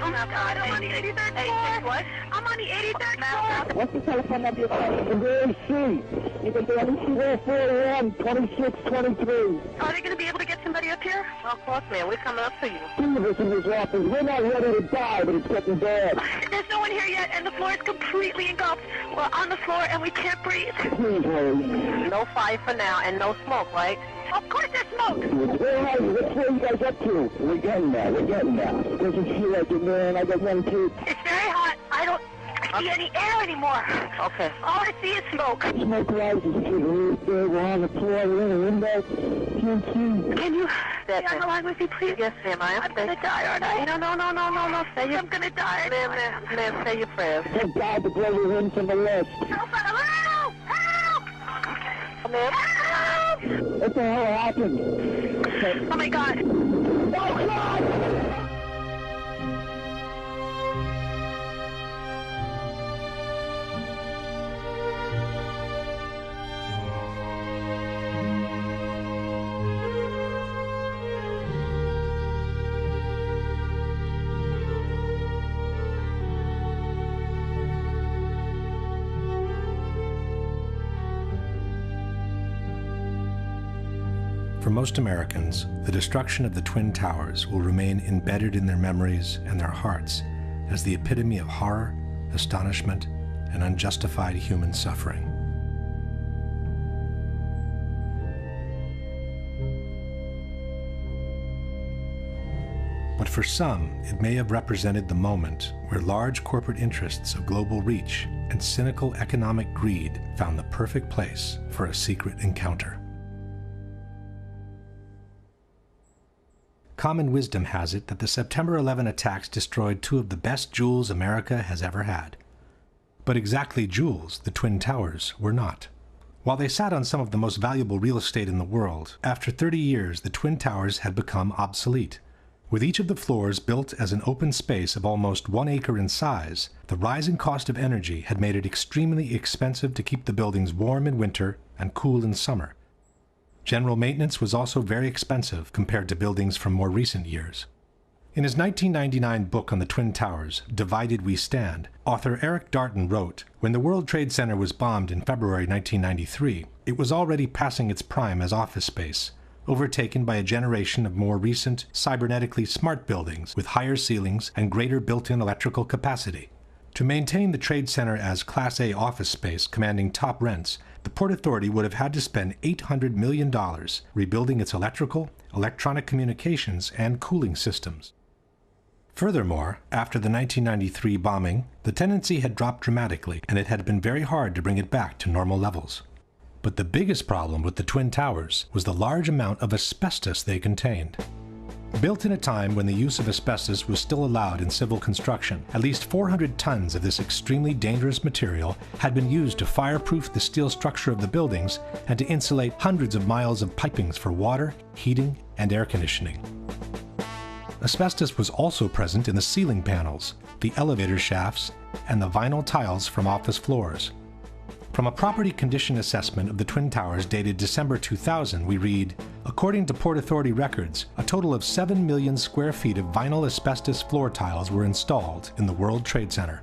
Oh my God, I'm on the 83rd floor. What? I'm on the 83rd floor. What's the telephone number you're calling? Very C. You can do anything 441 2623. Are they going to be able to get somebody up here? Of course, ma'am. We're coming up to you. Two of us in this office. We're not ready to die, but it's getting bad. There's no one here yet, and the floor is completely engulfed. We're on the floor, and we can't breathe. Please hurry. No fire for now, and no smoke, right? Of course there's smoke. Where are you? Which way you guys up to? We're getting there. Doesn't feel like it, man. I got one kid. It's very hot. I don't see any air anymore. Okay. All I see is smoke. Smoke rises. We're on the floor. We're in a window. Can't see. Can you stay on the line with me, please? Yes, ma'am. I'm going to die, aren't I? No. I'm going to die. Ma'am, say your prayers. Thank God the brother in from the left. Help! Help! Ma'am? Help! What the hell happened? Oh, my God. Oh, God! For most Americans, the destruction of the Twin Towers will remain embedded in their memories and their hearts as the epitome of horror, astonishment, and unjustified human suffering. But for some, it may have represented the moment where large corporate interests of global reach and cynical economic greed found the perfect place for a secret encounter. Common wisdom has it that the September 11 attacks destroyed two of the best jewels America has ever had. But exactly jewels, the Twin Towers, were not. While they sat on some of the most valuable real estate in the world, after 30 years the Twin Towers had become obsolete. With each of the floors built as an open space of almost 1 acre in size, the rising cost of energy had made it extremely expensive to keep the buildings warm in winter and cool in summer. General maintenance was also very expensive compared to buildings from more recent years. In his 1999 book on the Twin Towers, Divided We Stand, author Eric Darton wrote, "When the World Trade Center was bombed in February 1993, it was already passing its prime as office space, overtaken by a generation of more recent, cybernetically smart buildings with higher ceilings and greater built-in electrical capacity. To maintain the Trade Center as Class A office space commanding top rents, the Port Authority would have had to spend $800 million rebuilding its electrical, electronic communications, and cooling systems." Furthermore, after the 1993 bombing, the tenancy had dropped dramatically, and it had been very hard to bring it back to normal levels. But the biggest problem with the Twin Towers was the large amount of asbestos they contained. Built in a time when the use of asbestos was still allowed in civil construction, at least 400 tons of this extremely dangerous material had been used to fireproof the steel structure of the buildings and to insulate hundreds of miles of pipings for water, heating, and air conditioning. Asbestos was also present in the ceiling panels, the elevator shafts, and the vinyl tiles from office floors. From a property condition assessment of the Twin Towers dated December 2000, we read, "According to Port Authority records, a total of 7 million square feet of vinyl asbestos floor tiles were installed in the World Trade Center.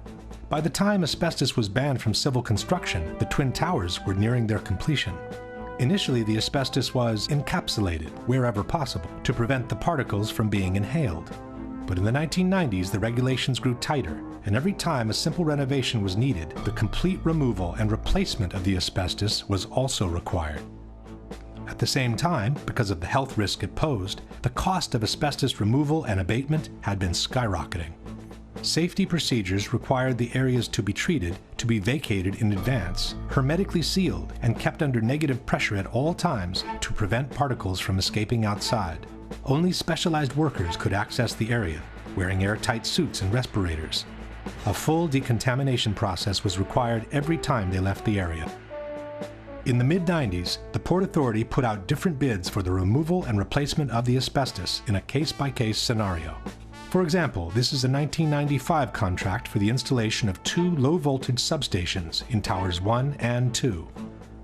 By the time asbestos was banned from civil construction, the Twin Towers were nearing their completion. Initially, the asbestos was encapsulated, wherever possible, to prevent the particles from being inhaled. But in the 1990s, the regulations grew tighter, and every time a simple renovation was needed, the complete removal and replacement of the asbestos was also required. At the same time, because of the health risk it posed, the cost of asbestos removal and abatement had been skyrocketing. Safety procedures required the areas to be treated to be vacated in advance, hermetically sealed, and kept under negative pressure at all times to prevent particles from escaping outside. Only specialized workers could access the area, wearing airtight suits and respirators. A full decontamination process was required every time they left the area. In the mid-90s, the Port Authority put out different bids for the removal and replacement of the asbestos in a case-by-case scenario. For example, this is a 1995 contract for the installation of 2 low-voltage substations in Towers 1 and 2.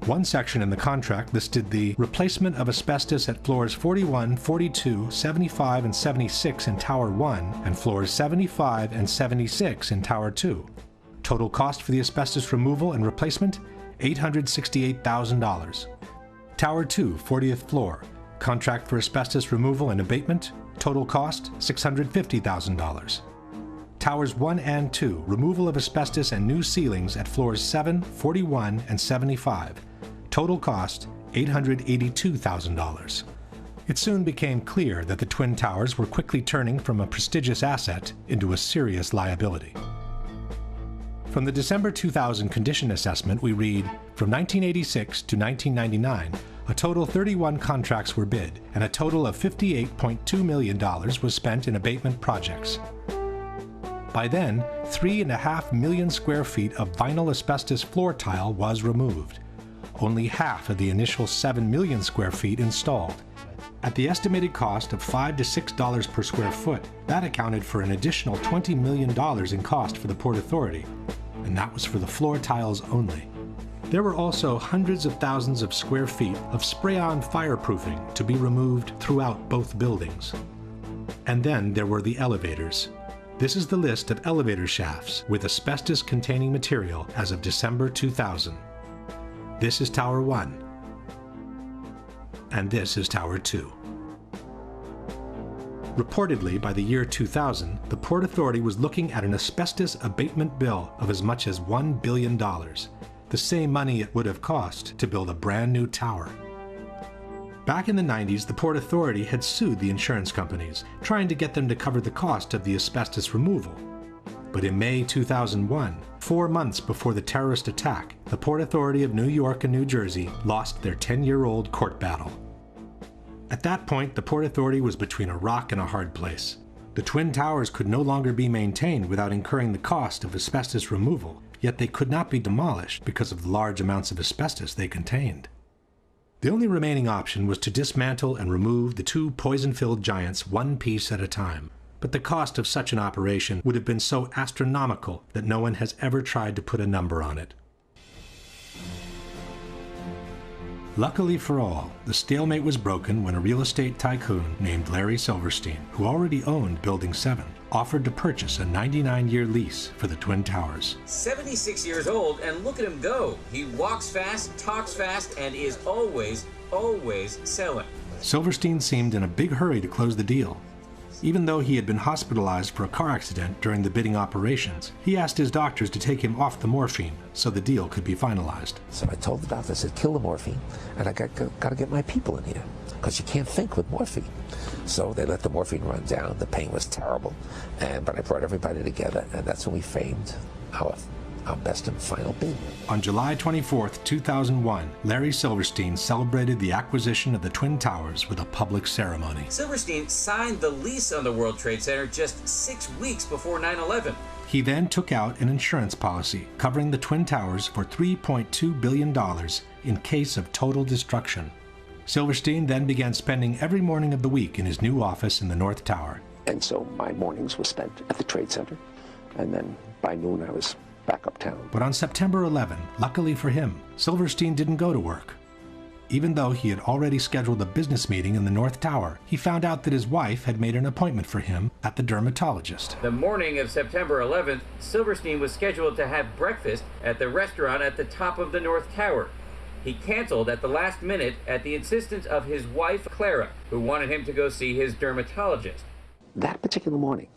One section in the contract listed the replacement of asbestos at floors 41, 42, 75, and 76 in Tower 1 and floors 75 and 76 in Tower 2. Total cost for the asbestos removal and replacement, $868,000. Tower 2, 40th floor. Contract for asbestos removal and abatement. Total cost, $650,000. Towers 1 and 2, removal of asbestos and new ceilings at floors 7, 41, and 75. Total cost, $882,000. It soon became clear that the Twin Towers were quickly turning from a prestigious asset into a serious liability. From the December 2000 condition assessment, we read, from 1986 to 1999, a total 31 contracts were bid, and a total of $58.2 million was spent in abatement projects. By then, 3.5 million square feet of vinyl asbestos floor tile was removed. Only half of the initial 7 million square feet installed. At the estimated cost of $5 to $6 per square foot, that accounted for an additional $20 million in cost for the Port Authority, and that was for the floor tiles only. There were also hundreds of thousands of square feet of spray-on fireproofing to be removed throughout both buildings. And then there were the elevators. This is the list of elevator shafts with asbestos-containing material as of December 2000. This is Tower 1. And this is Tower 2. Reportedly, by the year 2000, the Port Authority was looking at an asbestos abatement bill of as much as $1 billion, the same money it would have cost to build a brand new tower. Back in the 90s, the Port Authority had sued the insurance companies, trying to get them to cover the cost of the asbestos removal. But in May 2001, 4 months before the terrorist attack, the Port Authority of New York and New Jersey lost their 10-year-old court battle. At that point, the Port Authority was between a rock and a hard place. The Twin Towers could no longer be maintained without incurring the cost of asbestos removal, yet they could not be demolished because of the large amounts of asbestos they contained. The only remaining option was to dismantle and remove the two poison-filled giants one piece at a time. But the cost of such an operation would have been so astronomical that no one has ever tried to put a number on it. Luckily for all, the stalemate was broken when a real estate tycoon named Larry Silverstein, who already owned Building 7, offered to purchase a 99-year lease for the Twin Towers. 76 years old, and look at him go. He walks fast, talks fast, and is always selling. Silverstein seemed in a big hurry to close the deal. Even though he had been hospitalized for a car accident during the bidding operations, he asked his doctors to take him off the morphine so the deal could be finalized. So I told the doctor, I said, kill the morphine, and I got to get my people in here, because you can't think with morphine. So they let the morphine run down. The pain was terrible, but I brought everybody together, and that's when we framed our best and final bid. On July 24, 2001, Larry Silverstein celebrated the acquisition of the Twin Towers with a public ceremony. Silverstein signed the lease on the World Trade Center just 6 weeks before 9/11. He then took out an insurance policy covering the Twin Towers for $3.2 billion in case of total destruction. Silverstein then began spending every morning of the week in his new office in the North Tower. And so my mornings were spent at the Trade Center, and then by noon I was back uptown. But on September 11, luckily for him, Silverstein didn't go to work. Even though he had already scheduled a business meeting in the North Tower, he found out that his wife had made an appointment for him at the dermatologist. The morning of September 11th, Silverstein was scheduled to have breakfast at the restaurant at the top of the North Tower. He canceled at the last minute at the insistence of his wife, Clara, who wanted him to go see his dermatologist. That particular morning,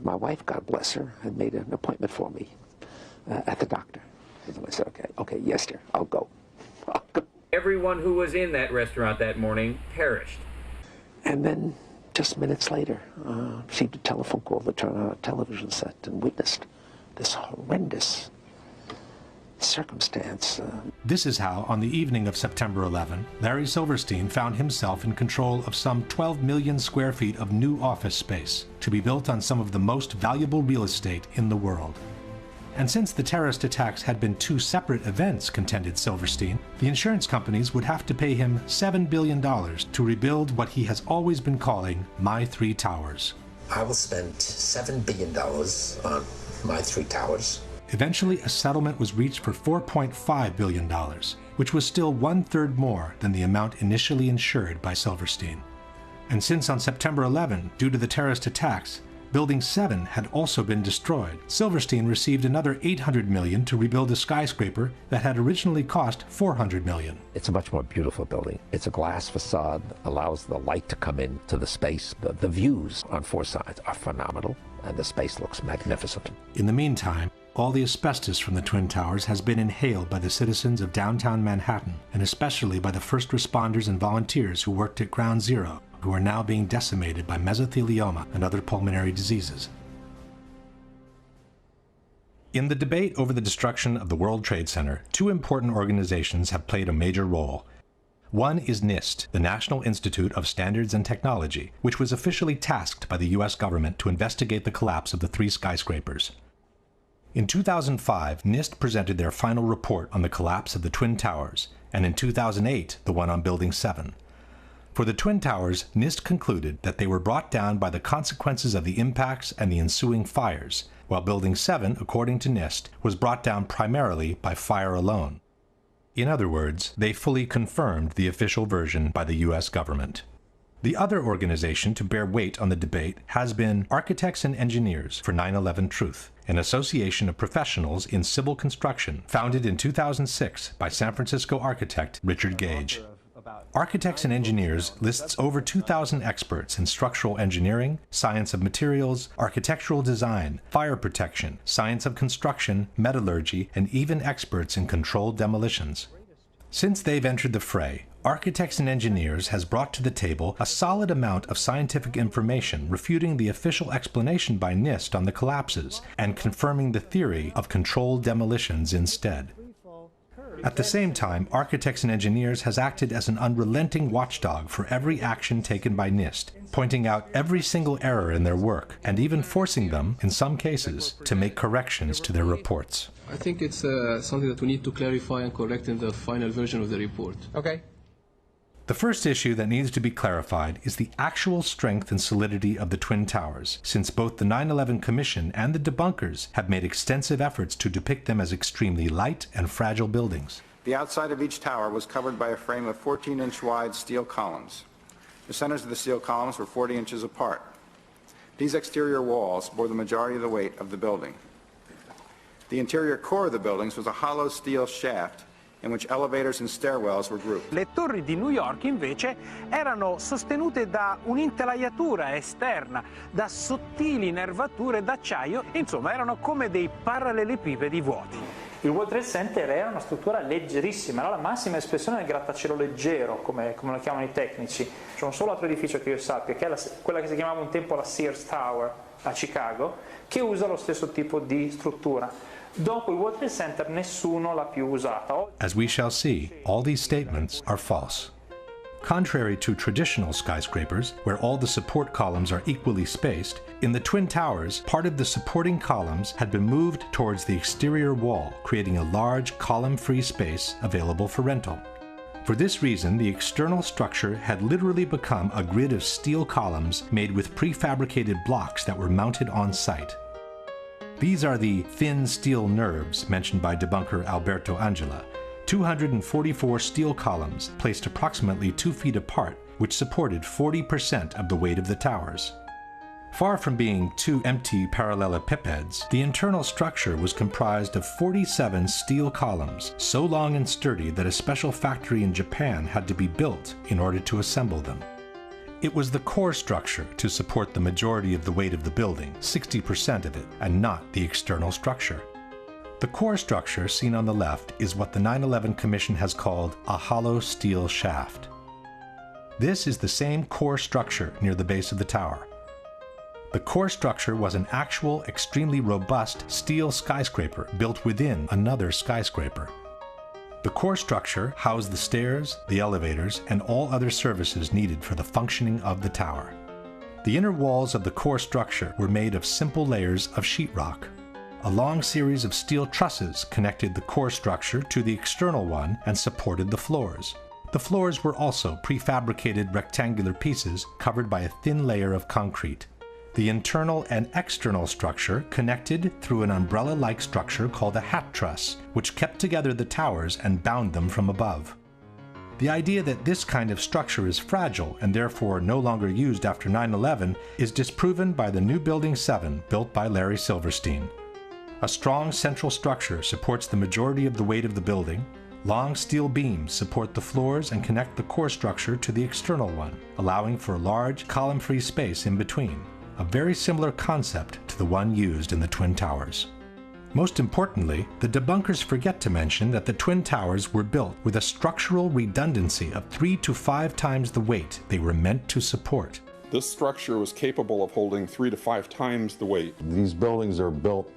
my wife, God bless her, had made an appointment for me at the doctor. And I said, okay, yes, dear, I'll go. Everyone who was in that restaurant that morning perished. And then, just minutes later, received a telephone call to turn on a television set and witnessed this horrendous circumstance. This is how, on the evening of September 11, Larry Silverstein found himself in control of some 12 million square feet of new office space to be built on some of the most valuable real estate in the world. And since the terrorist attacks had been two separate events, contended Silverstein, the insurance companies would have to pay him $7 billion to rebuild what he has always been calling My Three Towers. I will spend $7 billion on My Three Towers. Eventually, a settlement was reached for $4.5 billion, which was still 1/3 more than the amount initially insured by Silverstein. And since on September 11, due to the terrorist attacks, Building 7 had also been destroyed, Silverstein received another $800 million to rebuild a skyscraper that had originally cost $400 million. It's a much more beautiful building. It's a glass facade, allows the light to come into the space. The views on four sides are phenomenal, and the space looks magnificent. In the meantime, all the asbestos from the Twin Towers has been inhaled by the citizens of downtown Manhattan, and especially by the first responders and volunteers who worked at Ground Zero, who are now being decimated by mesothelioma and other pulmonary diseases. In the debate over the destruction of the World Trade Center, two important organizations have played a major role. One is NIST, the National Institute of Standards and Technology, which was officially tasked by the U.S. government to investigate the collapse of the three skyscrapers. In 2005, NIST presented their final report on the collapse of the Twin Towers, and in 2008, the one on Building 7. For the Twin Towers, NIST concluded that they were brought down by the consequences of the impacts and the ensuing fires, while Building 7, according to NIST, was brought down primarily by fire alone. In other words, they fully confirmed the official version by the U.S. government. The other organization to bear weight on the debate has been Architects and Engineers for 9/11 Truth, an association of professionals in civil construction founded in 2006 by San Francisco architect Richard Gage. Architects and Engineers lists over 2,000 experts in structural engineering, science of materials, architectural design, fire protection, science of construction, metallurgy, and even experts in controlled demolitions. Since they've entered the fray, Architects and Engineers has brought to the table a solid amount of scientific information refuting the official explanation by NIST on the collapses and confirming the theory of controlled demolitions instead. At the same time, Architects and Engineers has acted as an unrelenting watchdog for every action taken by NIST, pointing out every single error in their work, and even forcing them, in some cases, to make corrections to their reports. I think it's something that we need to clarify and correct in the final version of the report. Okay. The first issue that needs to be clarified is the actual strength and solidity of the Twin Towers, since both the 9/11 Commission and the debunkers have made extensive efforts to depict them as extremely light and fragile buildings. The outside of each tower was covered by a frame of 14-inch wide steel columns. The centers of the steel columns were 40 inches apart. These exterior walls bore the majority of the weight of the building. The interior core of the buildings was a hollow steel shaft in which elevators and stairwells were grouped. Le torri di New York invece erano sostenute da un'intelaiatura esterna, da sottili nervature d'acciaio, insomma erano come dei parallelepipedi vuoti. Il World Trade Center era una struttura leggerissima, no? La massima espressione del grattacielo leggero, come lo chiamano i tecnici. C'è un solo altro edificio che io sappia, che è quella che si chiamava un tempo la Sears Tower a Chicago, che usa lo stesso tipo di struttura. Dopo il World Trade Center nessuno l'ha più usata. As we shall see, all these statements are false. Contrary to traditional skyscrapers, where all the support columns are equally spaced, in the Twin Towers, part of the supporting columns had been moved towards the exterior wall, creating a large column-free space available for rental. For this reason, the external structure had literally become a grid of steel columns made with prefabricated blocks that were mounted on site. These are the thin steel nerves mentioned by debunker Alberto Angela, 244 steel columns placed approximately 2 feet apart, which supported 40% of the weight of the towers. Far from being two empty parallelepipeds, the internal structure was comprised of 47 steel columns, so long and sturdy that a special factory in Japan had to be built in order to assemble them. It was the core structure to support the majority of the weight of the building, 60% of it, and not the external structure. The core structure seen on the left is what the 9/11 Commission has called a hollow steel shaft. This is the same core structure near the base of the tower. The core structure was an actual, extremely robust steel skyscraper built within another skyscraper. The core structure housed the stairs, the elevators, and all other services needed for the functioning of the tower. The inner walls of the core structure were made of simple layers of sheetrock. A long series of steel trusses connected the core structure to the external one and supported the floors. The floors were also prefabricated rectangular pieces covered by a thin layer of concrete. The internal and external structure connected through an umbrella-like structure called a hat truss, which kept together the towers and bound them from above. The idea that this kind of structure is fragile and therefore no longer used after 9/11 is disproven by the new Building 7 built by Larry Silverstein. A strong central structure supports the majority of the weight of the building. Long steel beams support the floors and connect the core structure to the external one, allowing for a large column-free space in between, a very similar concept to the one used in the Twin Towers. Most importantly, the debunkers forget to mention that the Twin Towers were built with a structural redundancy of 3 to 5 times the weight they were meant to support. This structure was capable of holding 3 to 5 times the weight. These buildings are built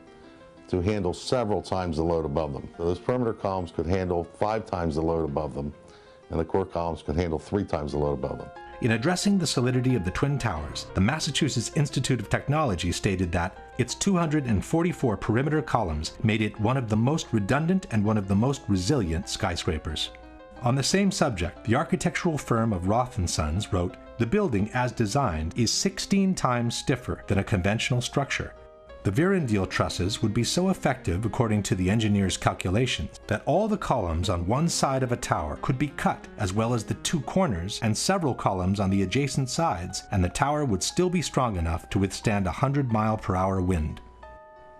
to handle several times the load above them. So those perimeter columns could handle 5 times the load above them, and the core columns could handle 3 times the load above them. In addressing the solidity of the Twin Towers, the Massachusetts Institute of Technology stated that its 244 perimeter columns made it one of the most redundant and one of the most resilient skyscrapers. On the same subject, the architectural firm of Roth & Sons wrote, "The building as designed is 16 times stiffer than a conventional structure. The Virendeel trusses would be so effective, according to the engineer's calculations, that all the columns on one side of a tower could be cut, as well as the 2 corners and several columns on the adjacent sides, and the tower would still be strong enough to withstand a 100-mile-per-hour wind."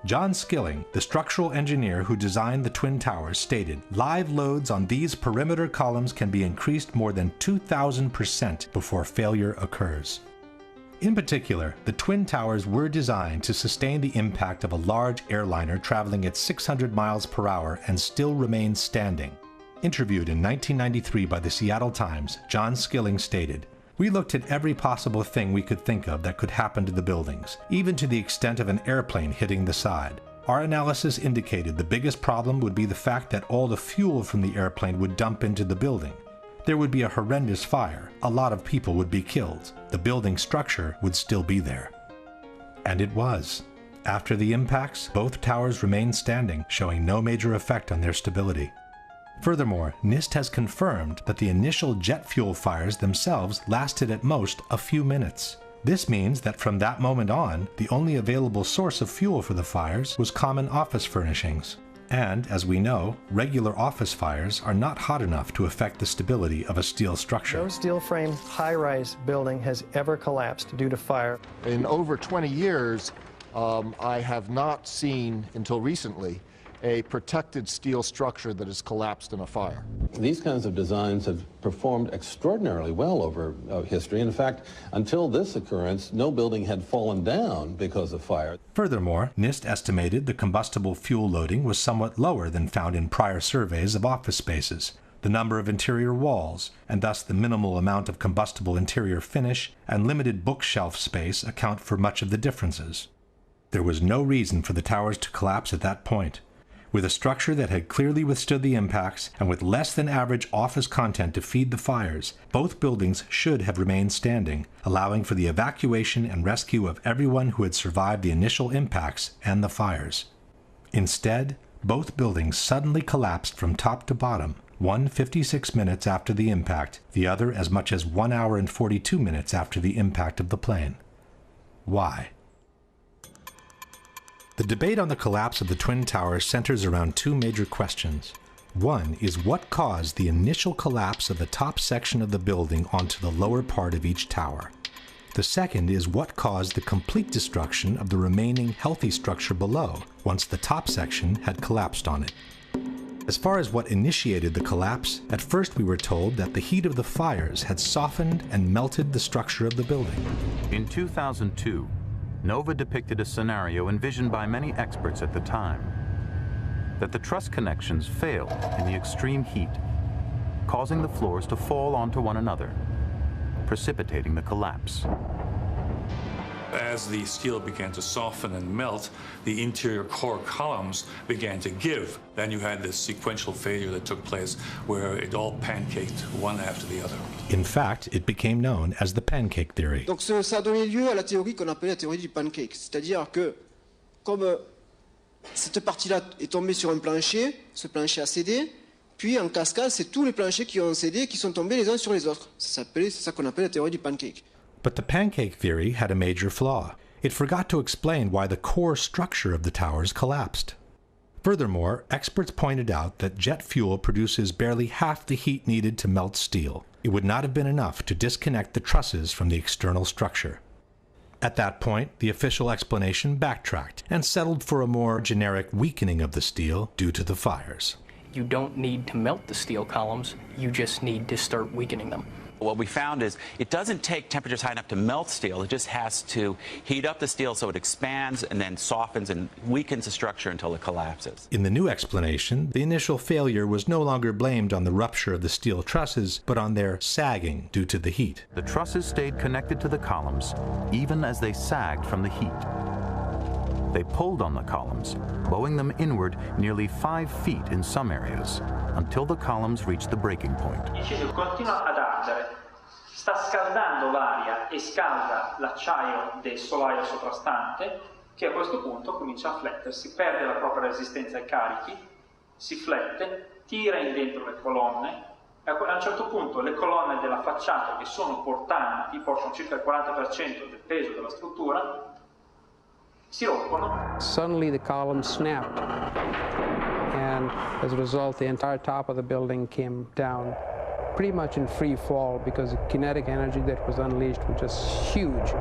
John Skilling, the structural engineer who designed the Twin Towers, stated, "Live loads on these perimeter columns can be increased more than 2,000% before failure occurs." In particular, the Twin Towers were designed to sustain the impact of a large airliner traveling at 600 miles per hour and still remain standing. Interviewed in 1993 by the Seattle Times, John Skilling stated, "We looked at every possible thing we could think of that could happen to the buildings, even to the extent of an airplane hitting the side. Our analysis indicated the biggest problem would be the fact that all the fuel from the airplane would dump into the building. There would be a horrendous fire, a lot of people would be killed, the building structure would still be there." And it was. After the impacts, both towers remained standing, showing no major effect on their stability. Furthermore, NIST has confirmed that the initial jet fuel fires themselves lasted at most a few minutes. This means that from that moment on, the only available source of fuel for the fires was common office furnishings. And, as we know, regular office fires are not hot enough to affect the stability of a steel structure. No steel frame high-rise building has ever collapsed due to fire. In over 20 years, I have not seen, until recently, a protected steel structure that has collapsed in a fire. These kinds of designs have performed extraordinarily well over history. In fact, until this occurrence, no building had fallen down because of fire. Furthermore, NIST estimated the combustible fuel loading was somewhat lower than found in prior surveys of office spaces. The number of interior walls, and thus the minimal amount of combustible interior finish and limited bookshelf space account for much of the differences. There was no reason for the towers to collapse at that point. With a structure that had clearly withstood the impacts, and with less than average office content to feed the fires, both buildings should have remained standing, allowing for the evacuation and rescue of everyone who had survived the initial impacts and the fires. Instead, both buildings suddenly collapsed from top to bottom, one 56 minutes after the impact, the other as much as 1 hour and 42 minutes after the impact of the plane. Why? The debate on the collapse of the Twin Towers centers around 2 major questions. One is what caused the initial collapse of the top section of the building onto the lower part of each tower. The second is what caused the complete destruction of the remaining healthy structure below, once the top section had collapsed on it. As far as what initiated the collapse, at first we were told that the heat of the fires had softened and melted the structure of the building. In 2002, NOVA depicted a scenario envisioned by many experts at the time, that the truss connections failed in the extreme heat, causing the floors to fall onto one another, precipitating the collapse. As the steel began to soften and melt, the interior core columns began to give. Then you had this sequential failure that took place where it all pancaked one after the other. In fact, it became known as the pancake theory. Donc ça a donné lieu à la théorie qu'on appelle la théorie du pancake. C'est-à-dire que, comme cette partie-là est tombée sur un plancher, ce plancher a cédé, puis en cascade, c'est tous les planchers qui ont cédé, qui sont tombés les uns sur les autres. C'est ça qu'on appelle la théorie du pancake. But the pancake theory had a major flaw. it forgot to explain why the core structure of the towers collapsed. Furthermore, experts pointed out that jet fuel produces barely half the heat needed to melt steel. It would not have been enough to disconnect the trusses from the external structure. At that point, the official explanation backtracked and settled for a more generic weakening of the steel due to the fires. You don't need to melt the steel columns, you just need to start weakening them. What we found is it doesn't take temperatures high enough to melt steel. It just has to heat up the steel so it expands and then softens and weakens the structure until it collapses. In the new explanation, the initial failure was no longer blamed on the rupture of the steel trusses, but on their sagging due to the heat. The trusses stayed connected to the columns, even as they sagged from the heat. They pulled on the columns, bowing them inward nearly 5 feet in some areas, until the columns reached the breaking point. Il cesio continua ad ardere, sta scaldando l'aria e scalda l'acciaio del solaio soprastante, che a questo punto comincia a flettersi, perde la propria resistenza ai carichi, si flette, tira in dentro le colonne, e a un certo punto le colonne della facciata, che sono portanti, portano circa il 40% del peso della struttura, si rompono. Suddenly the columns snapped, and as a result the entire top of the building came down pretty much in free fall because the kinetic energy that was unleashed was just huge.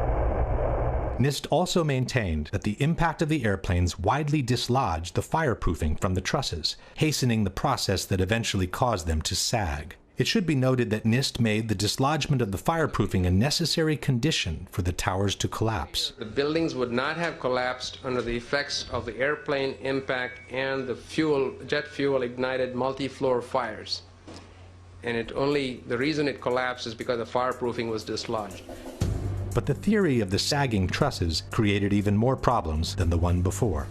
NIST also maintained that the impact of the airplanes widely dislodged the fireproofing from the trusses, hastening the process that eventually caused them to sag. It should be noted that NIST made the dislodgement of the fireproofing a necessary condition for the towers to collapse. The buildings would not have collapsed under the effects of the airplane impact and the jet fuel ignited multi-floor fires. And the reason it collapsed is because the fireproofing was dislodged. But the theory of the sagging trusses created even more problems than the one before.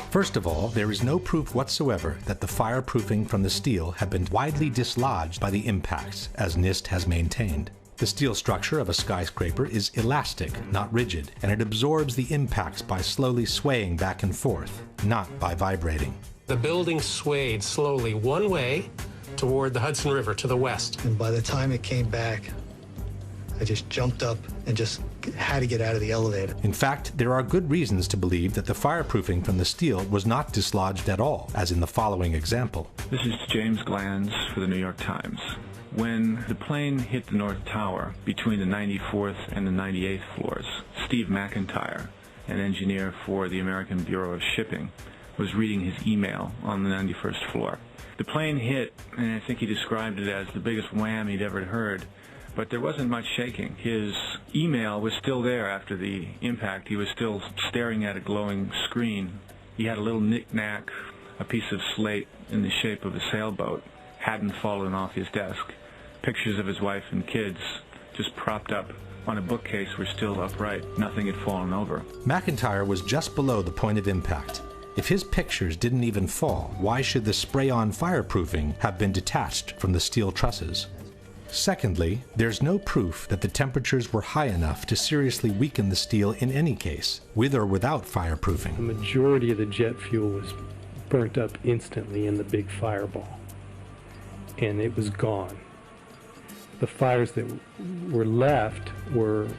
First of all, there is no proof whatsoever that the fireproofing from the steel had been widely dislodged by the impacts, as NIST has maintained. The steel structure of a skyscraper is elastic, not rigid, and it absorbs the impacts by slowly swaying back and forth, not by vibrating. The building swayed slowly one way toward the Hudson River to the west. And by the time it came back, I just jumped up and just had to get out of the elevator. In fact, there are good reasons to believe that the fireproofing from the steel was not dislodged at all, as in the following example. This is James Glanz for the New York Times. When the plane hit the North Tower between the 94th and the 98th floors, Steve McIntyre, an engineer for the American Bureau of Shipping, was reading his email on the 91st floor. The plane hit, and I think he described it as the biggest wham he'd ever heard. But there wasn't much shaking. His email was still there after the impact. He was still staring at a glowing screen. He had a little knick-knack, a piece of slate in the shape of a sailboat, hadn't fallen off his desk. Pictures of his wife and kids just propped up on a bookcase were still upright. Nothing had fallen over. McIntyre was just below the point of impact. If his pictures didn't even fall, why should the spray-on fireproofing have been detached from the steel trusses? Secondly, there's no proof that the temperatures were high enough to seriously weaken the steel in any case, with or without fireproofing. The majority of the jet fuel was burnt up instantly in the big fireball, and it was gone. The fires that were left were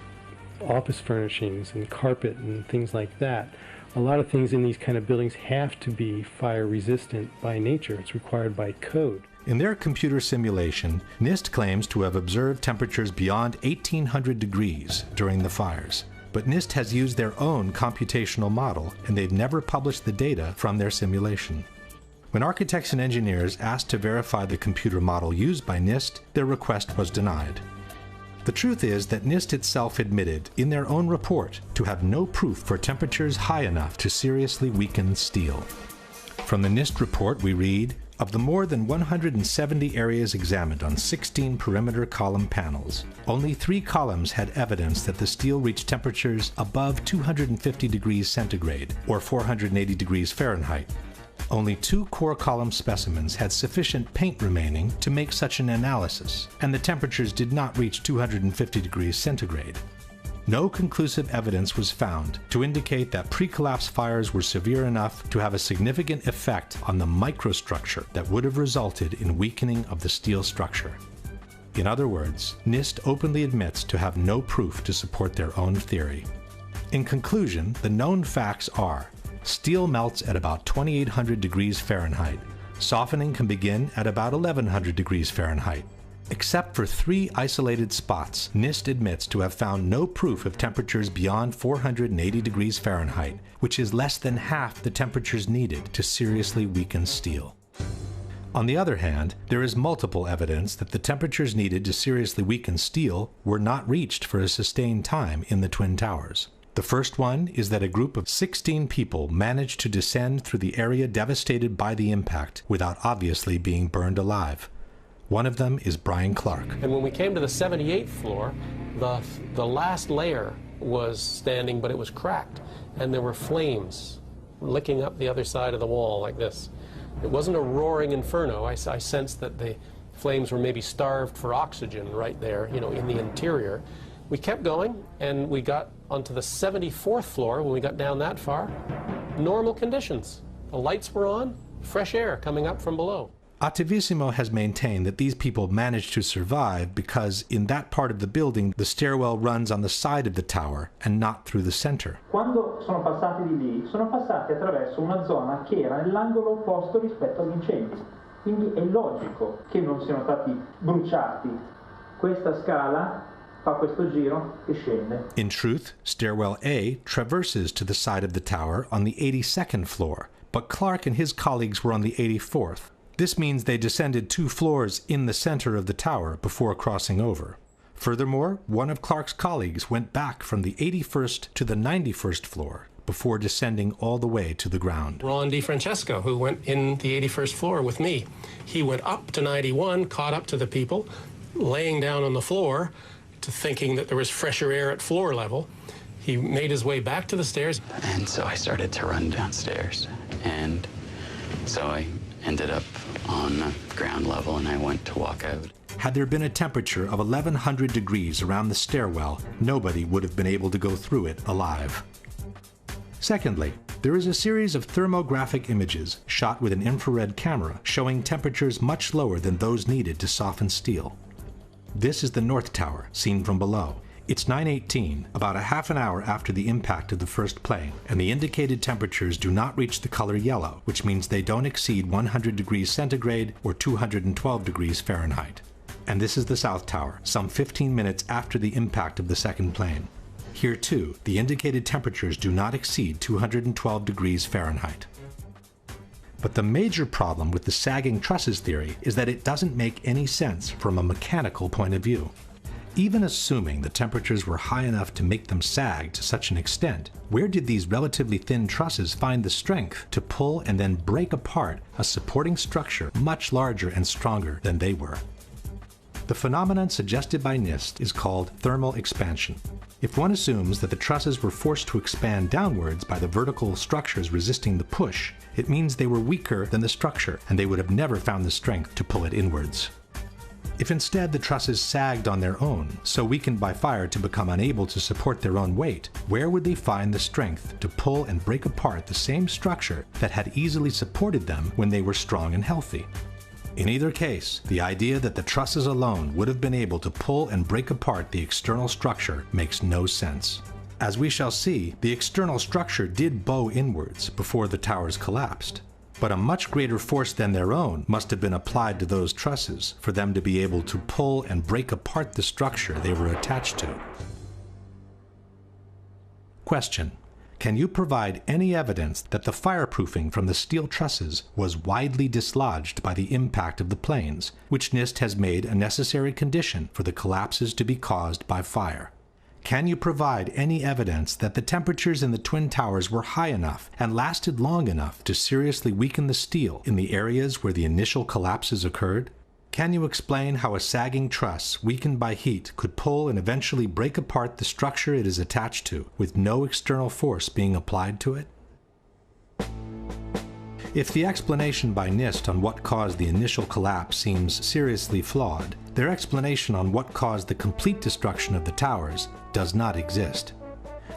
office furnishings and carpet and things like that. A lot of things in these kind of buildings have to be fire resistant by nature. It's required by code. In their computer simulation, NIST claims to have observed temperatures beyond 1800 degrees during the fires. But NIST has used their own computational model, and they've never published the data from their simulation. When architects and engineers asked to verify the computer model used by NIST, their request was denied. The truth is that NIST itself admitted in their own report to have no proof for temperatures high enough to seriously weaken steel. From the NIST report we read, of the more than 170 areas examined on 16 perimeter column panels, only 3 columns had evidence that the steel reached temperatures above 250 degrees centigrade, or 480 degrees Fahrenheit. Only 2 core column specimens had sufficient paint remaining to make such an analysis, and the temperatures did not reach 250 degrees centigrade. No conclusive evidence was found to indicate that pre-collapse fires were severe enough to have a significant effect on the microstructure that would have resulted in weakening of the steel structure. In other words, NIST openly admits to have no proof to support their own theory. In conclusion, the known facts are: steel melts at about 2800 degrees Fahrenheit. Softening can begin at about 1100 degrees Fahrenheit. Except for 3 isolated spots, NIST admits to have found no proof of temperatures beyond 480 degrees Fahrenheit, which is less than half the temperatures needed to seriously weaken steel. On the other hand, there is multiple evidence that the temperatures needed to seriously weaken steel were not reached for a sustained time in the Twin Towers. The first one is that a group of 16 people managed to descend through the area devastated by the impact without obviously being burned alive. One of them is Brian Clark. And when we came to the 78th floor, the last layer was standing, but it was cracked, and there were flames licking up the other side of the wall like this. It wasn't a roaring inferno. I sensed that the flames were maybe starved for oxygen right there, you know, in the interior. We kept going, and we got onto the 74th floor. When we got down that far, normal conditions. The lights were on, fresh air coming up from below. Attivissimo has maintained that these people managed to survive because in that part of the building the stairwell runs on the side of the tower and not through the center. Quando sono passati di lì, sono passati attraverso una zona che era nell'angolo opposto rispetto agli incendi. Quindi è logico che non siano stati bruciati. Questa scala fa questo giro e scende. In truth, stairwell A traverses to the side of the tower on the 82nd floor, but Clark and his colleagues were on the 84th. This means they descended 2 floors in the center of the tower before crossing over. Furthermore, one of Clark's colleagues went back from the 81st to the 91st floor before descending all the way to the ground. Ron DiFrancesco, who went in the 81st floor with me, he went up to 91, caught up to the people, laying down on the floor, to thinking that there was fresher air at floor level. He made his way back to the stairs. And so I started to run downstairs, and so I ended up on ground level, and I went to walk out. Had there been a temperature of 1100 degrees around the stairwell, nobody would have been able to go through it alive. Secondly, there is a series of thermographic images shot with an infrared camera showing temperatures much lower than those needed to soften steel. This is the North Tower, seen from below. It's 9:18, about a half an hour after the impact of the first plane, and the indicated temperatures do not reach the color yellow, which means they don't exceed 100 degrees centigrade or 212 degrees Fahrenheit. And this is the South Tower, some 15 minutes after the impact of the second plane. Here too, the indicated temperatures do not exceed 212 degrees Fahrenheit. But the major problem with the sagging trusses theory is that it doesn't make any sense from a mechanical point of view. Even assuming the temperatures were high enough to make them sag to such an extent, where did these relatively thin trusses find the strength to pull and then break apart a supporting structure much larger and stronger than they were? The phenomenon suggested by NIST is called thermal expansion. If one assumes that the trusses were forced to expand downwards by the vertical structures resisting the push, it means they were weaker than the structure, and they would have never found the strength to pull it inwards. If instead the trusses sagged on their own, so weakened by fire to become unable to support their own weight, where would they find the strength to pull and break apart the same structure that had easily supported them when they were strong and healthy? In either case, the idea that the trusses alone would have been able to pull and break apart the external structure makes no sense. As we shall see, the external structure did bow inwards before the towers collapsed. But a much greater force than their own must have been applied to those trusses for them to be able to pull and break apart the structure they were attached to. Question: can you provide any evidence that the fireproofing from the steel trusses was widely dislodged by the impact of the planes, which NIST has made a necessary condition for the collapses to be caused by fire? Can you provide any evidence that the temperatures in the Twin Towers were high enough and lasted long enough to seriously weaken the steel in the areas where the initial collapses occurred? Can you explain how a sagging truss weakened by heat could pull and eventually break apart the structure it is attached to with no external force being applied to it? If the explanation by NIST on what caused the initial collapse seems seriously flawed, their explanation on what caused the complete destruction of the towers does not exist.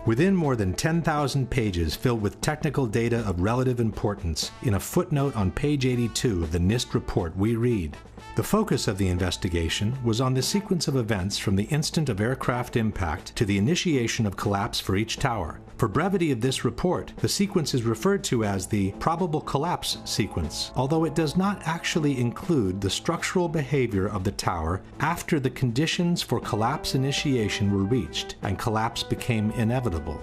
Within more than 10,000 pages filled with technical data of relative importance, in a footnote on page 82 of the NIST report we read, the focus of the investigation was on the sequence of events from the instant of aircraft impact to the initiation of collapse for each tower. For brevity of this report, the sequence is referred to as the probable collapse sequence, although it does not actually include the structural behavior of the tower after the conditions for collapse initiation were reached and collapse became inevitable.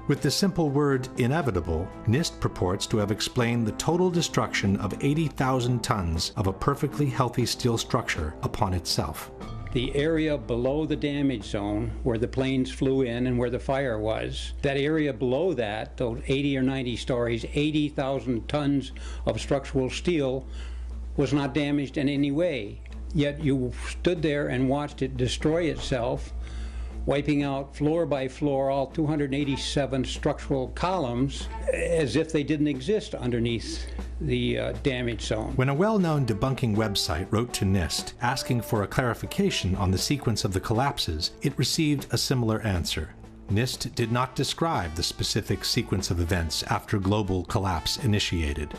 With the simple word inevitable, NIST purports to have explained the total destruction of 80,000 tons of a perfectly healthy steel structure upon itself. The area below the damage zone where the planes flew in and where the fire was, that area below that, those 80 or 90 stories, 80,000 tons of structural steel was not damaged in any way. Yet you stood there and watched it destroy itself, wiping out floor by floor all 287 structural columns as if they didn't exist underneath the damage zone. When a well-known debunking website wrote to NIST asking for a clarification on the sequence of the collapses, it received a similar answer. NIST did not describe the specific sequence of events after global collapse initiated.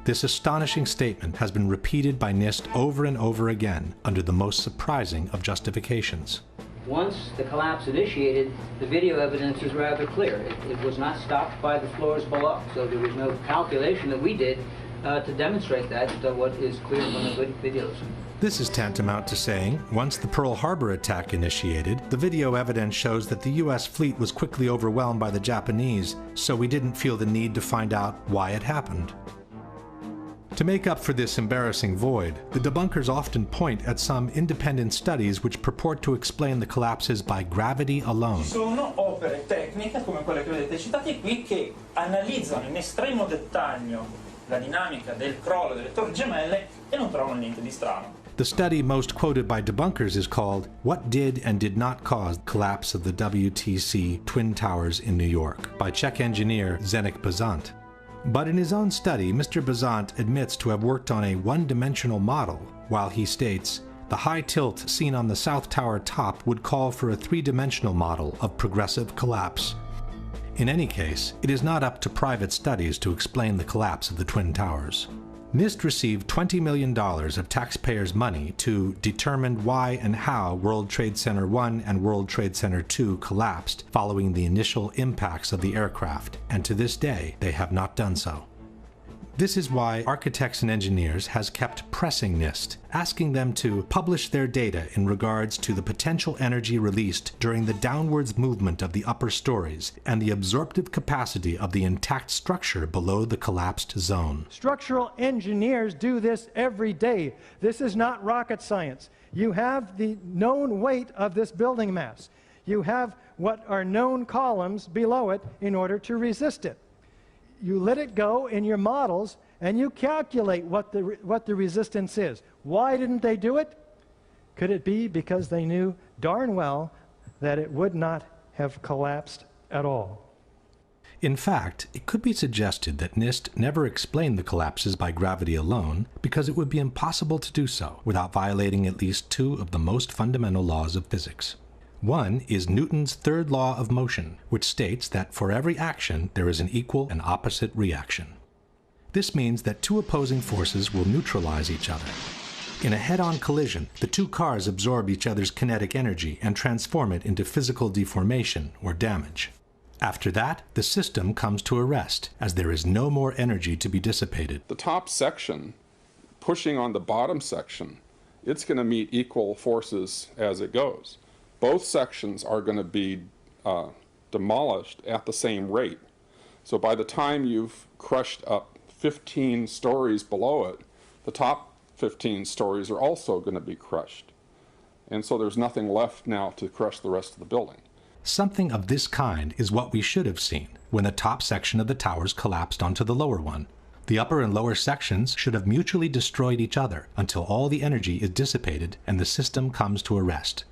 This astonishing statement has been repeated by NIST over and over again under the most surprising of justifications. Once the collapse initiated, the video evidence is rather clear. It was not stopped by the floors below, so there was no calculation that we did to demonstrate that, what is clear from the videos. This is tantamount to saying, once the Pearl Harbor attack initiated, the video evidence shows that the U.S. fleet was quickly overwhelmed by the Japanese, so we didn't feel the need to find out why it happened. To make up for this embarrassing void, the debunkers often point at some independent studies which purport to explain the collapses by gravity alone. Ci sono opere tecniche come quelle che vedete citate qui che analizzano in estremo dettaglio la dinamica del crollo delle torri gemelle e non trovano niente di strano. The study most quoted by debunkers is called What Did and Did Not Cause the Collapse of the WTC Twin Towers in New York by Czech engineer Zdeněk Bazant. But in his own study, Mr. Bazant admits to have worked on a one-dimensional model, while he states, the high tilt seen on the South Tower top would call for a three-dimensional model of progressive collapse. In any case, it is not up to private studies to explain the collapse of the Twin Towers. NIST received $20 million of taxpayers' money to determine why and how World Trade Center 1 and World Trade Center 2 collapsed following the initial impacts of the aircraft, and to this day they have not done so. This is why Architects and Engineers has kept pressing NIST, asking them to publish their data in regards to the potential energy released during the downwards movement of the upper stories and the absorptive capacity of the intact structure below the collapsed zone. Structural engineers do this every day. This is not rocket science. You have the known weight of this building mass. You have what are known columns below it in order to resist it. You let it go in your models and you calculate what the resistance is. Why didn't they do it? Could it be because they knew darn well that it would not have collapsed at all? In fact, it could be suggested that NIST never explained the collapses by gravity alone because it would be impossible to do so without violating at least two of the most fundamental laws of physics. One is Newton's third law of motion, which states that for every action there is an equal and opposite reaction. This means that two opposing forces will neutralize each other. In a head-on collision, the two cars absorb each other's kinetic energy and transform it into physical deformation or damage. After that, the system comes to a rest, as there is no more energy to be dissipated. The top section, pushing on the bottom section, it's going to meet equal forces as it goes. Both sections are going to be demolished at the same rate. So by the time you've crushed up 15 stories below it, the top 15 stories are also going to be crushed. And so there's nothing left now to crush the rest of the building. Something of this kind is what we should have seen when the top section of the towers collapsed onto the lower one. The upper and lower sections should have mutually destroyed each other until all the energy is dissipated and the system comes to a rest.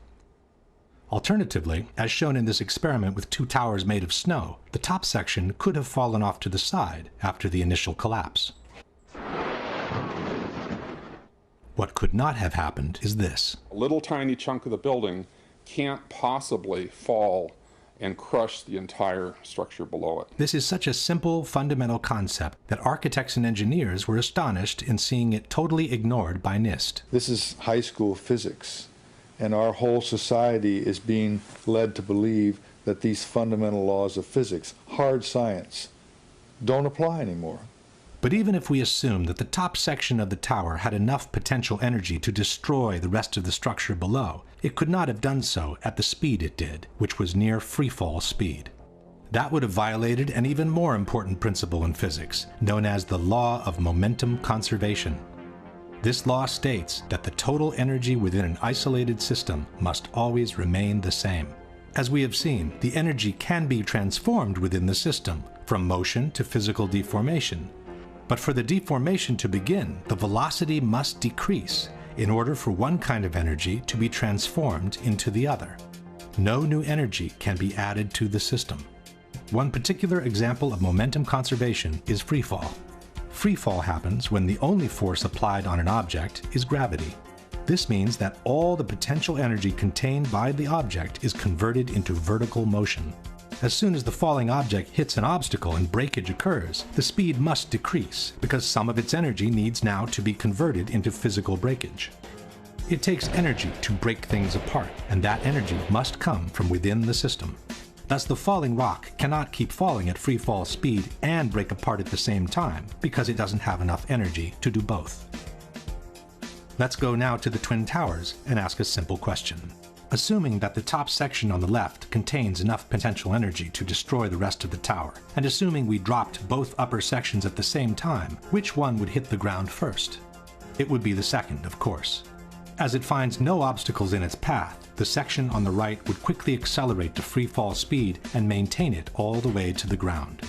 Alternatively, as shown in this experiment with two towers made of snow, the top section could have fallen off to the side after the initial collapse. What could not have happened is this. A little tiny chunk of the building can't possibly fall and crush the entire structure below it. This is such a simple, fundamental concept that architects and engineers were astonished in seeing it totally ignored by NIST. This is high school physics, and our whole society is being led to believe that these fundamental laws of physics, hard science, don't apply anymore. But even if we assume that the top section of the tower had enough potential energy to destroy the rest of the structure below, it could not have done so at the speed it did, which was near freefall speed. That would have violated an even more important principle in physics, known as the law of momentum conservation. This law states that the total energy within an isolated system must always remain the same. As we have seen, the energy can be transformed within the system, from motion to physical deformation. But for the deformation to begin, the velocity must decrease in order for one kind of energy to be transformed into the other. No new energy can be added to the system. One particular example of momentum conservation is freefall. Freefall happens when the only force applied on an object is gravity. This means that all the potential energy contained by the object is converted into vertical motion. As soon as the falling object hits an obstacle and breakage occurs, the speed must decrease because some of its energy needs now to be converted into physical breakage. It takes energy to break things apart, and that energy must come from within the system. Thus, the falling rock cannot keep falling at free fall speed and break apart at the same time because it doesn't have enough energy to do both. Let's go now to the Twin Towers and ask a simple question. Assuming that the top section on the left contains enough potential energy to destroy the rest of the tower, and assuming we dropped both upper sections at the same time, which one would hit the ground first? It would be the second, of course. As it finds no obstacles in its path, the section on the right would quickly accelerate to free fall speed and maintain it all the way to the ground.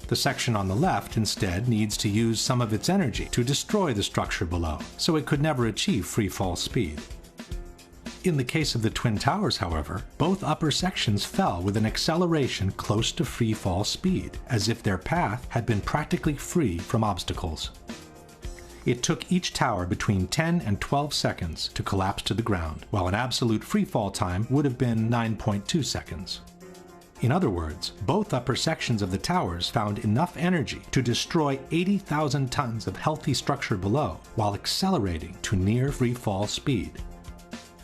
The section on the left instead needs to use some of its energy to destroy the structure below, so it could never achieve free fall speed. In the case of the Twin Towers, however, both upper sections fell with an acceleration close to free fall speed, as if their path had been practically free from obstacles. It took each tower between 10 and 12 seconds to collapse to the ground, while an absolute free fall time would have been 9.2 seconds. In other words, both upper sections of the towers found enough energy to destroy 80,000 tons of healthy structure below, while accelerating to near free fall speed.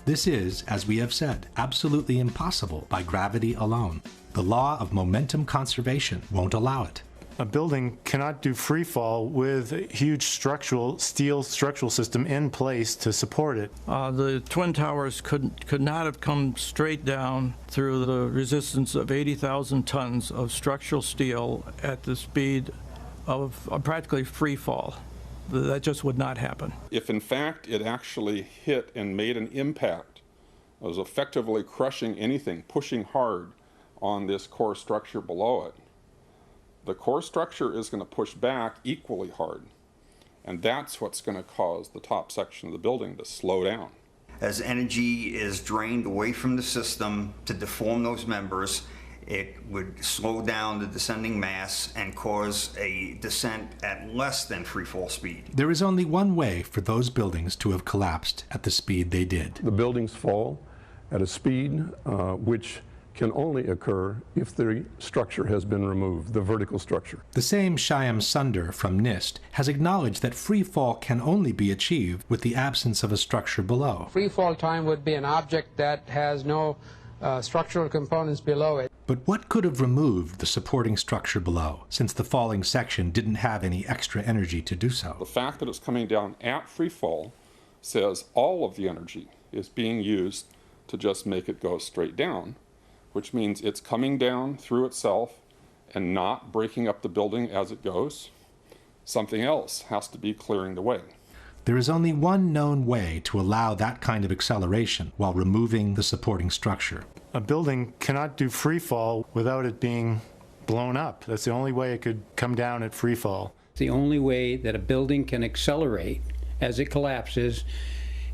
This is, as we have said, absolutely impossible by gravity alone. The law of momentum conservation won't allow it. A building cannot do free fall with a huge steel structural system in place to support it. The Twin Towers could not have come straight down through the resistance of 80,000 tons of structural steel at the speed of practically free fall. That just would not happen. If in fact it actually hit and made an impact, it was effectively crushing anything, pushing hard on this core structure below it, the core structure is going to push back equally hard. And that's what's going to cause the top section of the building to slow down. As energy is drained away from the system to deform those members, it would slow down the descending mass and cause a descent at less than free fall speed. There is only one way for those buildings to have collapsed at the speed they did. The buildings fall at a speed which can only occur if the structure has been removed, the vertical structure. The same Shyam Sunder from NIST has acknowledged that free fall can only be achieved with the absence of a structure below. Free fall time would be an object that has no structural components below it. But what could have removed the supporting structure below, since the falling section didn't have any extra energy to do so? The fact that it's coming down at free fall says all of the energy is being used to just make it go straight down, which means it's coming down through itself and not breaking up the building as it goes. Something else has to be clearing the way. There is only one known way to allow that kind of acceleration while removing the supporting structure. A building cannot do free fall without it being blown up. That's the only way it could come down at free fall. The only way that a building can accelerate as it collapses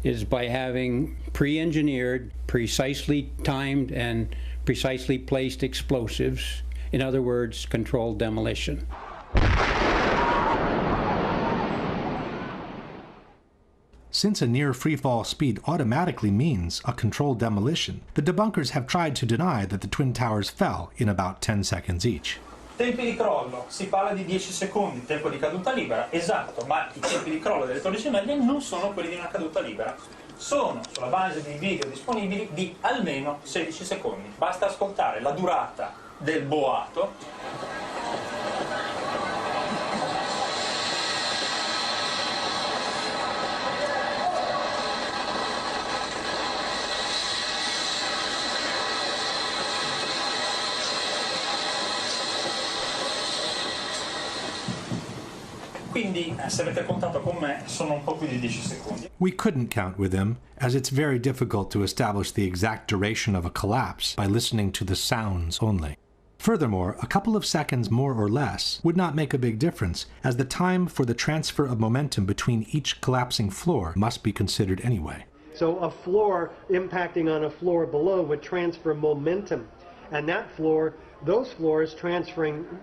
is by having pre-engineered, precisely timed, and precisely placed explosives. In other words, controlled demolition. Since a near freefall speed automatically means a controlled demolition, the debunkers have tried to deny that the Twin Towers fell in about 10 seconds each. Tempi di crollo, si parla di 10 secondi, tempo di caduta libera, esatto, ma i tempi di crollo delle torri gemelle non sono quelli di una caduta libera. Sono, sulla base dei video disponibili, di almeno 16 secondi. Basta ascoltare la durata del boato. Quindi, se avete contato con me, sono un po' più di 10 secondi. We couldn't count with him, as it's very difficult to establish the exact duration of a collapse by listening to the sounds only. Furthermore, a couple of seconds more or less would not make a big difference, as the time for the transfer of momentum between each collapsing floor must be considered anyway. So a floor impacting on a floor below would transfer momentum, and that floor, those floors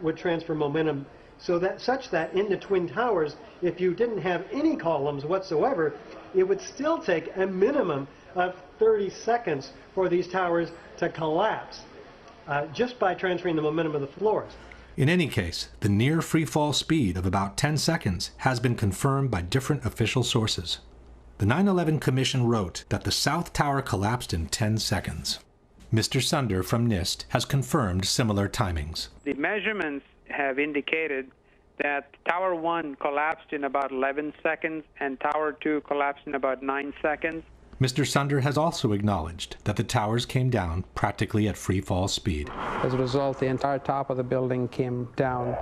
would transfer momentum such that in the Twin Towers, if you didn't have any columns whatsoever, it would still take a minimum of 30 seconds for these towers to collapse just by transferring the momentum of the floors. In any case, the near freefall speed of about 10 seconds has been confirmed by different official sources. The 9/11 Commission wrote that the South Tower collapsed in 10 seconds. Mr. Sunder from NIST has confirmed similar timings. The measurements have indicated that Tower 1 collapsed in about 11 seconds and Tower 2 collapsed in about 9 seconds. Mr. Sunder has also acknowledged that the towers came down practically at free fall speed. As a result, the entire top of the building came down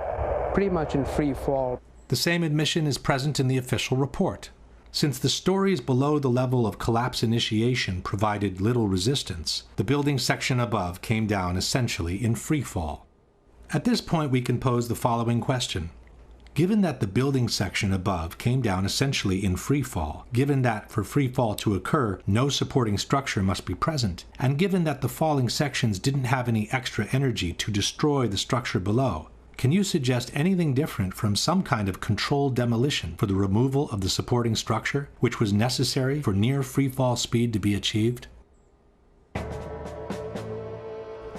pretty much in free fall. The same admission is present in the official report. Since the stories below the level of collapse initiation provided little resistance, the building section above came down essentially in free fall. At this point, we can pose the following question. Given that the building section above came down essentially in free fall, given that for free fall to occur, no supporting structure must be present, and given that the falling sections didn't have any extra energy to destroy the structure below, can you suggest anything different from some kind of controlled demolition for the removal of the supporting structure, which was necessary for near free fall speed to be achieved?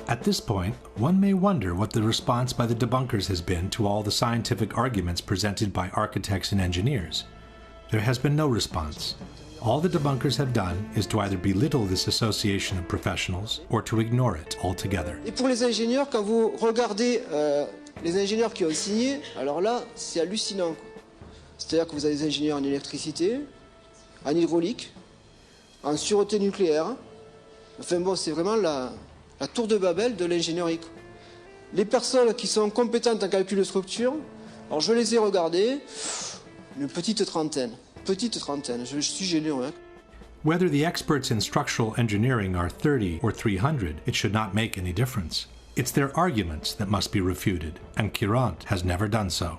At this point, one may wonder what the response by the debunkers has been to all the scientific arguments presented by architects and engineers. There has been no response. All the debunkers have done is to either belittle this association of professionals or to ignore it altogether. Et pour les ingénieurs, quand vous regardez les ingénieurs qui ont signé, alors là, c'est hallucinant. C'est-à-dire que vous avez des ingénieurs en électricité, en hydraulique, en sûreté nucléaire. Enfin bon, c'est vraiment la tour de Babel de l'ingénierie. Les personnes qui sont compétentes en calcul de structure, alors je les ai regardées, une petite trentaine, je suis gêné. Hein. Whether the experts in structural engineering are 30 or 300, it should not make any difference. It's their arguments that must be refuted, and Courant has never done so.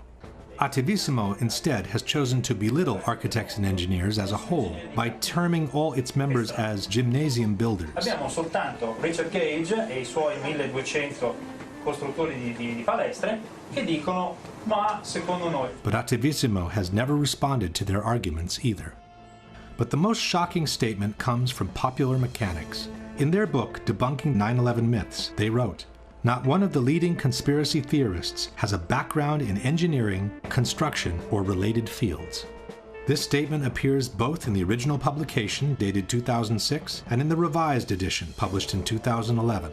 Attivissimo instead has chosen to belittle architects and engineers as a whole by terming all its members as gymnasium builders. Abbiamo soltanto Richard Gage e I suoi 1200 costruttori di palestre che dicono ma secondo noi. But Attivissimo has never responded to their arguments either. But the most shocking statement comes from Popular Mechanics. In their book, Debunking 9/11 Myths, they wrote, "Not one of the leading conspiracy theorists has a background in engineering, construction, or related fields." This statement appears both in the original publication, dated 2006, and in the revised edition, published in 2011.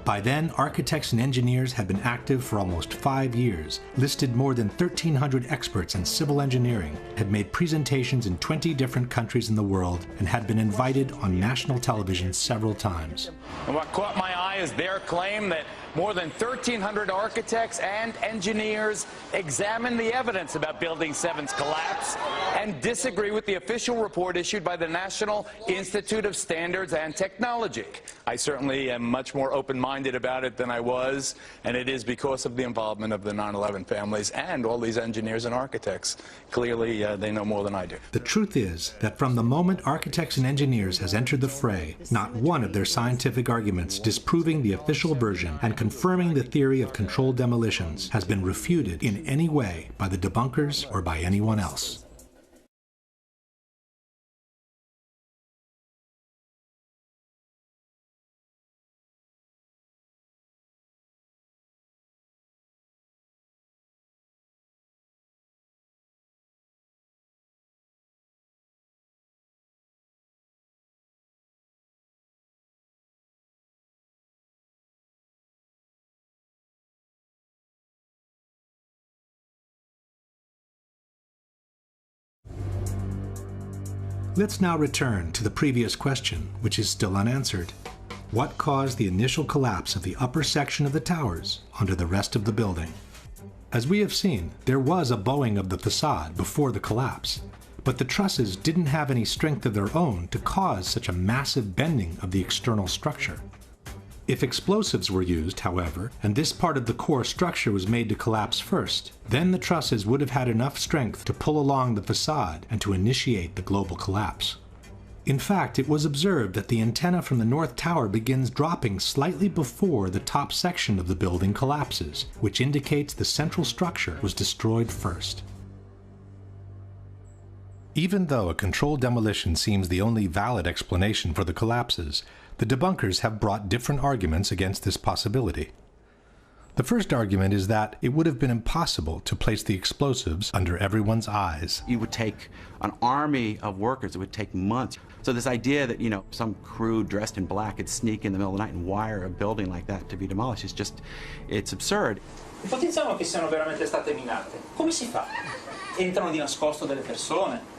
By then, architects and engineers had been active for almost 5 years, listed more than 1,300 experts in civil engineering, had made presentations in 20 different countries in the world, and had been invited on national television several times. And what caught my eye is their claim that more than 1,300 architects and engineers examined the evidence about Building 7's collapse and disagree with the official report issued by the National Institute of Standards and Technology. I certainly am much more open-minded about it than I was, and it is because of the involvement of the 9/11 families and all these engineers and architects. Clearly, they know more than I do. The truth is that from the moment architects and engineers has entered the fray, not one of their scientific arguments disproving the official version and confirming the theory of controlled demolitions has been refuted in any way by the debunkers or by anyone else. Let's now return to the previous question, which is still unanswered. What caused the initial collapse of the upper section of the towers onto the rest of the building? As we have seen, there was a bowing of the facade before the collapse, but the trusses didn't have any strength of their own to cause such a massive bending of the external structure. If explosives were used, however, and this part of the core structure was made to collapse first, then the trusses would have had enough strength to pull along the facade and to initiate the global collapse. In fact, it was observed that the antenna from the North Tower begins dropping slightly before the top section of the building collapses, which indicates the central structure was destroyed first. Even though a controlled demolition seems the only valid explanation for the collapses, the debunkers have brought different arguments against this possibility. The first argument is that it would have been impossible to place the explosives under everyone's eyes. It would take an army of workers. It would take months. So this idea that, some crew dressed in black could sneak in the middle of the night and wire a building like that to be demolished is just, it's absurd. Ipotizziamo che siano veramente state minate. Come si fa? Entrano di nascosto delle persone,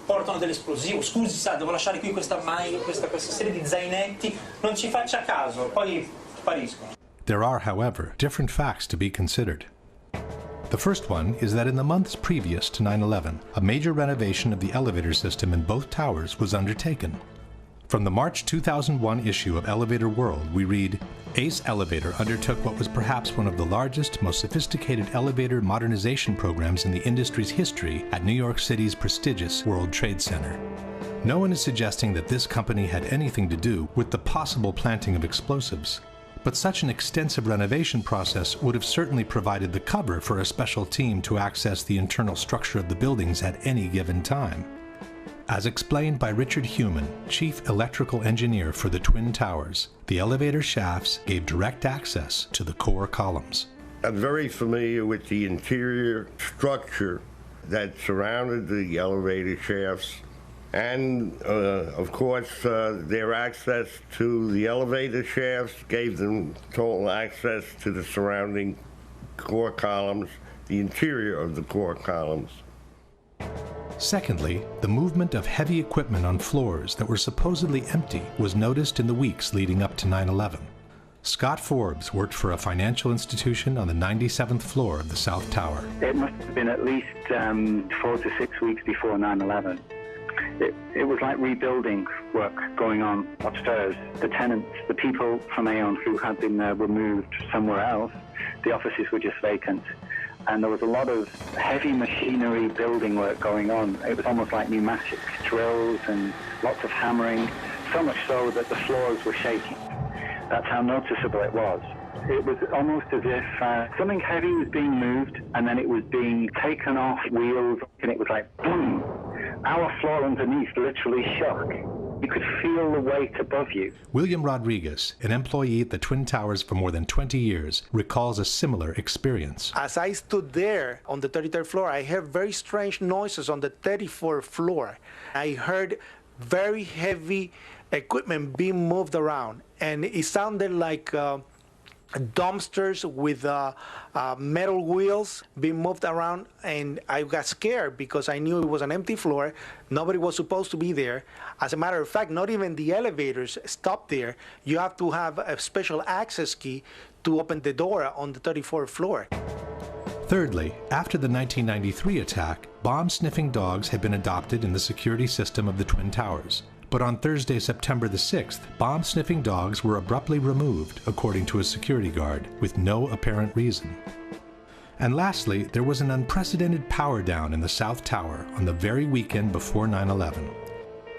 portano dell'esplosivo. Scusi, sa, devo lasciare qui questa serie di zainetti. Non ci faccia caso, poi spariscono. There are, however, different facts to be considered. The first one is that in the months previous to 9/11, a major renovation of the elevator system in both towers was undertaken. From the March 2001 issue of Elevator World, we read, Ace Elevator undertook what was perhaps one of the largest, most sophisticated elevator modernization programs in the industry's history at New York City's prestigious World Trade Center. No one is suggesting that this company had anything to do with the possible planting of explosives. But such an extensive renovation process would have certainly provided the cover for a special team to access the internal structure of the buildings at any given time. As explained by Richard Heumann, Chief Electrical Engineer for the Twin Towers, the elevator shafts gave direct access to the core columns. I'm very familiar with the interior structure that surrounded the elevator shafts. And, of course, their access to the elevator shafts gave them total access to the surrounding core columns, the interior of the core columns. Secondly, the movement of heavy equipment on floors that were supposedly empty was noticed in the weeks leading up to 9/11. Scott Forbes worked for a financial institution on the 97th floor of the South Tower. It must have been at least 4 to 6 weeks before 9/11. It was like rebuilding work going on upstairs. The tenants, the people from Aon who had been removed somewhere else, the offices were just vacant. And there was a lot of heavy machinery building work going on. It was almost like pneumatic drills and lots of hammering, so much so that the floors were shaking. That's how noticeable it was. It was almost as if something heavy was being moved and then it was being taken off wheels, and it was like boom. Our floor underneath literally shook. You could feel the weight above you. William Rodriguez, an employee at the Twin Towers for more than 20 years, recalls a similar experience. As I stood there on the 33rd floor, I heard very strange noises on the 34th floor. I heard very heavy equipment being moved around, and it sounded like dumpsters with metal wheels being moved around, and I got scared because I knew it was an empty floor. Nobody was supposed to be there. As a matter of fact, not even the elevators stopped there. You have to have a special access key to open the door on the 34th floor. Thirdly, after the 1993 attack, bomb-sniffing dogs had been adopted in the security system of the Twin Towers. But on Thursday, September the 6th, bomb-sniffing dogs were abruptly removed, according to a security guard, with no apparent reason. And lastly, there was an unprecedented power down in the South Tower on the very weekend before 9/11.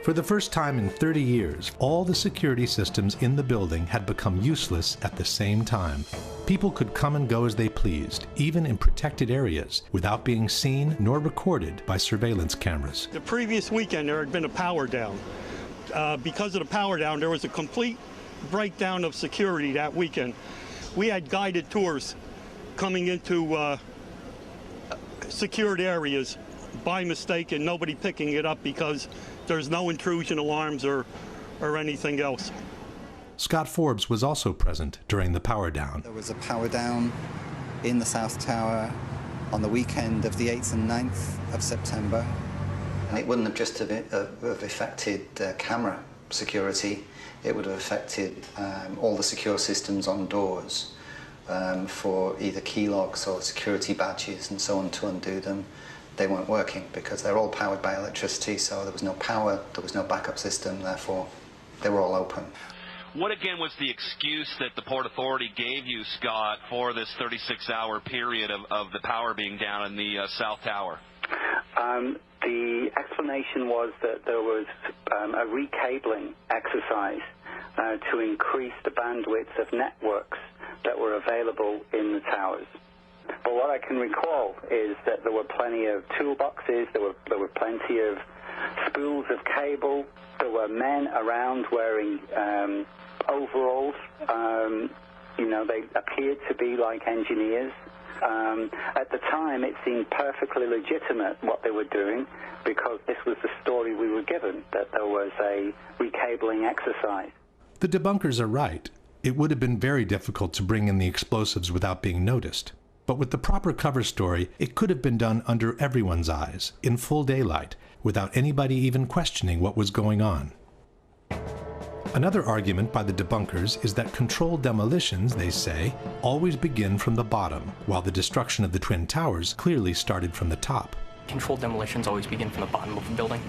For the first time in 30 years, all the security systems in the building had become useless at the same time. People could come and go as they pleased, even in protected areas, without being seen nor recorded by surveillance cameras. The previous weekend, there had been a power down. Because of the power down, there was a complete breakdown of security that weekend. We had guided tours coming into secured areas by mistake and nobody picking it up because there's no intrusion alarms or anything else. Scott Forbes was also present during the power down. There was a power down in the South Tower on the weekend of the 8th and 9th of September. And it wouldn't have just have affected camera security, it would have affected all the secure systems on doors for either key locks or security badges and so on. To undo them, they weren't working because they're all powered by electricity, so there was no power, there was no backup system, therefore they were all open. What again was the excuse that the Port Authority gave you, Scott, for this 36-hour period of the power being down in the South Tower? The explanation was that there was a recabling exercise to increase the bandwidth of networks that were available in the towers. But what I can recall is that there were plenty of toolboxes, there were plenty of spools of cable, there were men around wearing overalls. You know, they appeared to be like engineers. At the time, it seemed perfectly legitimate what they were doing because this was the story we were given, that there was a recabling exercise. The debunkers are right. It would have been very difficult to bring in the explosives without being noticed. But with the proper cover story, it could have been done under everyone's eyes, in full daylight, without anybody even questioning what was going on. Another argument by the debunkers is that controlled demolitions, they say, always begin from the bottom, while the destruction of the Twin Towers clearly started from the top. Controlled demolitions always begin from the bottom of a building.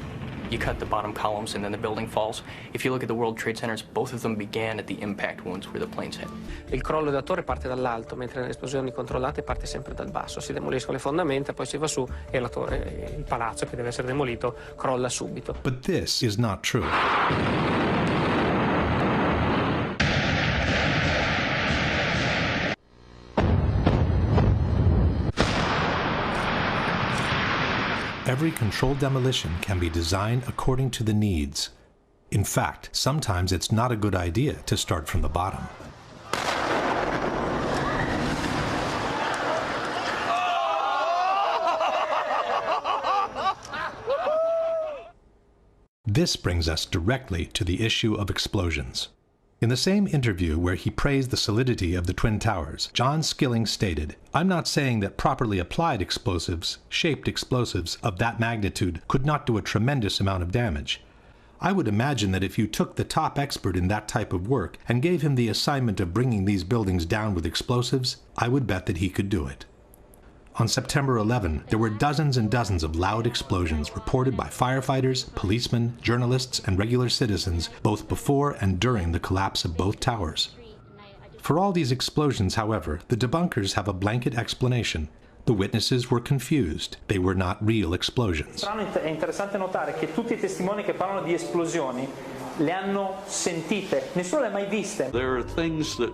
You cut the bottom columns and then the building falls. If you look at the World Trade Centers, both of them began at the impact wounds where the planes hit. Il crollo della torre parte dall'alto, mentre nelle esplosioni controllate parte sempre dal basso. Si demoliscono le fondamenta, poi si va su e la torre, il palazzo che deve essere demolito, crolla subito. But this is not true. Every controlled demolition can be designed according to the needs. In fact, sometimes it's not a good idea to start from the bottom. This brings us directly to the issue of explosions. In the same interview where he praised the solidity of the Twin Towers, John Skilling stated, "I'm not saying that properly applied explosives, shaped explosives of that magnitude could not do a tremendous amount of damage. I would imagine that if you took the top expert in that type of work and gave him the assignment of bringing these buildings down with explosives, I would bet that he could do it." On September 11, there were dozens and dozens of loud explosions reported by firefighters, policemen, journalists, and regular citizens, both before and during the collapse of both towers. For all these explosions, however, the debunkers have a blanket explanation. The witnesses were confused. They were not real explosions. È interessante notare che tutti I testimoni che parlano di esplosioni le hanno sentite, nessuno le ha mai viste. There are things that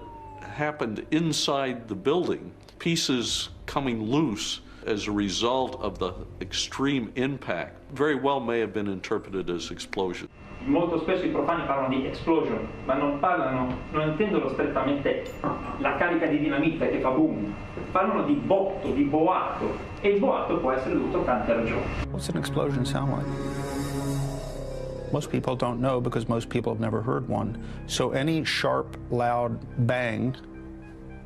happened inside the building, pieces coming loose as a result of the extreme impact, very well may have been interpreted as explosion. Molto spesso I profani parlano di explosion, ma non intendono strettamente la carica di dinamite che fa boom, parlano di botto, di boato, e il boato può essere dovuto a tante ragioni. What's an explosion sound like? Most people don't know because most people have never heard one. So any sharp, loud bang,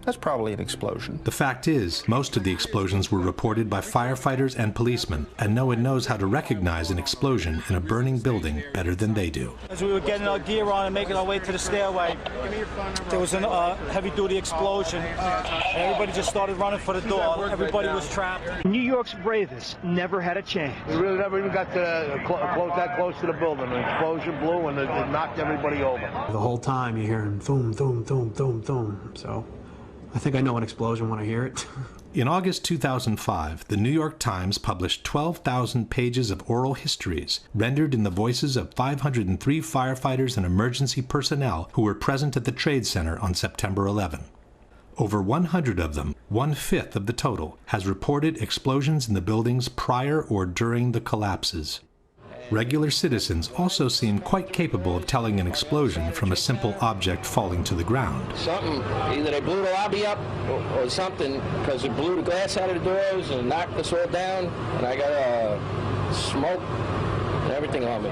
that's probably an explosion. The fact is, most of the explosions were reported by firefighters and policemen, and no one knows how to recognize an explosion in a burning building better than they do. As we were getting our gear on and making our way to the stairway, there was a heavy-duty explosion. Everybody just started running for the door. Everybody was trapped. New York's bravest never had a chance. We really never even got to that close to the building. An explosion blew and it knocked everybody over. The whole time you're hearing boom, boom, boom, boom, boom. So I think I know an explosion when I hear it. In August 2005, the New York Times published 12,000 pages of oral histories, rendered in the voices of 503 firefighters and emergency personnel who were present at the Trade Center on September 11. Over 100 of them, 1/5 of the total, has reported explosions in the buildings prior or during the collapses. Regular citizens also seem quite capable of telling an explosion from a simple object falling to the ground. Something, either they blew the lobby up or something, because it blew the glass out of the doors and knocked us all down, and I got smoke and everything on me.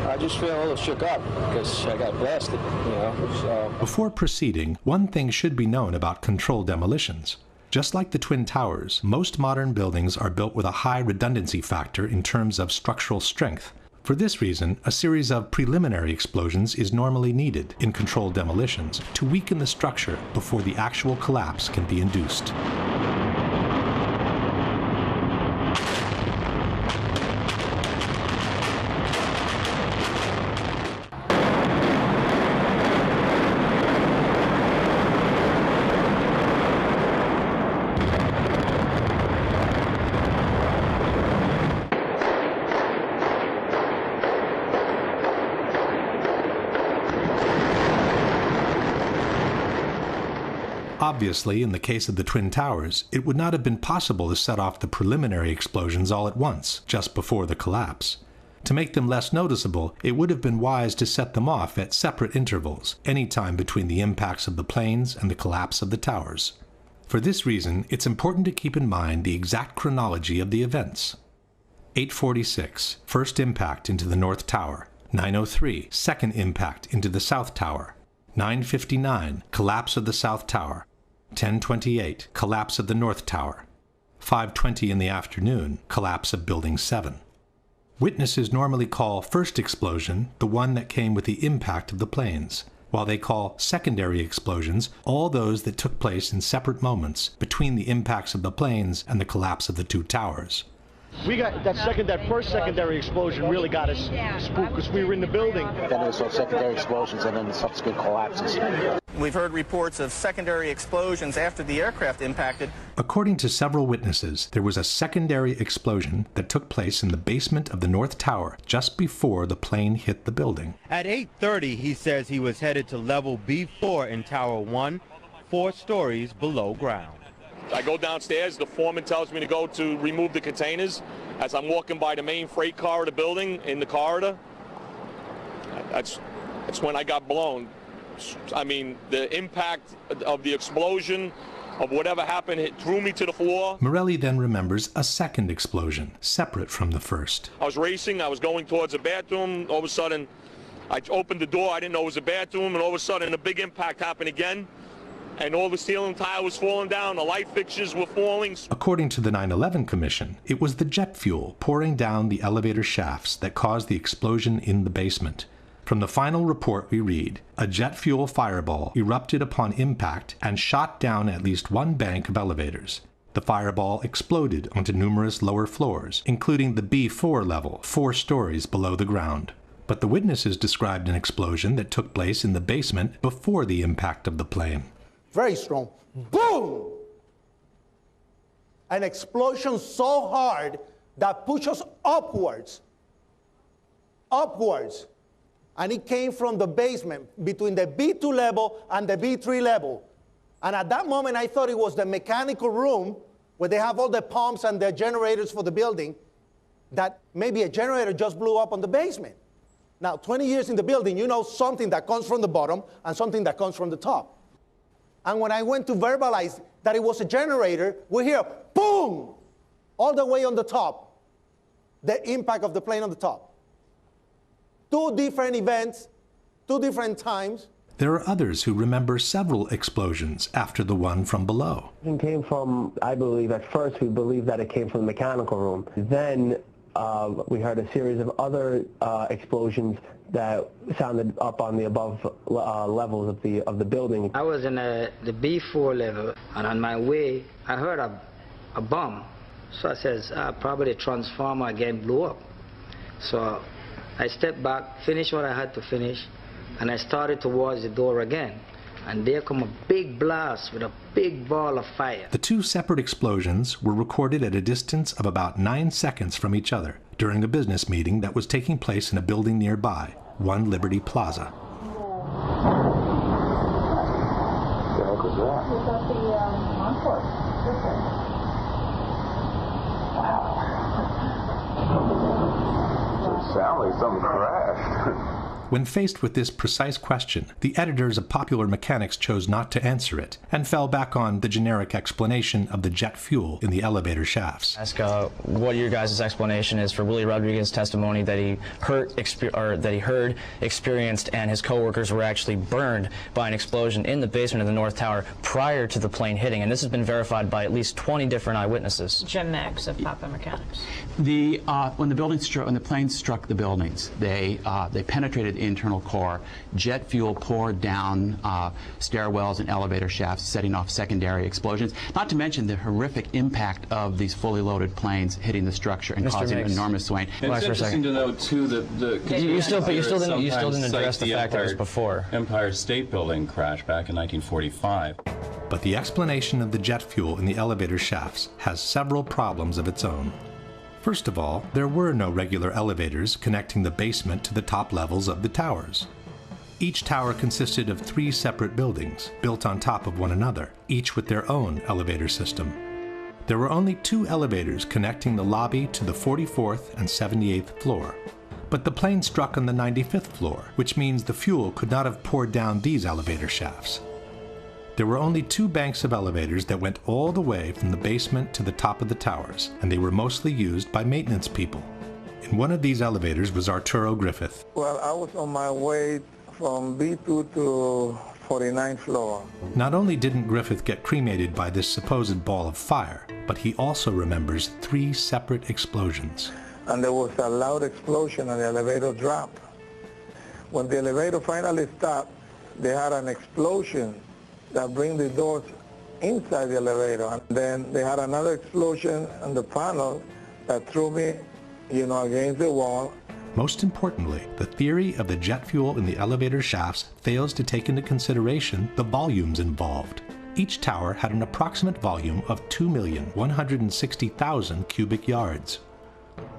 I just feel a little shook up because I got blasted, you know. So. Before proceeding, one thing should be known about controlled demolitions. Just like the Twin Towers, most modern buildings are built with a high redundancy factor in terms of structural strength. For this reason, a series of preliminary explosions is normally needed in controlled demolitions to weaken the structure before the actual collapse can be induced. Obviously, in the case of the Twin Towers, it would not have been possible to set off the preliminary explosions all at once, just before the collapse. To make them less noticeable, it would have been wise to set them off at separate intervals, any time between the impacts of the planes and the collapse of the towers. For this reason, it's important to keep in mind the exact chronology of the events. 8:46, first impact into the North Tower. 9:03, second impact into the South Tower. 9:59, collapse of the South Tower. 10:28, collapse of the North Tower. 5:20 in the afternoon, collapse of Building 7. Witnesses normally call first explosion the one that came with the impact of the planes, while they call secondary explosions all those that took place in separate moments between the impacts of the planes and the collapse of the two towers. We got that first secondary explosion really got us spooked because we were in the building. Then there was secondary explosions and then subsequent collapses. We've heard reports of secondary explosions after the aircraft impacted. According to several witnesses, there was a secondary explosion that took place in the basement of the North Tower just before the plane hit the building. At 8:30, he says he was headed to level B4 in Tower 1, 4 stories below ground. I go downstairs, the foreman tells me to go to remove the containers. As I'm walking by the main freight car of the building, in the corridor, that's when I got blown. I mean, the impact of the explosion, of whatever happened, it threw me to the floor. Morelli then remembers a second explosion, separate from the first. I was racing, I was going towards the bathroom. All of a sudden, I opened the door, I didn't know it was a bathroom, and all of a sudden a big impact happened again. And all the ceiling tile was falling down, the light fixtures were falling. According to the 9/11 Commission, it was the jet fuel pouring down the elevator shafts that caused the explosion in the basement. From the final report we read, a jet fuel fireball erupted upon impact and shot down at least one bank of elevators. The fireball exploded onto numerous lower floors, including the B4 level, 4 stories below the ground. But the witnesses described an explosion that took place in the basement before the impact of the plane. Very strong. Boom! An explosion so hard that pushed us upwards. Upwards. And it came from the basement between the B2 level and the B3 level. And at that moment, I thought it was the mechanical room where they have all the pumps and the generators for the building, that maybe a generator just blew up on the basement. Now, 20 years in the building, you know something that comes from the bottom and something that comes from the top. And when I went to verbalize that it was a generator, we hear, boom, all the way on the top, the impact of the plane on the top. 2 different events, 2 different times. There are others who remember several explosions after the one from below. It came from, I believe, at first we believed that it came from the mechanical room. Then we heard a series of other explosions that sounded up on the above levels of the building. I was in the B4 level, and on my way, I heard a bomb. So I says, probably the transformer again blew up. So I stepped back, finished what I had to finish, and I started towards the door again. And there come a big blast with a big ball of fire. The 2 separate explosions were recorded at a distance of about 9 seconds from each other during a business meeting that was taking place in a building nearby, 1 Liberty Plaza. It sounded like something crashed. When faced with this precise question, the editors of Popular Mechanics chose not to answer it, and fell back on the generic explanation of the jet fuel in the elevator shafts. Ask what your guys' explanation is for Willie Rodriguez's testimony that he heard, experienced, and his coworkers were actually burned by an explosion in the basement of the North Tower prior to the plane hitting, and this has been verified by at least 20 different eyewitnesses. Jim Meggs of Popular Mechanics. When the planes struck the buildings, they penetrated the internal core. Jet fuel poured down stairwells and elevator shafts, setting off secondary explosions. Not to mention the horrific impact of these fully loaded planes hitting the structure and causing enormous swaying. It's interesting to note too that you still didn't address the fact that it was before Empire State Building crash back in 1945. But the explanation of the jet fuel in the elevator shafts has several problems of its own. First of all, there were no regular elevators connecting the basement to the top levels of the towers. Each tower consisted of 3 separate buildings, built on top of one another, each with their own elevator system. There were only 2 elevators connecting the lobby to the 44th and 78th floor. But the plane struck on the 95th floor, which means the fuel could not have poured down these elevator shafts. There were only 2 banks of elevators that went all the way from the basement to the top of the towers, and they were mostly used by maintenance people. In one of these elevators was Arturo Griffith. Well, I was on my way from B2 to 49th floor. Not only didn't Griffith get cremated by this supposed ball of fire, but he also remembers 3 separate explosions. And there was a loud explosion and the elevator dropped. When the elevator finally stopped, they had an explosion that bring the doors inside the elevator. And then they had another explosion on the panel that threw me, against the wall. Most importantly, the theory of the jet fuel in the elevator shafts fails to take into consideration the volumes involved. Each tower had an approximate volume of 2,160,000 cubic yards.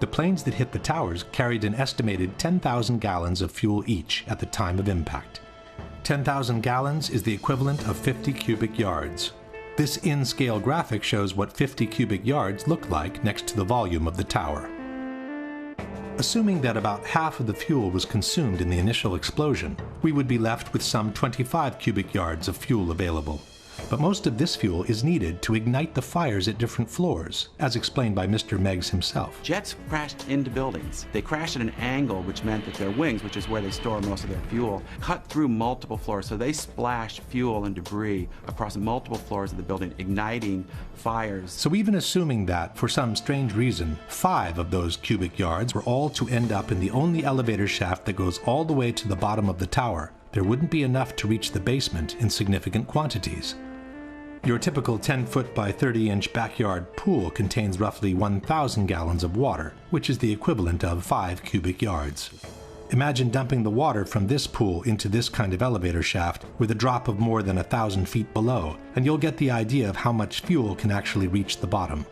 The planes that hit the towers carried an estimated 10,000 gallons of fuel each at the time of impact. 10,000 gallons is the equivalent of 50 cubic yards. This in-scale graphic shows what 50 cubic yards look like next to the volume of the tower. Assuming that about half of the fuel was consumed in the initial explosion, we would be left with some 25 cubic yards of fuel available. But most of this fuel is needed to ignite the fires at different floors, as explained by Mr. Meggs himself. Jets crashed into buildings. They crashed at an angle, which meant that their wings, which is where they store most of their fuel, cut through multiple floors. So they splashed fuel and debris across multiple floors of the building, igniting fires. So even assuming that, for some strange reason, 5 of those cubic yards were all to end up in the only elevator shaft that goes all the way to the bottom of the tower, there wouldn't be enough to reach the basement in significant quantities. Your typical 10-foot by 30-inch backyard pool contains roughly 1,000 gallons of water, which is the equivalent of 5 cubic yards. Imagine dumping the water from this pool into this kind of elevator shaft with a drop of more than 1,000 feet below, and you'll get the idea of how much fuel can actually reach the bottom.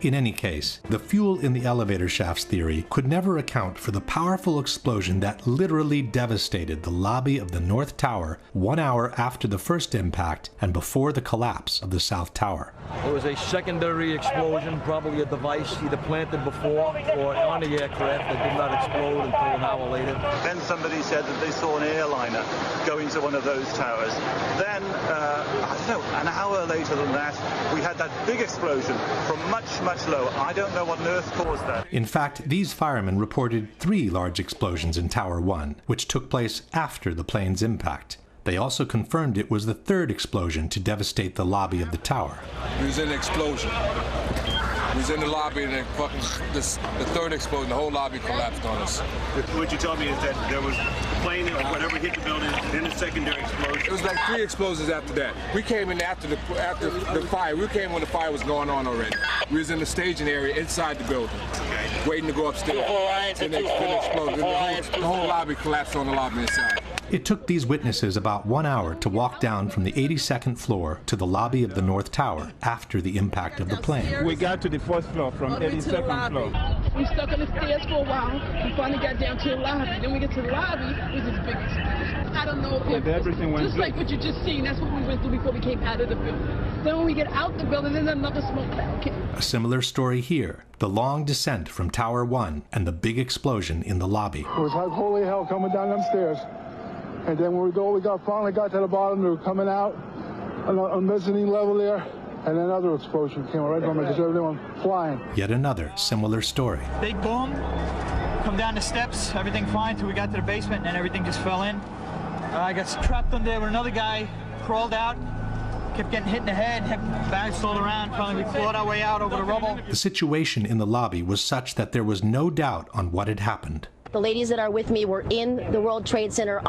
In any case, the fuel in the elevator shafts theory could never account for the powerful explosion that literally devastated the lobby of the North Tower 1 hour after the first impact and before the collapse of the South Tower. There was a secondary explosion, probably a device either planted before or on the aircraft that did not explode until an hour later. Then somebody said that they saw an airliner go into one of those towers. Then, I don't know, an hour later than that, we had that big explosion from much lower. I don't know what on earth caused that. In fact, these firemen reported 3 large explosions in Tower 1, which took place after the plane's impact. They also confirmed it was the 3rd explosion to devastate the lobby of the tower. We was in the explosion. We was in the lobby and the 3rd explosion, the whole lobby collapsed on us. What you told me is that there was a plane or whatever hit the building, then a secondary explosion. It was like 3 explosions after that. We came in after the fire. We came when the fire was going on already. We was in the staging area inside the building, waiting to go upstairs. Then they exploded. The whole lobby collapsed on the lobby inside. It took these witnesses about 1 hour to walk down from the 82nd floor to the lobby of the North Tower after the impact of the plane. We got to the 4th floor from 82nd floor. We stuck on the stairs for a while. We finally got down to the lobby. Then we get to the lobby, it was this big explosion. I don't know if everything went just like what you just seen, that's what we went through before we came out of the building. Then when we get out the building, then another smoke cloud came. A similar story here, the long descent from Tower 1 and the big explosion in the lobby. It was like holy hell coming down them stairs. And then when we finally got to the bottom, we were coming out on the mezzanine level there, and another explosion came right from it, because everyone flying. Yet another similar story. Big boom, come down the steps, everything fine until we got to the basement, and everything just fell in. I got trapped in there with another guy, crawled out, kept getting hit in the head, bounced all around, finally we clawed our way out over the rubble. The situation in the lobby was such that there was no doubt on what had happened. The ladies that are with me were in the World Trade Center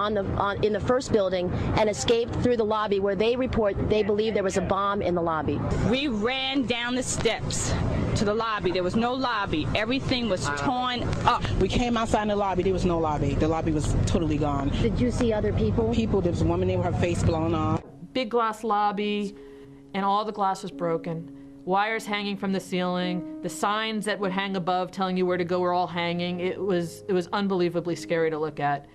in the first building and escaped through the lobby, where they report they believe there was a bomb in the lobby. We ran down the steps to the lobby. There was no lobby. Everything was torn up. We came outside in the lobby. There was no lobby. The lobby was totally gone. Did you see other people? There was a woman there with her face blown off. Big glass lobby, and all the glass was broken. Wires hanging from the ceiling, the signs that would hang above telling you where to go were all hanging. It was unbelievably scary to look at.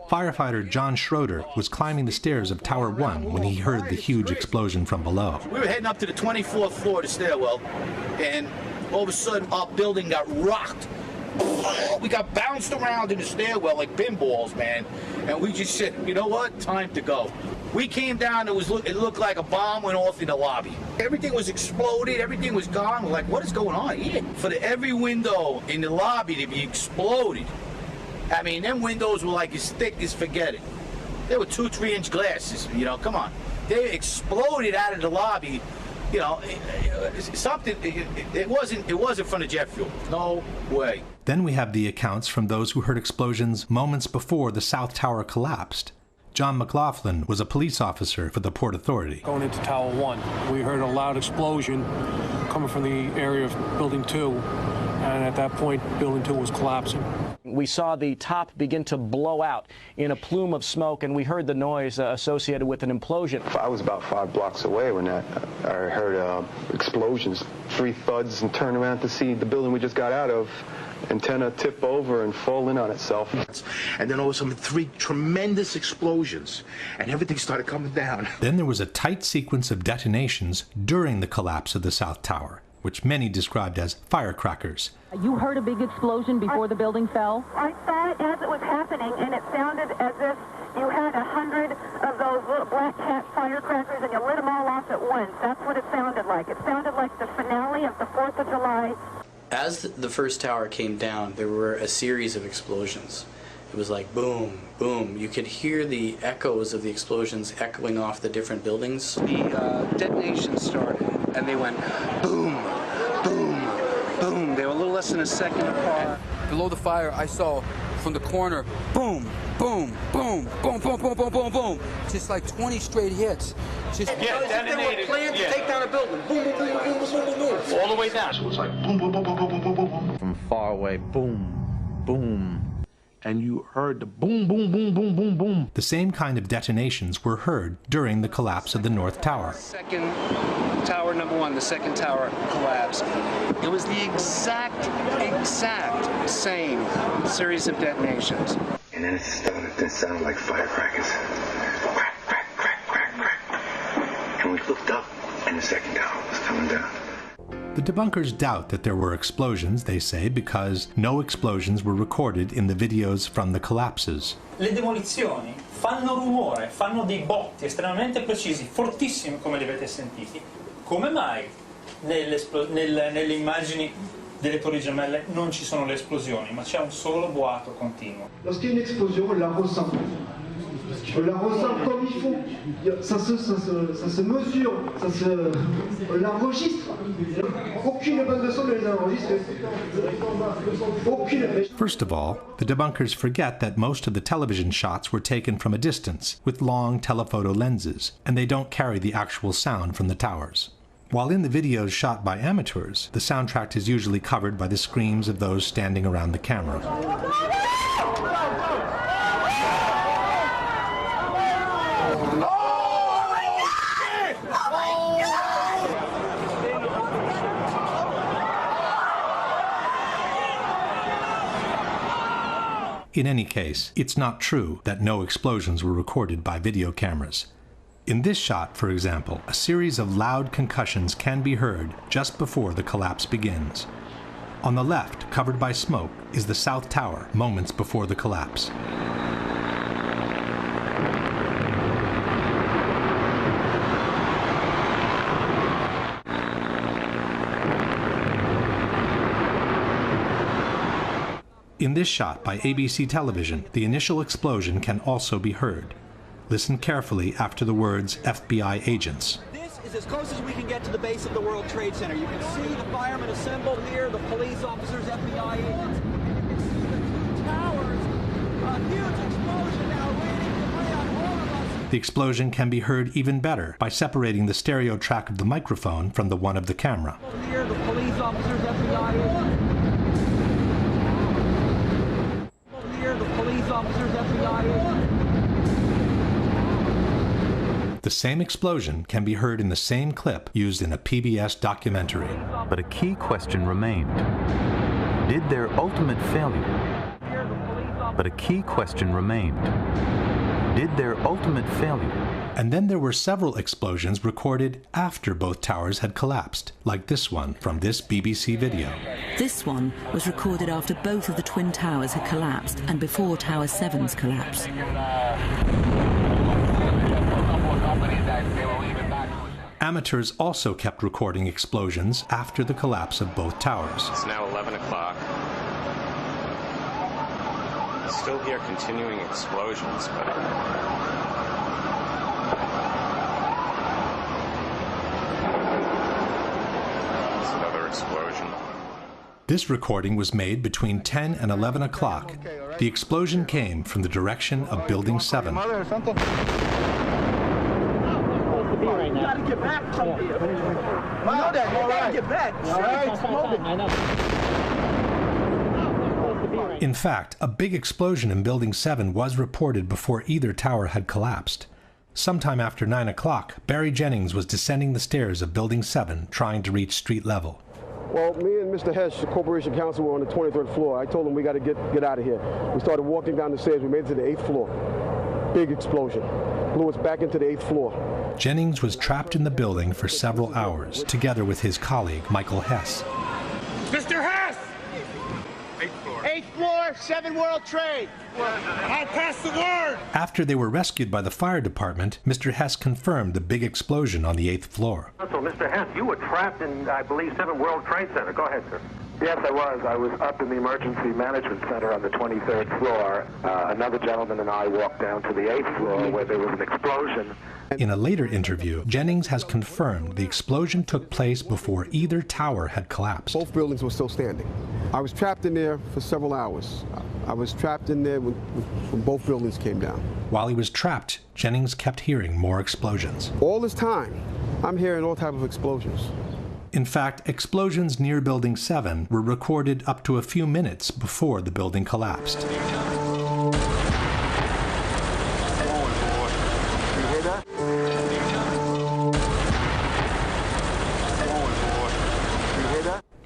Firefighter John Schroeder was climbing the stairs of Tower 1 when he heard the huge explosion from below. We were heading up to the 24th floor of the stairwell, and all of a sudden our building got rocked. We got bounced around in the stairwell like pinballs, man. And we just said, you know what? Time to go. We came down, it looked like a bomb went off in the lobby. Everything was exploded, everything was gone. We're like, what is going on here? For every window in the lobby to be exploded. I mean, them windows were like as thick as forget it. They were 2-3 inch glasses, you know, come on. They exploded out of the lobby. You know, it wasn't from the jet fuel. No way. Then we have the accounts from those who heard explosions moments before the South Tower collapsed. John McLaughlin was a police officer for the Port Authority. Going into Tower 1, we heard a loud explosion coming from the area of Building 2, and at that point, Building 2 was collapsing. We saw the top begin to blow out in a plume of smoke, and we heard the noise associated with an implosion. I was about 5 blocks away when I heard explosions, 3 thuds, and turned around to see the building we just got out of. Antenna tip over and fall in on itself. And then all of a sudden 3 tremendous explosions, and everything started coming down. Then there was a tight sequence of detonations during the collapse of the South Tower, which many described as firecrackers. You heard a big explosion before the building fell? I saw it as it was happening, and it sounded as if you had 100 of those little black cat firecrackers and you lit them all off at once. That's what it sounded like. It sounded like the finale of the 4th of July. As the first tower came down, there were a series of explosions. It was like boom, boom. You could hear the echoes of the explosions echoing off the different buildings. The detonations started, and they went boom, boom, boom. They were a little less than a second apart. Below the fire, I saw from the corner, boom, boom, boom, boom, boom, boom, boom, boom, boom. Just like 20 straight hits. Just detonated. They were planned to take down a building. Boom, boom, boom, boom, boom, boom, boom, boom. All the way down. So it's like boom, boom, boom, boom, boom, boom, boom, boom. From far away, boom, boom. And you heard the boom, boom, boom, boom, boom, boom. The same kind of detonations were heard during the collapse of the North Tower. Second tower number 1, the second tower collapsed. It was the exact same series of detonations. And then it started to sound like firecrackers. Crack, crack, crack, crack, crack. And we looked up, and the second tower was coming down. The debunkers doubt that there were explosions, they say, because no explosions were recorded in the videos from the collapses. Le demolizioni fanno rumore, fanno dei botti estremamente precisi, fortissimi come li avete sentiti. Come mai nelle immagini delle torri gemelle non ci sono le esplosioni, ma c'è un solo boato continuo? Lorsqu'il y a une explosion, on la ressent. On la ressent comme il faut. Ça se mesure, on l'enregistre. Aucune bande de son ne les enregistre. Aucune. First of all, the debunkers forget that most of the television shots were taken from a distance with long telephoto lenses, and they don't carry the actual sound from the towers. While in the videos shot by amateurs, the soundtrack is usually covered by the screams of those standing around the camera. In any case, it's not true that no explosions were recorded by video cameras. In this shot, for example, a series of loud concussions can be heard just before the collapse begins. On the left, covered by smoke, is the South Tower, moments before the collapse. In this shot by ABC television, the initial explosion can also be heard. Listen carefully after the words FBI agents. This is as close as we can get to the base of the World Trade Center. You can see the firemen assembled here, the police officers, FBI agents. The towers, a huge explosion now waiting to lay on all of us. The explosion can be heard even better by separating the stereo track of the microphone from the one of the camera. Here, the police officers, FBI agents. Here, the police officers, FBI agents. The same explosion can be heard in the same clip used in a PBS documentary. But a key question remained. Did their ultimate failure? But a key question remained. Did their ultimate failure? And then there were several explosions recorded after both towers had collapsed, like this one from this BBC video. This one was recorded after both of the Twin Towers had collapsed and before Tower 7's collapse. Amateurs also kept recording explosions after the collapse of both towers. It's now 11 o'clock. Still hear continuing explosions, but... It's another explosion. This recording was made between 10 and 11 o'clock. The explosion came from the direction of Building 7. Right now. You gotta get back from here. You know that. You gotta get back. In fact, a big explosion in Building 7 was reported before either tower had collapsed. Sometime after 9 o'clock, Barry Jennings was descending the stairs of Building 7, trying to reach street level. Well, me and Mr. Hesh, the Corporation Counsel, were on the 23rd floor. I told him we got to get out of here. We started walking down the stairs. We made it to the 8th floor. Big explosion. Blew us back into the 8th floor. Jennings was trapped in the building for several hours, together with his colleague, Michael Hess. Mr. Hess! 8th floor. 8th floor, 7 World Trade. I passed the word! After they were rescued by the fire department, Mr. Hess confirmed the big explosion on the 8th floor. So, Mr. Hess, you were trapped in, I believe, 7 World Trade Center. Go ahead, sir. Yes, I was. I was up in the Emergency Management Center on the 23rd floor. Another gentleman and I walked down to the 8th floor where there was an explosion. In a later interview, Jennings has confirmed the explosion took place before either tower had collapsed. Both buildings were still standing. I was trapped in there for several hours. I was trapped in there when both buildings came down. While he was trapped, Jennings kept hearing more explosions. All this time, I'm hearing all types of explosions. In fact, explosions near Building 7 were recorded up to a few minutes before the building collapsed.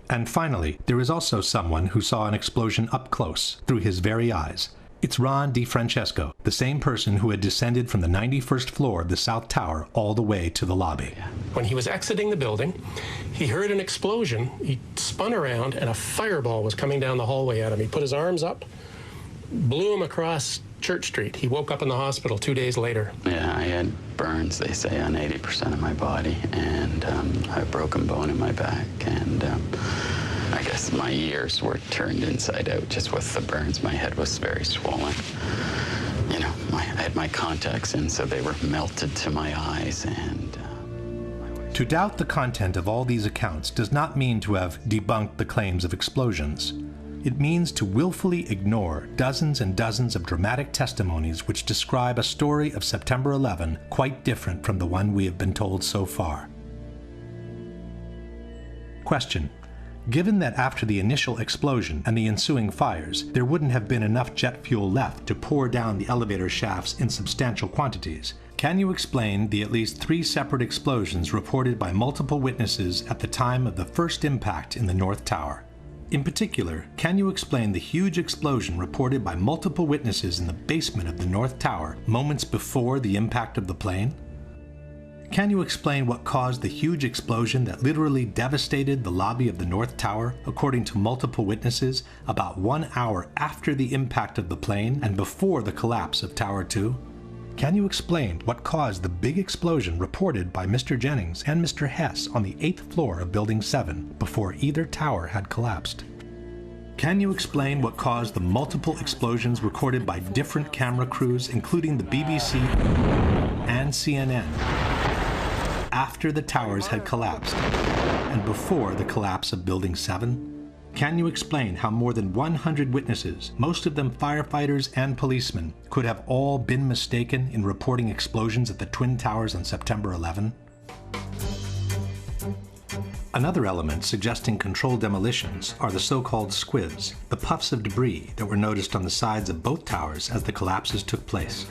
And finally, there is also someone who saw an explosion up close, through his very eyes. It's Ron DiFrancesco, the same person who had descended from the 91st floor of the South Tower all the way to the lobby. When he was exiting the building, he heard an explosion. He spun around, and a fireball was coming down the hallway at him. He put his arms up, blew him across Church Street. He woke up in the hospital 2 days later. Yeah, I had burns, they say, on 80% of my body, and a broken bone in my back, and I guess my ears were turned inside out just with the burns. My head was very swollen. You know, I had my contacts in, so they were melted to my eyes, and... To doubt the content of all these accounts does not mean to have debunked the claims of explosions. It means to willfully ignore dozens and dozens of dramatic testimonies which describe a story of September 11 quite different from the one we have been told so far. Question. Given that after the initial explosion and the ensuing fires, there wouldn't have been enough jet fuel left to pour down the elevator shafts in substantial quantities, can you explain the at least 3 separate explosions reported by multiple witnesses at the time of the first impact in the North Tower? In particular, can you explain the huge explosion reported by multiple witnesses in the basement of the North Tower moments before the impact of the plane? Can you explain what caused the huge explosion that literally devastated the lobby of the North Tower, according to multiple witnesses, about 1 hour after the impact of the plane and before the collapse of Tower 2? Can you explain what caused the big explosion reported by Mr. Jennings and Mr. Hess on the 8th floor of Building 7 before either tower had collapsed? Can you explain what caused the multiple explosions recorded by different camera crews, including the BBC and CNN, after the towers had collapsed and before the collapse of Building 7? Can you explain how more than 100 witnesses, most of them firefighters and policemen, could have all been mistaken in reporting explosions at the Twin Towers on September 11? Another element suggesting controlled demolitions are the so-called squibs, the puffs of debris that were noticed on the sides of both towers as the collapses took place.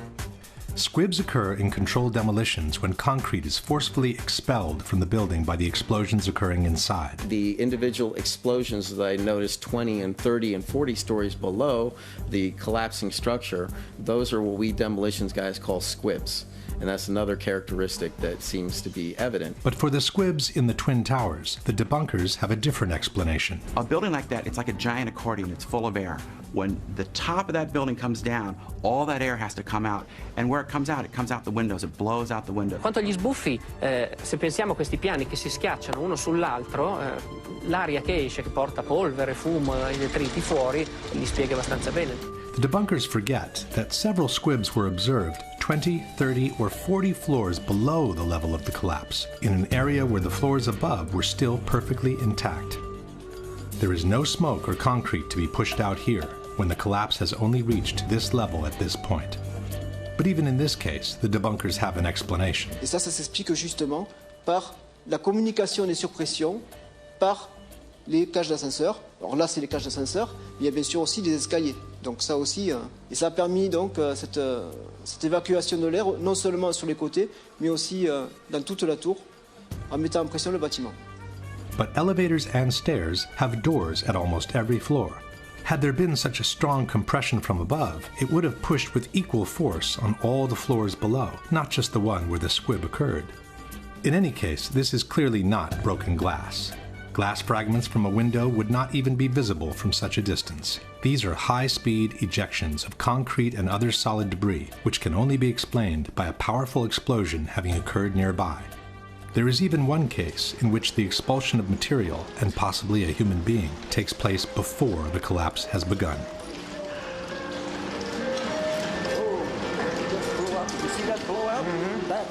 Squibs occur in controlled demolitions when concrete is forcefully expelled from the building by the explosions occurring inside. The individual explosions that I noticed 20 and 30 and 40 stories below the collapsing structure, those are what we demolitions guys call squibs. And that's another characteristic that seems to be evident. But for the squibs in the Twin Towers, the debunkers have a different explanation. A building like that, it's like a giant accordion. It's full of air. When the top of that building comes down, all that air has to come out. And where it comes out the windows. It blows out the window. Quanto agli sbuffi, se pensiamo a questi piani che si schiacciano uno sull'altro, l'aria che esce, che porta polvere, fumo e detriti fuori, li spiega abbastanza bene. The debunkers forget that several squibs were observed 20, 30, or 40 floors below the level of the collapse, in an area where the floors above were still perfectly intact. There is no smoke or concrete to be pushed out here when the collapse has only reached this level at this point. But even in this case, the debunkers have an explanation. Et ça s'explique justement par la communication des surpressions, par les cages d'ascenseur. Alors là, c'est les cages d'ascenseur, mais il y a bien sûr aussi des escaliers. Donc ça aussi, et ça a permis donc cette évacuation de l'air, non seulement sur les côtés, mais aussi dans toute la tour, en mettant en pression le bâtiment. But elevators and stairs have doors at almost every floor. Had there been such a strong compression from above, it would have pushed with equal force on all the floors below, not just the one where the squib occurred. In any case, this is clearly not broken glass. Glass fragments from a window would not even be visible from such a distance. These are high-speed ejections of concrete and other solid debris, which can only be explained by a powerful explosion having occurred nearby. There is even one case in which the expulsion of material, and possibly a human being, takes place before the collapse has begun. You see that blowout? That.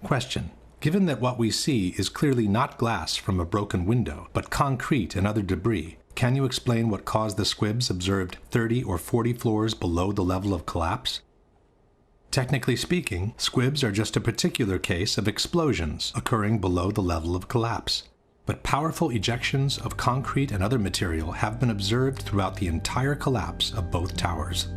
Question. Given that what we see is clearly not glass from a broken window, but concrete and other debris, can you explain what caused the squibs observed 30 or 40 floors below the level of collapse? Technically speaking, squibs are just a particular case of explosions occurring below the level of collapse. But powerful ejections of concrete and other material have been observed throughout the entire collapse of both towers.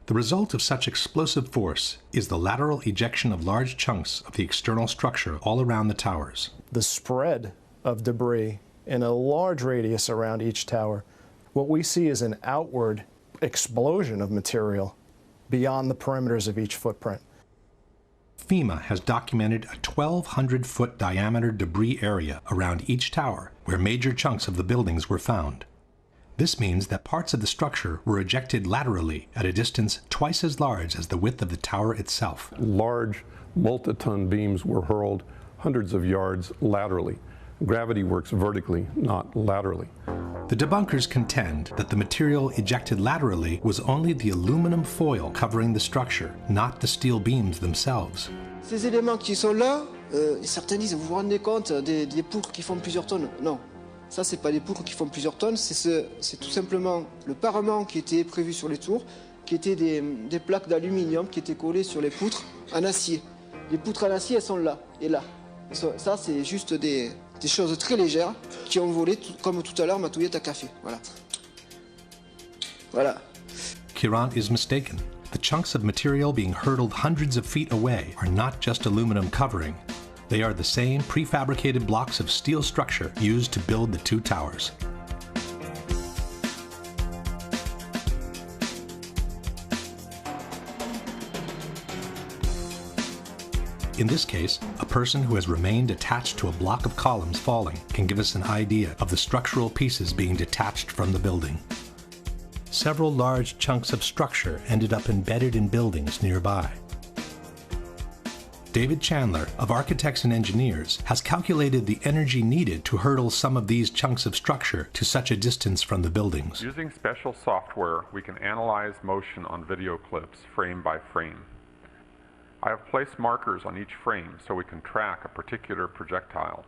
The result of such explosive force is the lateral ejection of large chunks of the external structure all around the towers. The spread of debris in a large radius around each tower, what we see is an outward explosion of material beyond the perimeters of each footprint. FEMA has documented a 1,200-foot diameter debris area around each tower where major chunks of the buildings were found. This means that parts of the structure were ejected laterally at a distance twice as large as the width of the tower itself. Large multi-ton beams were hurled hundreds of yards laterally. Gravity works vertically, not laterally. The debunkers contend that the material ejected laterally was only the aluminum foil covering the structure, not the steel beams themselves. Ces éléments qui sont là, certains disent, vous vous rendez compte des poutres qui font plusieurs tonnes? Non. Ça, c'est pas des poutres qui font plusieurs tonnes, c'est tout simplement le parement qui était prévu sur les tours, qui étaient des plaques d'aluminium qui étaient collées sur les poutres en acier. Les poutres en acier, elles sont là et là. Ça, c'est juste des choses très légères qui ont volé, comme tout à l'heure, ma touillette à café. Voilà. Voilà. Kiran is mistaken. The chunks of material being hurled hundreds of feet away are not just aluminum covering. They are the same prefabricated blocks of steel structure used to build the two towers. In this case, a person who has remained attached to a block of columns falling can give us an idea of the structural pieces being detached from the building. Several large chunks of structure ended up embedded in buildings nearby. David Chandler of Architects and Engineers has calculated the energy needed to hurtle some of these chunks of structure to such a distance from the buildings. Using special software, we can analyze motion on video clips frame by frame. I have placed markers on each frame so we can track a particular projectile.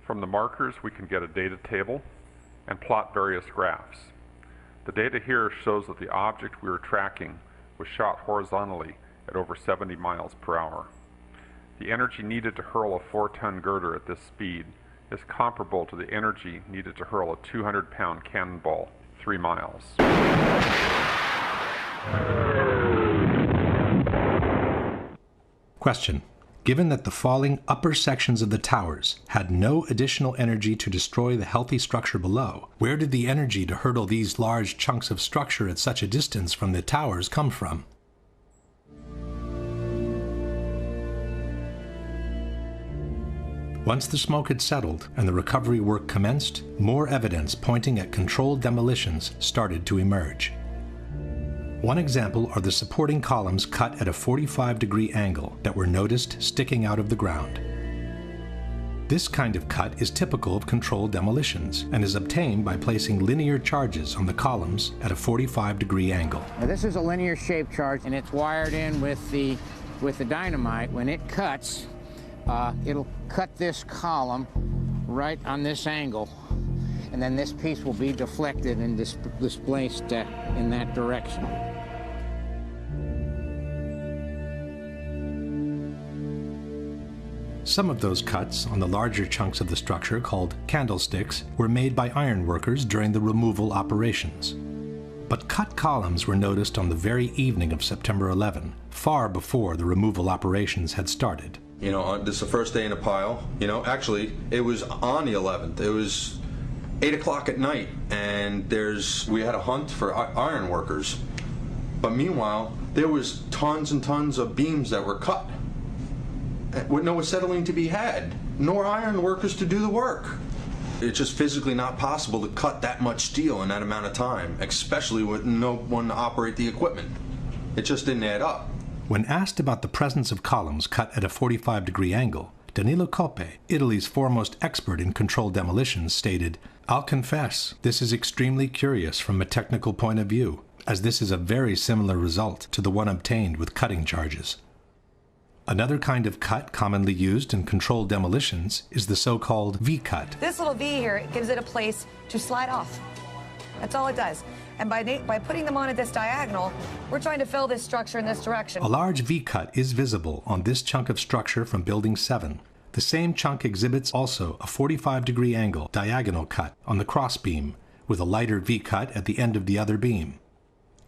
From the markers, we can get a data table and plot various graphs. The data here shows that the object we were tracking was shot horizontally at over 70 miles per hour. The energy needed to hurl a 4-ton girder at this speed is comparable to the energy needed to hurl a 200-pound cannonball 3 miles. Question. Given that the falling upper sections of the towers had no additional energy to destroy the healthy structure below, where did the energy to hurtle these large chunks of structure at such a distance from the towers come from? Once the smoke had settled and the recovery work commenced, more evidence pointing at controlled demolitions started to emerge. One example are the supporting columns cut at a 45-degree angle that were noticed sticking out of the ground. This kind of cut is typical of controlled demolitions and is obtained by placing linear charges on the columns at a 45-degree angle. Now, this is a linear shaped charge, and it's wired in with the dynamite. When it cuts, it'll cut this column right on this angle, and then this piece will be deflected and displaced in that direction. Some of those cuts on the larger chunks of the structure, called candlesticks, were made by iron workers during the removal operations. But cut columns were noticed on the very evening of September 11, far before the removal operations had started. You know, this is the first day in a pile. You know, actually, it was on the 11th. It was 8 o'clock at night, and we had a hunt for iron workers. But meanwhile, there was tons and tons of beams that were cut with no acetylene to be had, nor iron workers to do the work. It's just physically not possible to cut that much steel in that amount of time, especially with no one to operate the equipment. It just didn't add up. When asked about the presence of columns cut at a 45-degree angle, Danilo Coppe, Italy's foremost expert in controlled demolitions, stated, "I'll confess, this is extremely curious from a technical point of view, as this is a very similar result to the one obtained with cutting charges." Another kind of cut commonly used in controlled demolitions is the so-called V-cut. This little V here gives it a place to slide off. That's all it does. And by putting them on at this diagonal, we're trying to fill this structure in this direction. A large V-cut is visible on this chunk of structure from Building 7. The same chunk exhibits also a 45-degree angle diagonal cut on the cross beam, with a lighter V-cut at the end of the other beam.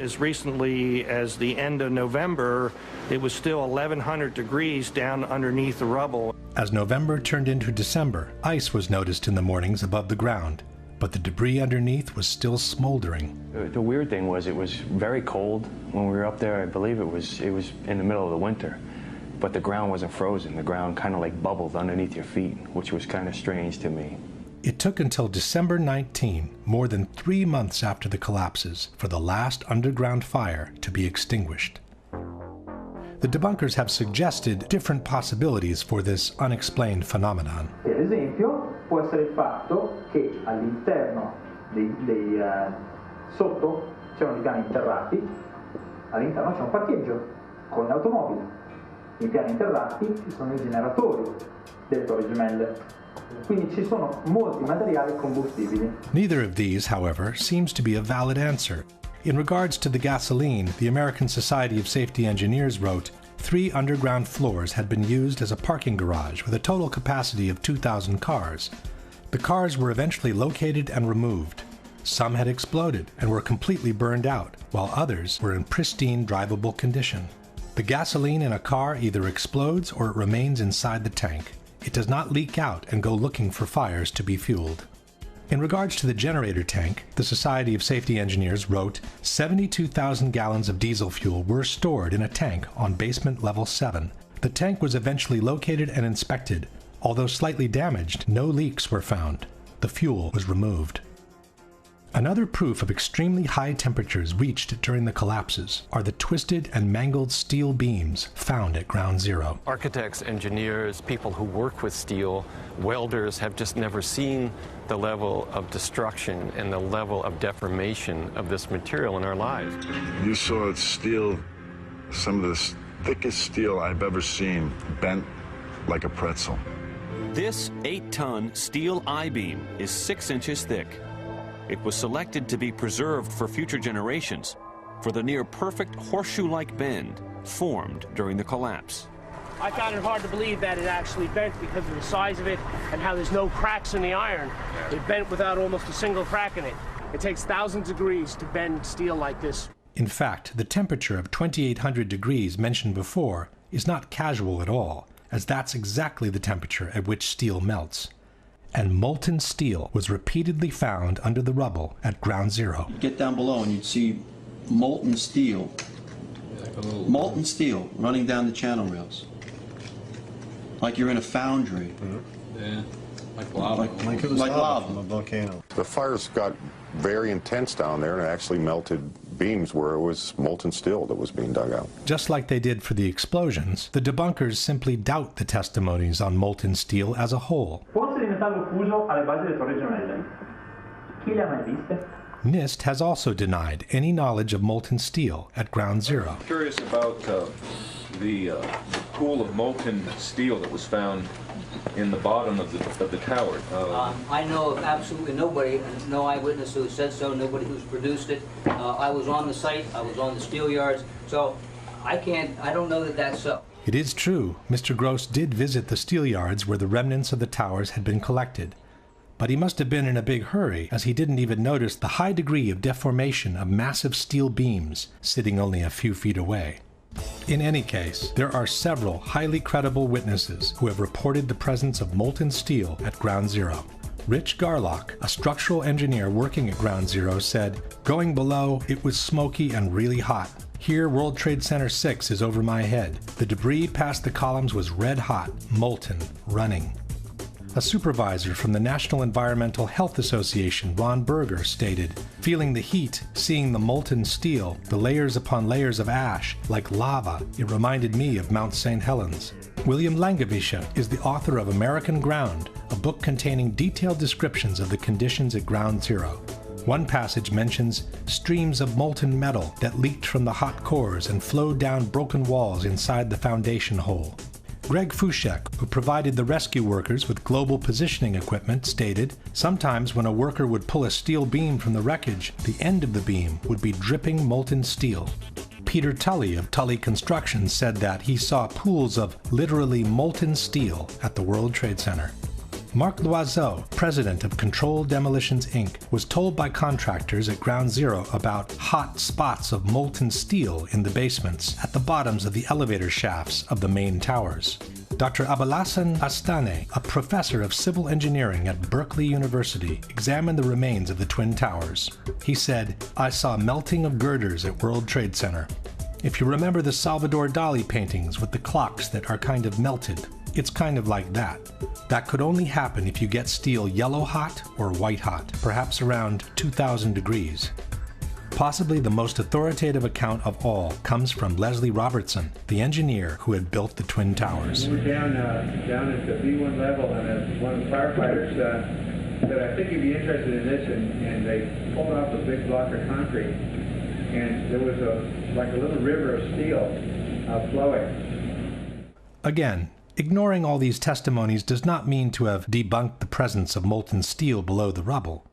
As recently as the end of November, it was still 1,100 degrees down underneath the rubble. As November turned into December, ice was noticed in the mornings above the ground, but the debris underneath was still smoldering. The weird thing was it was very cold when we were up there. I believe it was in the middle of the winter, but the ground wasn't frozen. The ground kind of like bubbled underneath your feet, which was kind of strange to me. It took until December 19, more than 3 months after the collapses, for the last underground fire to be extinguished. The debunkers have suggested different possibilities for this unexplained phenomenon. Per esempio, può essere il fatto che all'interno sotto c'erano i piani interrati, all'interno c'è un parcheggio con le automobili. Nei piani interrati ci sono i generatori delle torri gemelle. Quindi ci sono molti materiali combustibili. Neither of these, however, seems to be a valid answer. In regards to the gasoline, the American Society of Safety Engineers wrote, 3 underground floors had been used as a parking garage with a total capacity of 2,000 cars. The cars were eventually located and removed. Some had exploded and were completely burned out, while others were in pristine drivable condition. The gasoline in a car either explodes or it remains inside the tank. It does not leak out and go looking for fires to be fueled. In regards to the generator tank, the Society of Safety Engineers wrote, 72,000 gallons of diesel fuel were stored in a tank on basement level 7. The tank was eventually located and inspected. Although slightly damaged, no leaks were found. The fuel was removed. Another proof of extremely high temperatures reached during the collapses are the twisted and mangled steel beams found at Ground Zero. Architects, engineers, people who work with steel, welders have just never seen the level of destruction and the level of deformation of this material in our lives. You saw steel, some of the thickest steel I've ever seen, bent like a pretzel. This 8-ton steel I-beam is 6 inches thick. It was selected to be preserved for future generations for the near-perfect horseshoe-like bend formed during the collapse. I found it hard to believe that it actually bent because of the size of it and how there's no cracks in the iron. It bent without almost a single crack in it. It takes thousands of degrees to bend steel like this. In fact, the temperature of 2,800 degrees mentioned before is not casual at all, as that's exactly the temperature at which steel melts. And molten steel was repeatedly found under the rubble at Ground Zero. You'd get down below and you'd see molten steel running down the channel rails. Like you're in a foundry. Yeah, like lava. Like it was lava from a volcano. The fires got very intense down there and it actually melted beams where it was molten steel that was being dug out. Just like they did for the explosions, the debunkers simply doubt the testimonies on molten steel as a whole. NIST has also denied any knowledge of molten steel at Ground Zero. I'm curious about the pool of molten steel that was found in the bottom of the tower. I know of absolutely nobody, no eyewitness who said so, nobody who's produced it. I was on the site, I was on the steel yards, so I don't know that that's so. It is true, Mr. Gross did visit the steel yards where the remnants of the towers had been collected. But he must have been in a big hurry, as he didn't even notice the high degree of deformation of massive steel beams sitting only a few feet away. In any case, there are several highly credible witnesses who have reported the presence of molten steel at Ground Zero. Rich Garlock, a structural engineer working at Ground Zero, said, "Going below, it was smoky and really hot. Here, World Trade Center 6 is over my head. The debris past the columns was red hot, molten, running." A supervisor from the National Environmental Health Association, Ron Berger, stated, "Feeling the heat, seeing the molten steel, the layers upon layers of ash, like lava, it reminded me of Mount St. Helens." William Langewiesche is the author of American Ground, a book containing detailed descriptions of the conditions at Ground Zero. One passage mentions streams of molten metal that leaked from the hot cores and flowed down broken walls inside the foundation hole. Greg Fushek, who provided the rescue workers with global positioning equipment, stated, "Sometimes when a worker would pull a steel beam from the wreckage, the end of the beam would be dripping molten steel." Peter Tully of Tully Construction said that he saw pools of literally molten steel at the World Trade Center. Marc Loiseau, president of Controlled Demolitions Inc., was told by contractors at Ground Zero about hot spots of molten steel in the basements at the bottoms of the elevator shafts of the main towers. Dr. Abolhassan Astane, a professor of civil engineering at Berkeley University, examined the remains of the Twin Towers. He said, "I saw melting of girders at World Trade Center. If you remember the Salvador Dali paintings with the clocks that are kind of melted, it's kind of like that. That could only happen if you get steel yellow hot or white hot, perhaps around 2,000 degrees. Possibly the most authoritative account of all comes from Leslie Robertson, the engineer who had built the Twin Towers. We're down at the B1 level, and one of the firefighters said, "I think you'd be interested in this," and they pulled off a big block of concrete, and there was like a little river of steel flowing. Again, ignoring all these testimonies does not mean to have debunked the presence of molten steel below the rubble.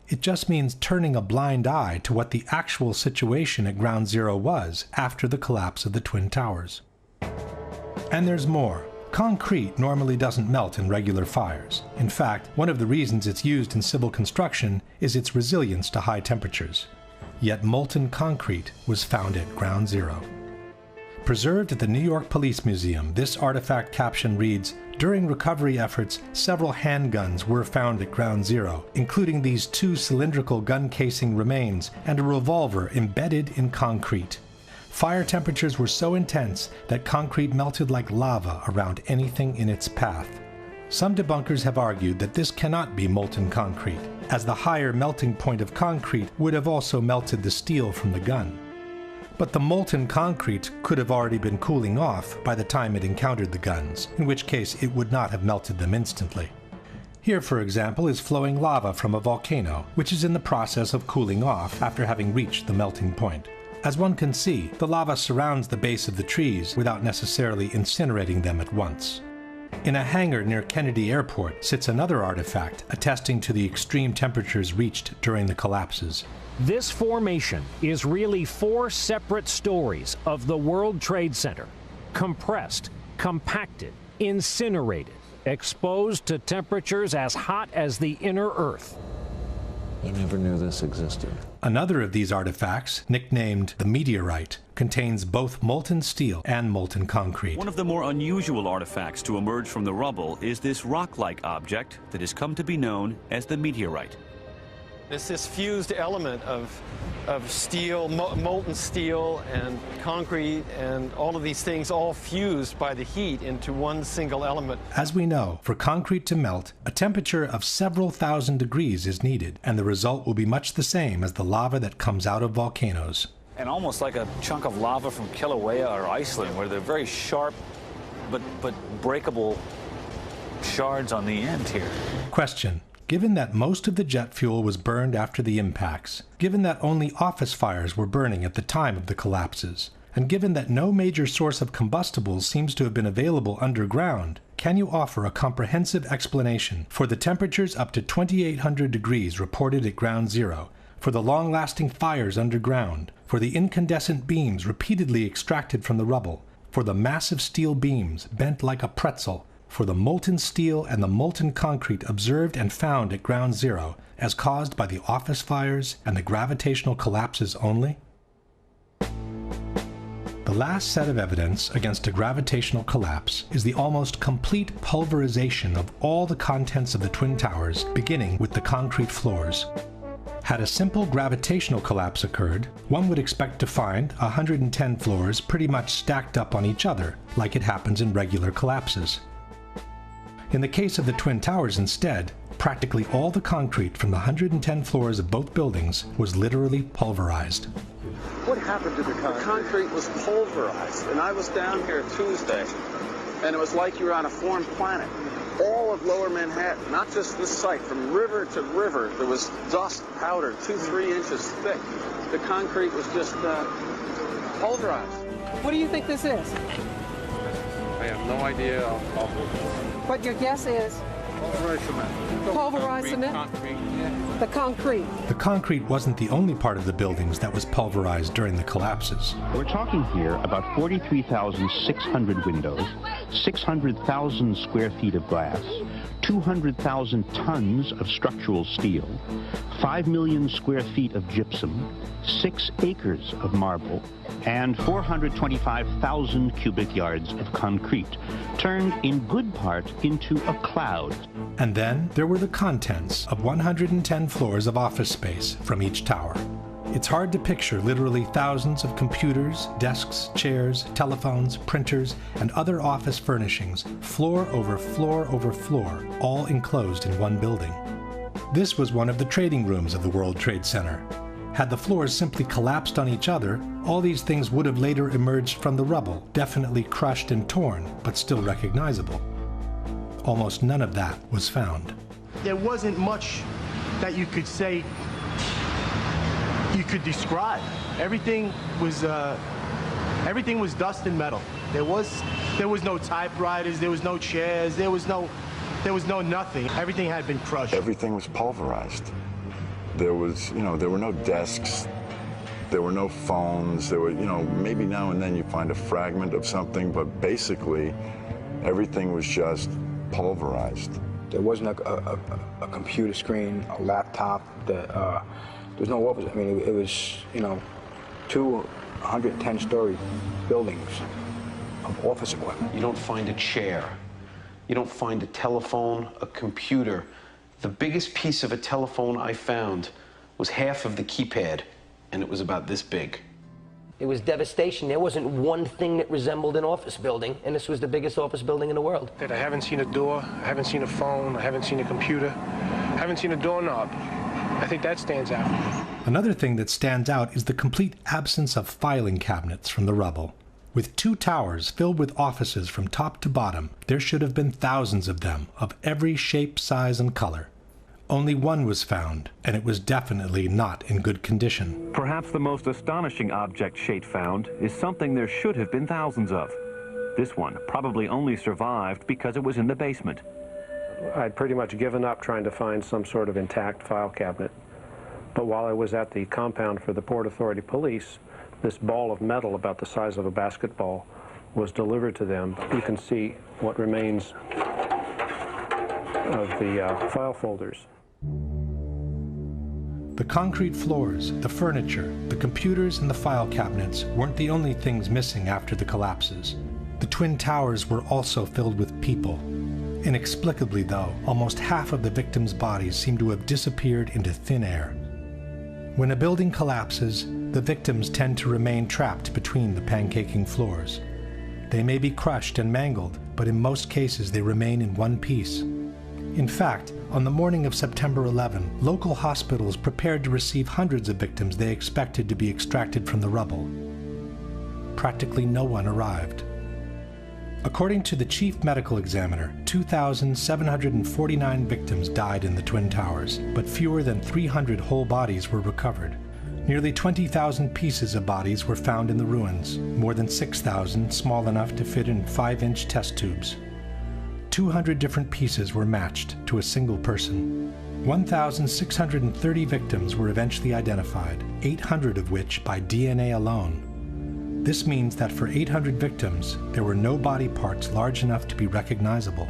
It just means turning a blind eye to what the actual situation at Ground Zero was after the collapse of the Twin Towers. And there's more. Concrete normally doesn't melt in regular fires. In fact, one of the reasons it's used in civil construction is its resilience to high temperatures. Yet molten concrete was found at Ground Zero. Preserved at the New York Police Museum, this artifact caption reads, "During recovery efforts, several handguns were found at Ground Zero, including these 2 cylindrical gun casing remains and a revolver embedded in concrete. Fire temperatures were so intense that concrete melted like lava around anything in its path." Some debunkers have argued that this cannot be molten concrete, as the higher melting point of concrete would have also melted the steel from the gun. But the molten concrete could have already been cooling off by the time it encountered the guns, in which case it would not have melted them instantly. Here, for example, is flowing lava from a volcano, which is in the process of cooling off after having reached the melting point. As one can see, the lava surrounds the base of the trees without necessarily incinerating them at once. In a hangar near Kennedy Airport sits another artifact attesting to the extreme temperatures reached during the collapses. This formation is really 4 separate stories of the World Trade Center, compressed, compacted, incinerated, exposed to temperatures as hot as the inner Earth. I never knew this existed. Another of these artifacts, nicknamed the meteorite, contains both molten steel and molten concrete. One of the more unusual artifacts to emerge from the rubble is this rock-like object that has come to be known as the meteorite. It's this fused element of steel, molten steel and concrete and all of these things all fused by the heat into one single element. As we know, for concrete to melt, a temperature of several thousand degrees is needed, and the result will be much the same as the lava that comes out of volcanoes. And almost like a chunk of lava from Kilauea or Iceland, where they're very sharp but breakable shards on the end here. Question. Given that most of the jet fuel was burned after the impacts, given that only office fires were burning at the time of the collapses, and given that no major source of combustibles seems to have been available underground, can you offer a comprehensive explanation for the temperatures up to 2,800 degrees reported at Ground Zero, for the long-lasting fires underground, for the incandescent beams repeatedly extracted from the rubble, for the massive steel beams bent like a pretzel, for the molten steel and the molten concrete observed and found at Ground Zero as caused by the office fires and the gravitational collapses only? The last set of evidence against a gravitational collapse is the almost complete pulverization of all the contents of the Twin Towers, beginning with the concrete floors. Had a simple gravitational collapse occurred, one would expect to find 110 floors pretty much stacked up on each other, like it happens in regular collapses. In the case of the Twin Towers instead, practically all the concrete from the 110 floors of both buildings was literally pulverized. What happened to the concrete? The concrete was pulverized, and I was down here Tuesday, and it was like you were on a foreign planet. All of Lower Manhattan, not just this site, from river to river, there was dust, powder, 2-3 inches thick. The concrete was just pulverized. What do you think this is? I have no idea. What your guess is? Pulverized cement. Pulverized cement? Concrete, yeah. The concrete. The concrete wasn't the only part of the buildings that was pulverized during the collapses. We're talking here about 43,600 windows, 600,000 square feet of glass, 200,000 tons of structural steel, 5 million square feet of gypsum, 6 acres of marble, and 425,000 cubic yards of concrete, turned in good part into a cloud. And then there were the contents of 110 floors of office space from each tower. It's hard to picture literally thousands of computers, desks, chairs, telephones, printers, and other office furnishings, floor over floor over floor, all enclosed in one building. This was one of the trading rooms of the World Trade Center. Had the floors simply collapsed on each other, all these things would have later emerged from the rubble, definitely crushed and torn, but still recognizable. Almost none of that was found. There wasn't much that you could say, you could describe. Everything was dust and metal. There was no typewriters, there was no chairs, there was no nothing. Everything had been crushed. Everything was pulverized. There was, there were no desks, there were no phones, there were, maybe now and then you find a fragment of something, but basically everything was just pulverized. There wasn't a computer screen, a laptop, there's no office. I mean, it was, 210-story buildings of office equipment. You don't find a chair. You don't find a telephone, a computer. The biggest piece of a telephone I found was half of the keypad, and it was about this big. It was devastation. There wasn't one thing that resembled an office building, and this was the biggest office building in the world. That I haven't seen a door, I haven't seen a phone, I haven't seen a computer, I haven't seen a doorknob. I think that stands out. Another thing that stands out is the complete absence of filing cabinets from the rubble. With 2 towers filled with offices from top to bottom, there should have been thousands of them, of every shape, size, and color. Only one was found, and it was definitely not in good condition. Perhaps the most astonishing object Shate found is something there should have been thousands of. This one probably only survived because it was in the basement. I'd pretty much given up trying to find some sort of intact file cabinet. But while I was at the compound for the Port Authority Police, this ball of metal about the size of a basketball was delivered to them. You can see what remains of the file folders. The concrete floors, the furniture, the computers, and the file cabinets weren't the only things missing after the collapses. The Twin Towers were also filled with people. Inexplicably, though, almost half of the victims' bodies seem to have disappeared into thin air. When a building collapses, the victims tend to remain trapped between the pancaking floors. They may be crushed and mangled, but in most cases they remain in one piece. In fact, on the morning of September 11, local hospitals prepared to receive hundreds of victims they expected to be extracted from the rubble. Practically no one arrived. According to the chief medical examiner, 2,749 victims died in the Twin Towers, but fewer than 300 whole bodies were recovered. Nearly 20,000 pieces of bodies were found in the ruins, more than 6,000 small enough to fit in 5-inch test tubes. 200 different pieces were matched to a single person. 1,630 victims were eventually identified, 800 of which by DNA alone. This means that for 800 victims, there were no body parts large enough to be recognizable.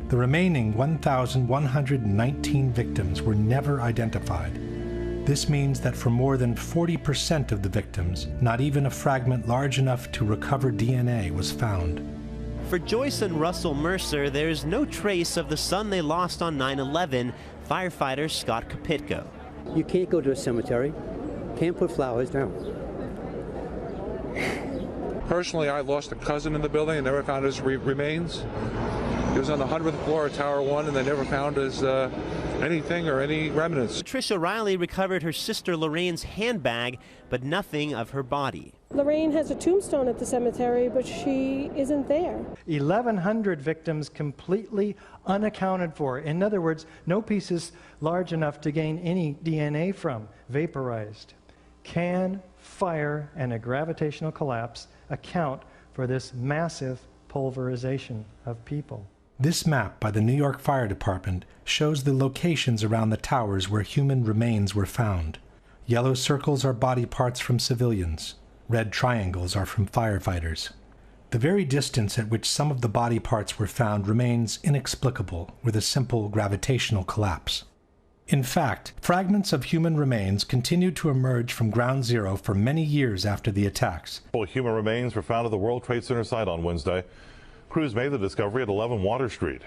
The remaining 1,119 victims were never identified. This means that for more than 40% of the victims, not even a fragment large enough to recover DNA was found. For Joyce and Russell Mercer, there's no trace of the son they lost on 9/11, firefighter Scott Kopitko. You can't go to a cemetery, can't put flowers down. Personally, I lost a cousin in the building and never found his remains. He was on the 100th floor of Tower 1 and they never found his anything or any remnants. Patricia Riley recovered her sister Lorraine's handbag, but nothing of her body. Lorraine has a tombstone at the cemetery, but she isn't there. 1,100 victims completely unaccounted for. In other words, no pieces large enough to gain any DNA from, vaporized. Can fire and a gravitational collapse account for this massive pulverization of people? This map by the New York Fire Department shows the locations around the towers where human remains were found. Yellow circles are body parts from civilians. Red triangles are from firefighters. The very distance at which some of the body parts were found remains inexplicable with a simple gravitational collapse. In fact, fragments of human remains continued to emerge from Ground Zero for many years after the attacks. Human remains were found at the World Trade Center site on Wednesday. Crews made the discovery at 11 Water Street.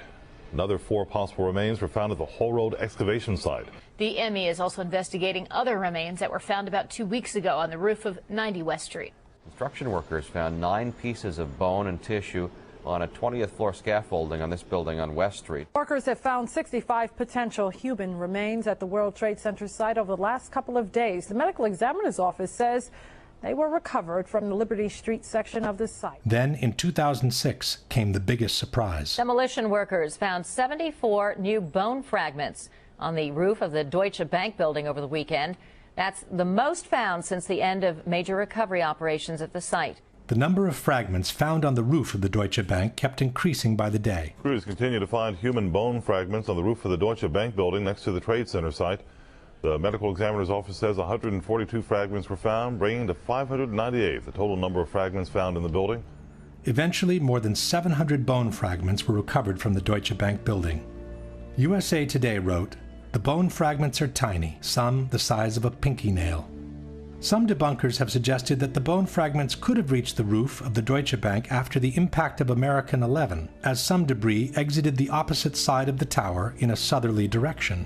Another 4 possible remains were found at the Whole Road excavation site. The ME is also investigating other remains that were found about 2 weeks ago on the roof of 90 West Street. Construction workers found 9 pieces of bone and tissue on a 20th floor scaffolding on this building on West Street. Workers have found 65 potential human remains at the World Trade Center site over the last couple of days. The medical examiner's office says they were recovered from the Liberty Street section of the site. Then, in 2006, came the biggest surprise. Demolition workers found 74 new bone fragments on the roof of the Deutsche Bank building over the weekend. That's the most found since the end of major recovery operations at the site. The number of fragments found on the roof of the Deutsche Bank kept increasing by the day. Crews continue to find human bone fragments on the roof of the Deutsche Bank building next to the Trade Center site. The medical examiner's office says 142 fragments were found, bringing to 598 the total number of fragments found in the building. Eventually, more than 700 bone fragments were recovered from the Deutsche Bank building. USA Today wrote, "The bone fragments are tiny, some the size of a pinky nail." Some debunkers have suggested that the bone fragments could have reached the roof of the Deutsche Bank after the impact of American 11, as some debris exited the opposite side of the tower in a southerly direction.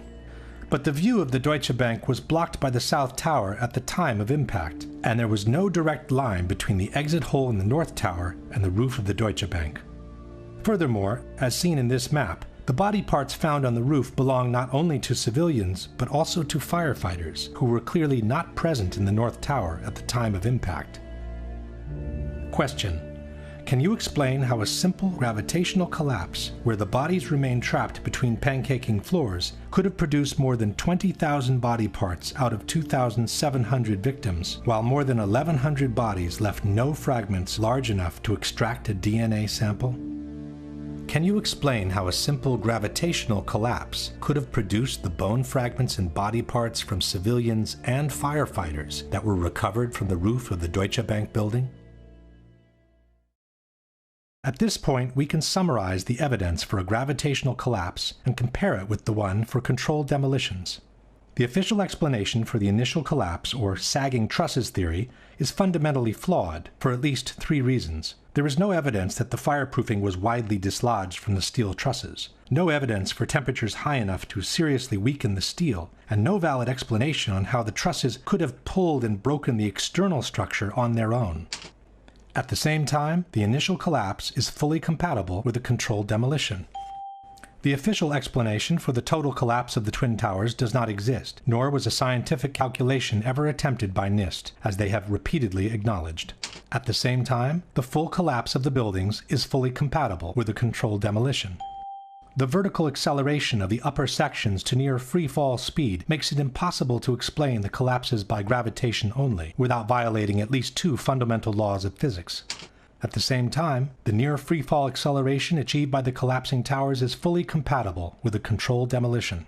But the view of the Deutsche Bank was blocked by the South Tower at the time of impact, and there was no direct line between the exit hole in the North Tower and the roof of the Deutsche Bank. Furthermore, as seen in this map, the body parts found on the roof belong not only to civilians, but also to firefighters, who were clearly not present in the North Tower at the time of impact. Question: can you explain how a simple gravitational collapse, where the bodies remain trapped between pancaking floors, could have produced more than 20,000 body parts out of 2,700 victims, while more than 1,100 bodies left no fragments large enough to extract a DNA sample? Can you explain how a simple gravitational collapse could have produced the bone fragments and body parts from civilians and firefighters that were recovered from the roof of the Deutsche Bank building? At this point, we can summarize the evidence for a gravitational collapse and compare it with the one for controlled demolitions. The official explanation for the initial collapse, or sagging trusses theory, is fundamentally flawed for at least 3 reasons. There is no evidence that the fireproofing was widely dislodged from the steel trusses, no evidence for temperatures high enough to seriously weaken the steel, and no valid explanation on how the trusses could have pulled and broken the external structure on their own. At the same time, the initial collapse is fully compatible with a controlled demolition. The official explanation for the total collapse of the Twin Towers does not exist, nor was a scientific calculation ever attempted by NIST, as they have repeatedly acknowledged. At the same time, the full collapse of the buildings is fully compatible with a controlled demolition. The vertical acceleration of the upper sections to near free-fall speed makes it impossible to explain the collapses by gravitation only, without violating at least 2 fundamental laws of physics. At the same time, the near free-fall acceleration achieved by the collapsing towers is fully compatible with a controlled demolition.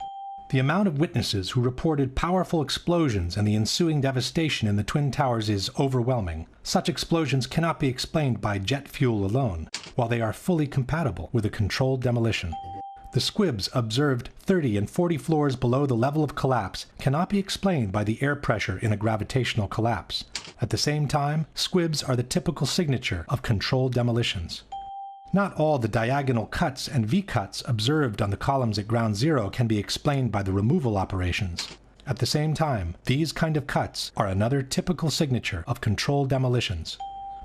The amount of witnesses who reported powerful explosions and the ensuing devastation in the Twin Towers is overwhelming. Such explosions cannot be explained by jet fuel alone, while they are fully compatible with a controlled demolition. The squibs observed 30 and 40 floors below the level of collapse cannot be explained by the air pressure in a gravitational collapse. At the same time, squibs are the typical signature of controlled demolitions. Not all the diagonal cuts and V-cuts observed on the columns at Ground Zero can be explained by the removal operations. At the same time, these kind of cuts are another typical signature of controlled demolitions.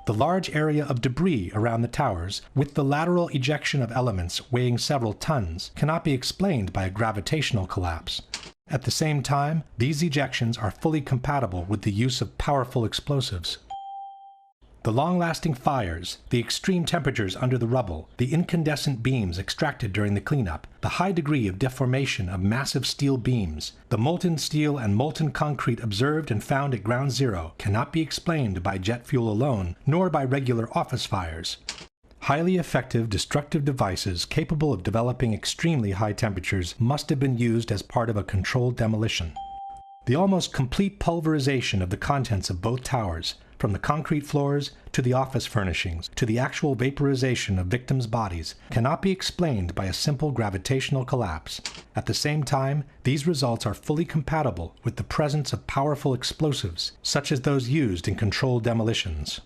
The large area of debris around the towers, with the lateral ejection of elements weighing several tons, cannot be explained by a gravitational collapse. At the same time, these ejections are fully compatible with the use of powerful explosives. The long-lasting fires, the extreme temperatures under the rubble, the incandescent beams extracted during the cleanup, the high degree of deformation of massive steel beams, the molten steel and molten concrete observed and found at Ground Zero cannot be explained by jet fuel alone, nor by regular office fires. Highly effective destructive devices capable of developing extremely high temperatures must have been used as part of a controlled demolition. The almost complete pulverization of the contents of both towers, from the concrete floors to the office furnishings to the actual vaporization of victims' bodies, cannot be explained by a simple gravitational collapse. At the same time, these results are fully compatible with the presence of powerful explosives, such as those used in controlled demolitions.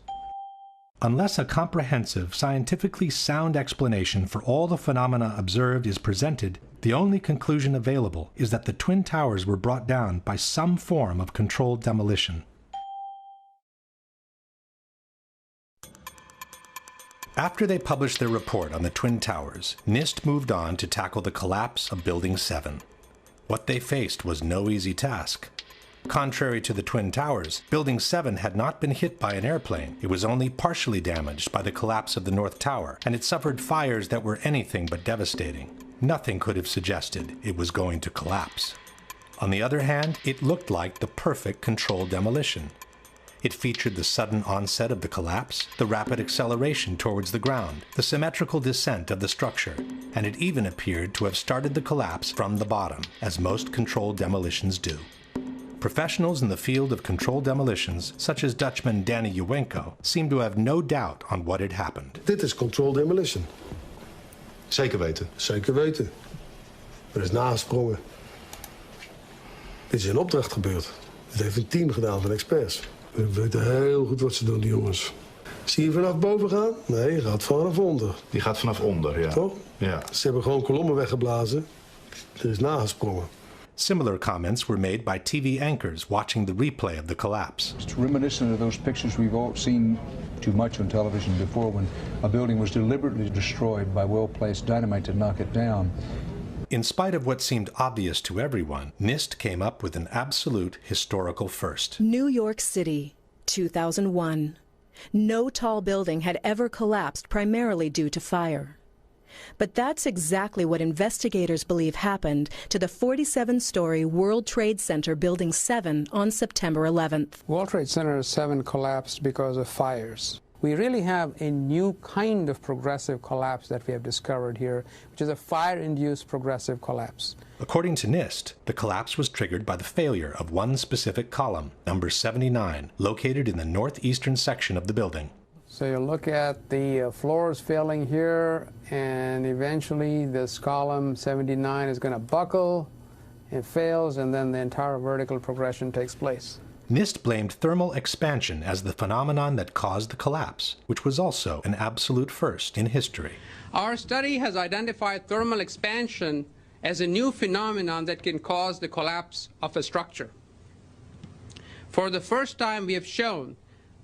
Unless a comprehensive, scientifically sound explanation for all the phenomena observed is presented, the only conclusion available is that the Twin Towers were brought down by some form of controlled demolition. After they published their report on the Twin Towers, NIST moved on to tackle the collapse of Building 7. What they faced was no easy task. Contrary to the Twin Towers, Building 7 had not been hit by an airplane. It was only partially damaged by the collapse of the North Tower, and it suffered fires that were anything but devastating. Nothing could have suggested it was going to collapse. On the other hand, it looked like the perfect controlled demolition. It featured the sudden onset of the collapse, the rapid acceleration towards the ground, the symmetrical descent of the structure, and it even appeared to have started the collapse from the bottom, as most controlled demolitions do. Professionals in the field of controlled demolitions, such as Dutchman Danny Juwenko, seem to have no doubt on what had happened. Dit is controlled demolition. Zeker weten? Zeker weten. Er is nagesprongen. Dit is in opdracht gebeurd. Dit heeft een team gedaan van experts. We weten heel goed wat ze doen, die jongens. Zie je vanaf boven gaan? Nee, je gaat vanaf onder. Die gaat vanaf onder, ja. Toch? Ja. Ze hebben gewoon kolommen weggeblazen. Er is nagesprongen. Similar comments were made by TV anchors watching the replay of the collapse. It's reminiscent of those pictures we've all seen too much on television before when a building was deliberately destroyed by well-placed dynamite to knock it down. In spite of what seemed obvious to everyone, NIST came up with an absolute historical first. New York City, 2001. No tall building had ever collapsed primarily due to fire. But that's exactly what investigators believe happened to the 47-story World Trade Center Building 7 on September 11th. World Trade Center 7 collapsed because of fires. We really have a new kind of progressive collapse that we have discovered here, which is a fire-induced progressive collapse. According to NIST, the collapse was triggered by the failure of one specific column, number 79, located in the northeastern section of the building. So you look at the floors failing here, and eventually this column 79 is going to buckle, it fails, and then the entire vertical progression takes place. NIST blamed thermal expansion as the phenomenon that caused the collapse, which was also an absolute first in history. Our study has identified thermal expansion as a new phenomenon that can cause the collapse of a structure. For the first time, we have shown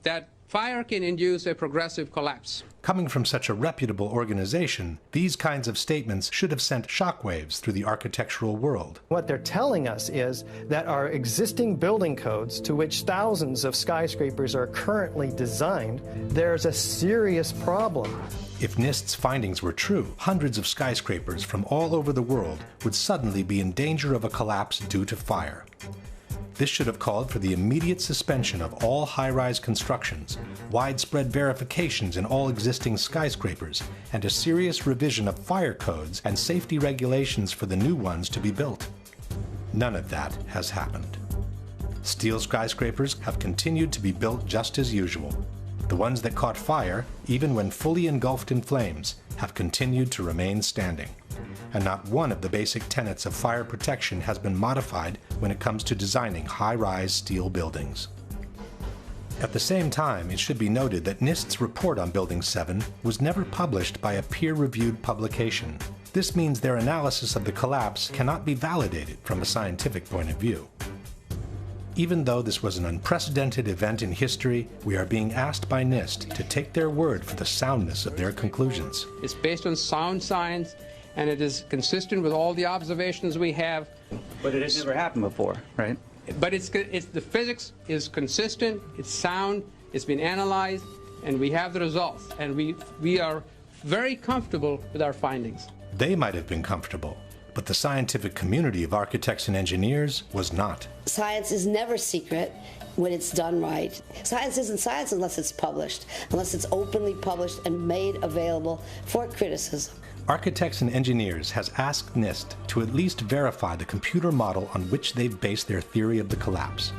that fire can induce a progressive collapse. Coming from such a reputable organization, these kinds of statements should have sent shockwaves through the architectural world. What they're telling us is that our existing building codes, to which thousands of skyscrapers are currently designed, there's a serious problem. If NIST's findings were true, hundreds of skyscrapers from all over the world would suddenly be in danger of a collapse due to fire. This should have called for the immediate suspension of all high-rise constructions, widespread verifications in all existing skyscrapers, and a serious revision of fire codes and safety regulations for the new ones to be built. None of that has happened. Steel skyscrapers have continued to be built just as usual. The ones that caught fire, even when fully engulfed in flames, have continued to remain standing. And not one of the basic tenets of fire protection has been modified when it comes to designing high-rise steel buildings. At the same time, it should be noted that NIST's report on Building 7 was never published by a peer-reviewed publication. This means their analysis of the collapse cannot be validated from a scientific point of view. Even though this was an unprecedented event in history, we are being asked by NIST to take their word for the soundness of their conclusions. It's based on sound science, and it is consistent with all the observations we have. But it has never happened before, right? But the physics is consistent, it's sound, it's been analyzed, and we have the results. And we are very comfortable with our findings. They might have been comfortable, but the scientific community of architects and engineers was not. Science is never secret when it's done right. Science isn't science unless it's published, unless it's openly published and made available for criticism. Architects and Engineers has asked NIST to at least verify the computer model on which they've based their theory of the collapse.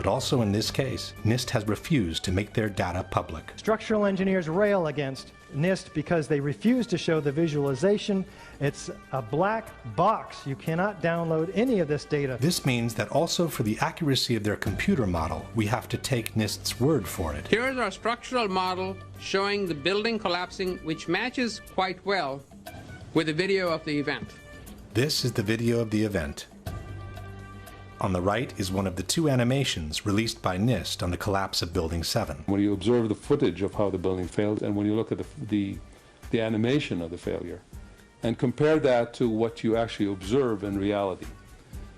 But also in this case, NIST has refused to make their data public. Structural engineers rail against NIST because they refuse to show the visualization. It's a black box. You cannot download any of this data. This means that also for the accuracy of their computer model, we have to take NIST's word for it. Here is our structural model showing the building collapsing, which matches quite well with the video of the event. This is the video of the event. On the right is one of the two animations released by NIST on the collapse of Building 7. When you observe the footage of how the building failed and when you look at the animation of the failure and compare that to what you actually observe in reality,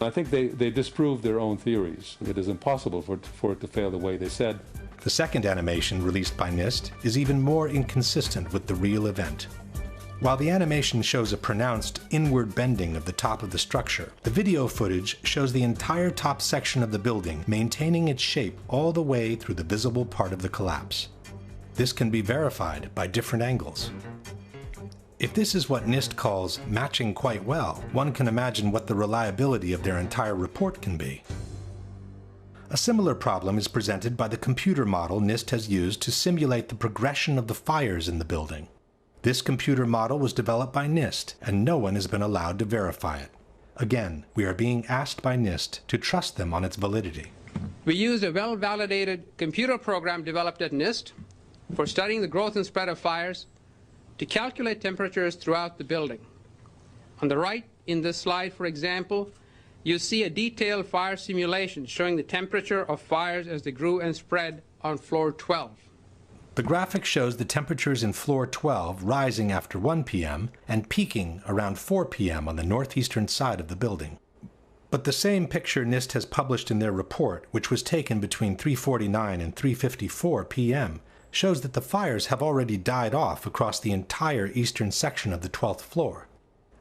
I think they disprove their own theories. It is impossible for it to fail the way they said. The second animation released by NIST is even more inconsistent with the real event. While the animation shows a pronounced inward bending of the top of the structure, the video footage shows the entire top section of the building maintaining its shape all the way through the visible part of the collapse. This can be verified by different angles. If this is what NIST calls matching quite well, one can imagine what the reliability of their entire report can be. A similar problem is presented by the computer model NIST has used to simulate the progression of the fires in the building. This computer model was developed by NIST, and no one has been allowed to verify it. Again, we are being asked by NIST to trust them on its validity. We used a well-validated computer program developed at NIST for studying the growth and spread of fires to calculate temperatures throughout the building. On the right in this slide, for example, you see a detailed fire simulation showing the temperature of fires as they grew and spread on floor 12. The graphic shows the temperatures in floor 12 rising after 1 p.m. and peaking around 4 p.m. on the northeastern side of the building. But the same picture NIST has published in their report, which was taken between 3:49 and 3:54 p.m., shows that the fires have already died off across the entire eastern section of the 12th floor.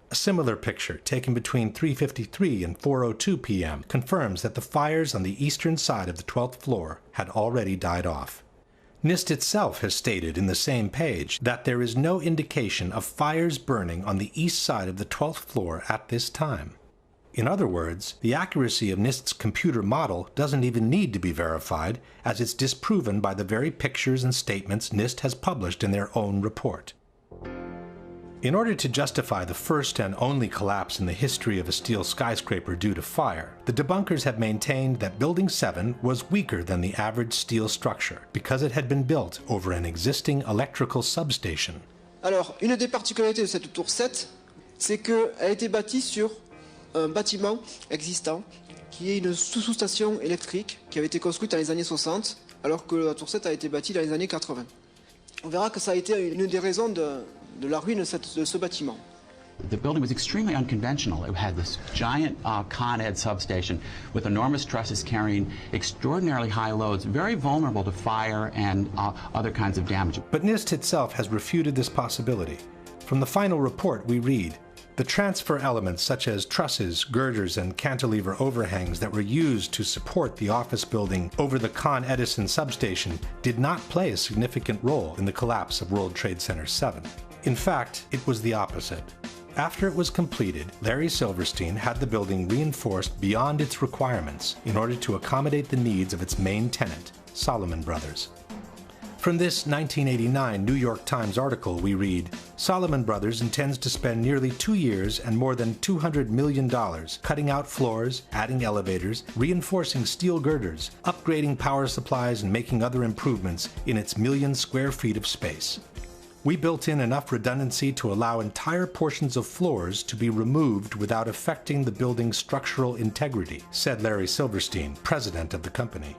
A similar picture, taken between 3:53 and 4:02 p.m., confirms that the fires on the eastern side of the 12th floor had already died off. NIST itself has stated in the same page that there is no indication of fires burning on the east side of the 12th floor at this time. In other words, the accuracy of NIST's computer model doesn't even need to be verified, as it's disproven by the very pictures and statements NIST has published in their own report. In order to justify the first and only collapse in the history of a steel skyscraper due to fire, the debunkers have maintained that Building 7 was weaker than the average steel structure because it had been built over an existing electrical substation. Alors, une des particularités de cette tour 7, c'est qu'elle a été bâtie sur un bâtiment existant qui est une sous-station électrique qui avait été construite dans les années 60, alors que la tour 7 a été bâtie dans les années 80. On verra que ça a été une des raisons de la ruine de ce bâtiment. The building was extremely unconventional. It had this giant Con Ed substation with enormous trusses carrying extraordinarily high loads, very vulnerable to fire and other kinds of damage. But NIST itself has refuted this possibility. From the final report we read, the transfer elements such as trusses, girders, and cantilever overhangs that were used to support the office building over the Con Edison substation did not play a significant role in the collapse of World Trade Center 7. In fact, it was the opposite. After it was completed, Larry Silverstein had the building reinforced beyond its requirements in order to accommodate the needs of its main tenant, Salomon Brothers. From this 1989 New York Times article we read, Salomon Brothers intends to spend nearly 2 years and more than $200 million cutting out floors, adding elevators, reinforcing steel girders, upgrading power supplies, and making other improvements in its 1 million square feet of space. We built in enough redundancy to allow entire portions of floors to be removed without affecting the building's structural integrity, said Larry Silverstein, president of the company.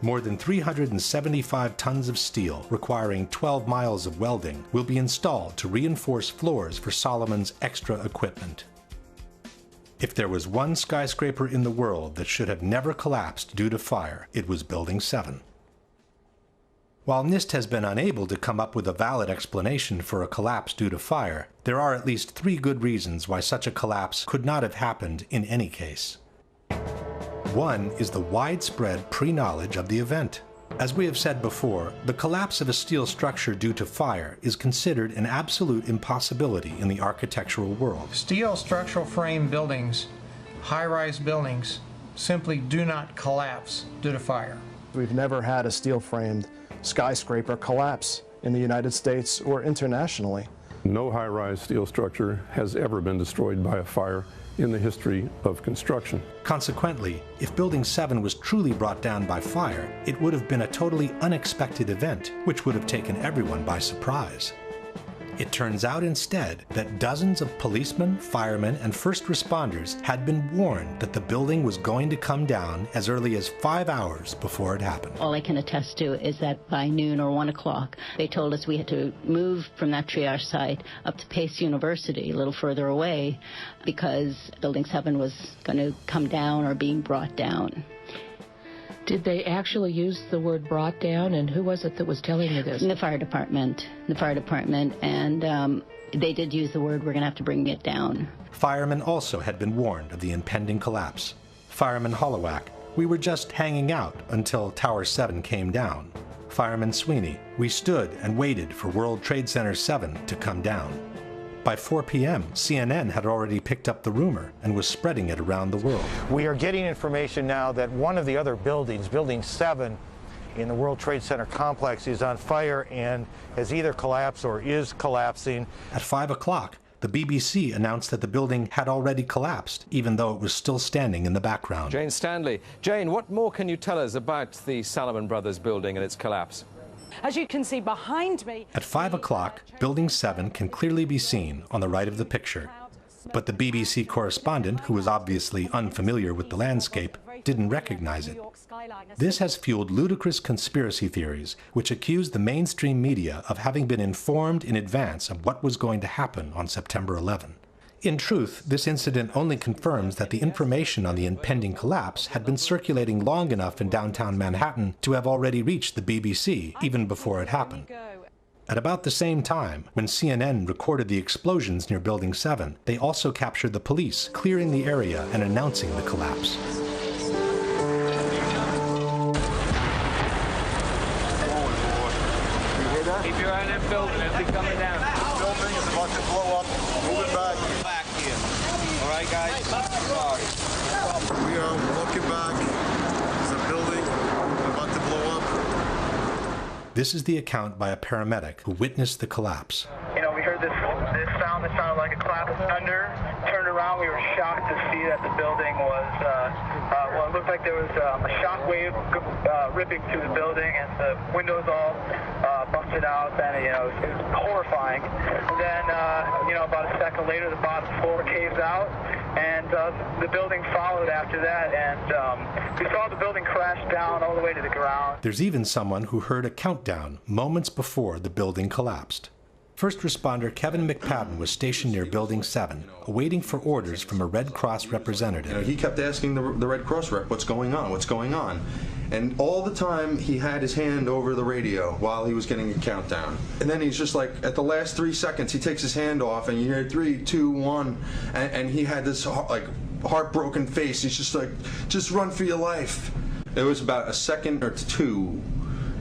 More than 375 tons of steel, requiring 12 miles of welding, will be installed to reinforce floors for Salomon's extra equipment. If there was one skyscraper in the world that should have never collapsed due to fire, it was Building 7. While NIST has been unable to come up with a valid explanation for a collapse due to fire, there are at least 3 good reasons why such a collapse could not have happened in any case. One is the widespread pre-knowledge of the event. As we have said before, the collapse of a steel structure due to fire is considered an absolute impossibility in the architectural world. Steel structural frame buildings, high-rise buildings, simply do not collapse due to fire. We've never had a steel-framed skyscraper collapse in the United States or internationally. No high-rise steel structure has ever been destroyed by a fire in the history of construction. Consequently, if Building 7 was truly brought down by fire, it would have been a totally unexpected event, which would have taken everyone by surprise. It turns out instead that dozens of policemen, firemen, and first responders had been warned that the building was going to come down as early as 5 hours before it happened. All I can attest to is that by noon or 1 o'clock, they told us we had to move from that triage site up to Pace University, a little further away, because Building 7 was going to come down or being brought down. Did they actually use the word brought down, and who was it that was telling you this? The fire department, and they did use the word, we're going to have to bring it down. Firemen also had been warned of the impending collapse. Fireman Hollowak, we were just hanging out until Tower 7 came down. Fireman Sweeney, we stood and waited for World Trade Center 7 to come down. By 4 p.m., CNN had already picked up the rumor and was spreading it around the world. We are getting information now that one of the other buildings, Building 7 in the World Trade Center complex, is on fire and has either collapsed or is collapsing. At 5 o'clock, the BBC announced that the building had already collapsed, even though it was still standing in the background. Jane Stanley. Jane, what more can you tell us about the Salomon Brothers building and its collapse? As you can see behind me... At 5 o'clock, Building 7 can clearly be seen on the right of the picture. But the BBC correspondent, who was obviously unfamiliar with the landscape, didn't recognize it. This has fueled ludicrous conspiracy theories, which accuse the mainstream media of having been informed in advance of what was going to happen on September 11. In truth, this incident only confirms that the information on the impending collapse had been circulating long enough in downtown Manhattan to have already reached the BBC even before it happened. At about the same time, when CNN recorded the explosions near Building 7, they also captured the police clearing the area and announcing the collapse. Keep your eye on that building, it'll be coming down. The building is about to blow up. Move it back. Back here. All right, guys? We are walking back. There's a building about to blow up. This is the account by a paramedic who witnessed the collapse. You know, we heard this sound that sounded like a clap of thunder. Turned around, we were shocked to see that the building was, well, it looked like there was a shock wave ripping through the building, and the windows all busted out, and, you know, it was horrifying. Then, you know, about a second later, the bottom floor caves out, and the building followed after that, and we saw the building crash down all the way to the ground. There's even someone who heard a countdown moments before the building collapsed. First responder Kevin McPadden was stationed near Building 7, awaiting for orders from a Red Cross representative. You know, he kept asking the Red Cross rep, what's going on, what's going on? And all the time he had his hand over the radio while he was getting a countdown. And then he's just like, at the last 3 seconds, he takes his hand off and you hear 3, 2, 1, and he had this like heartbroken face. He's just like, just run for your life. It was about a second or two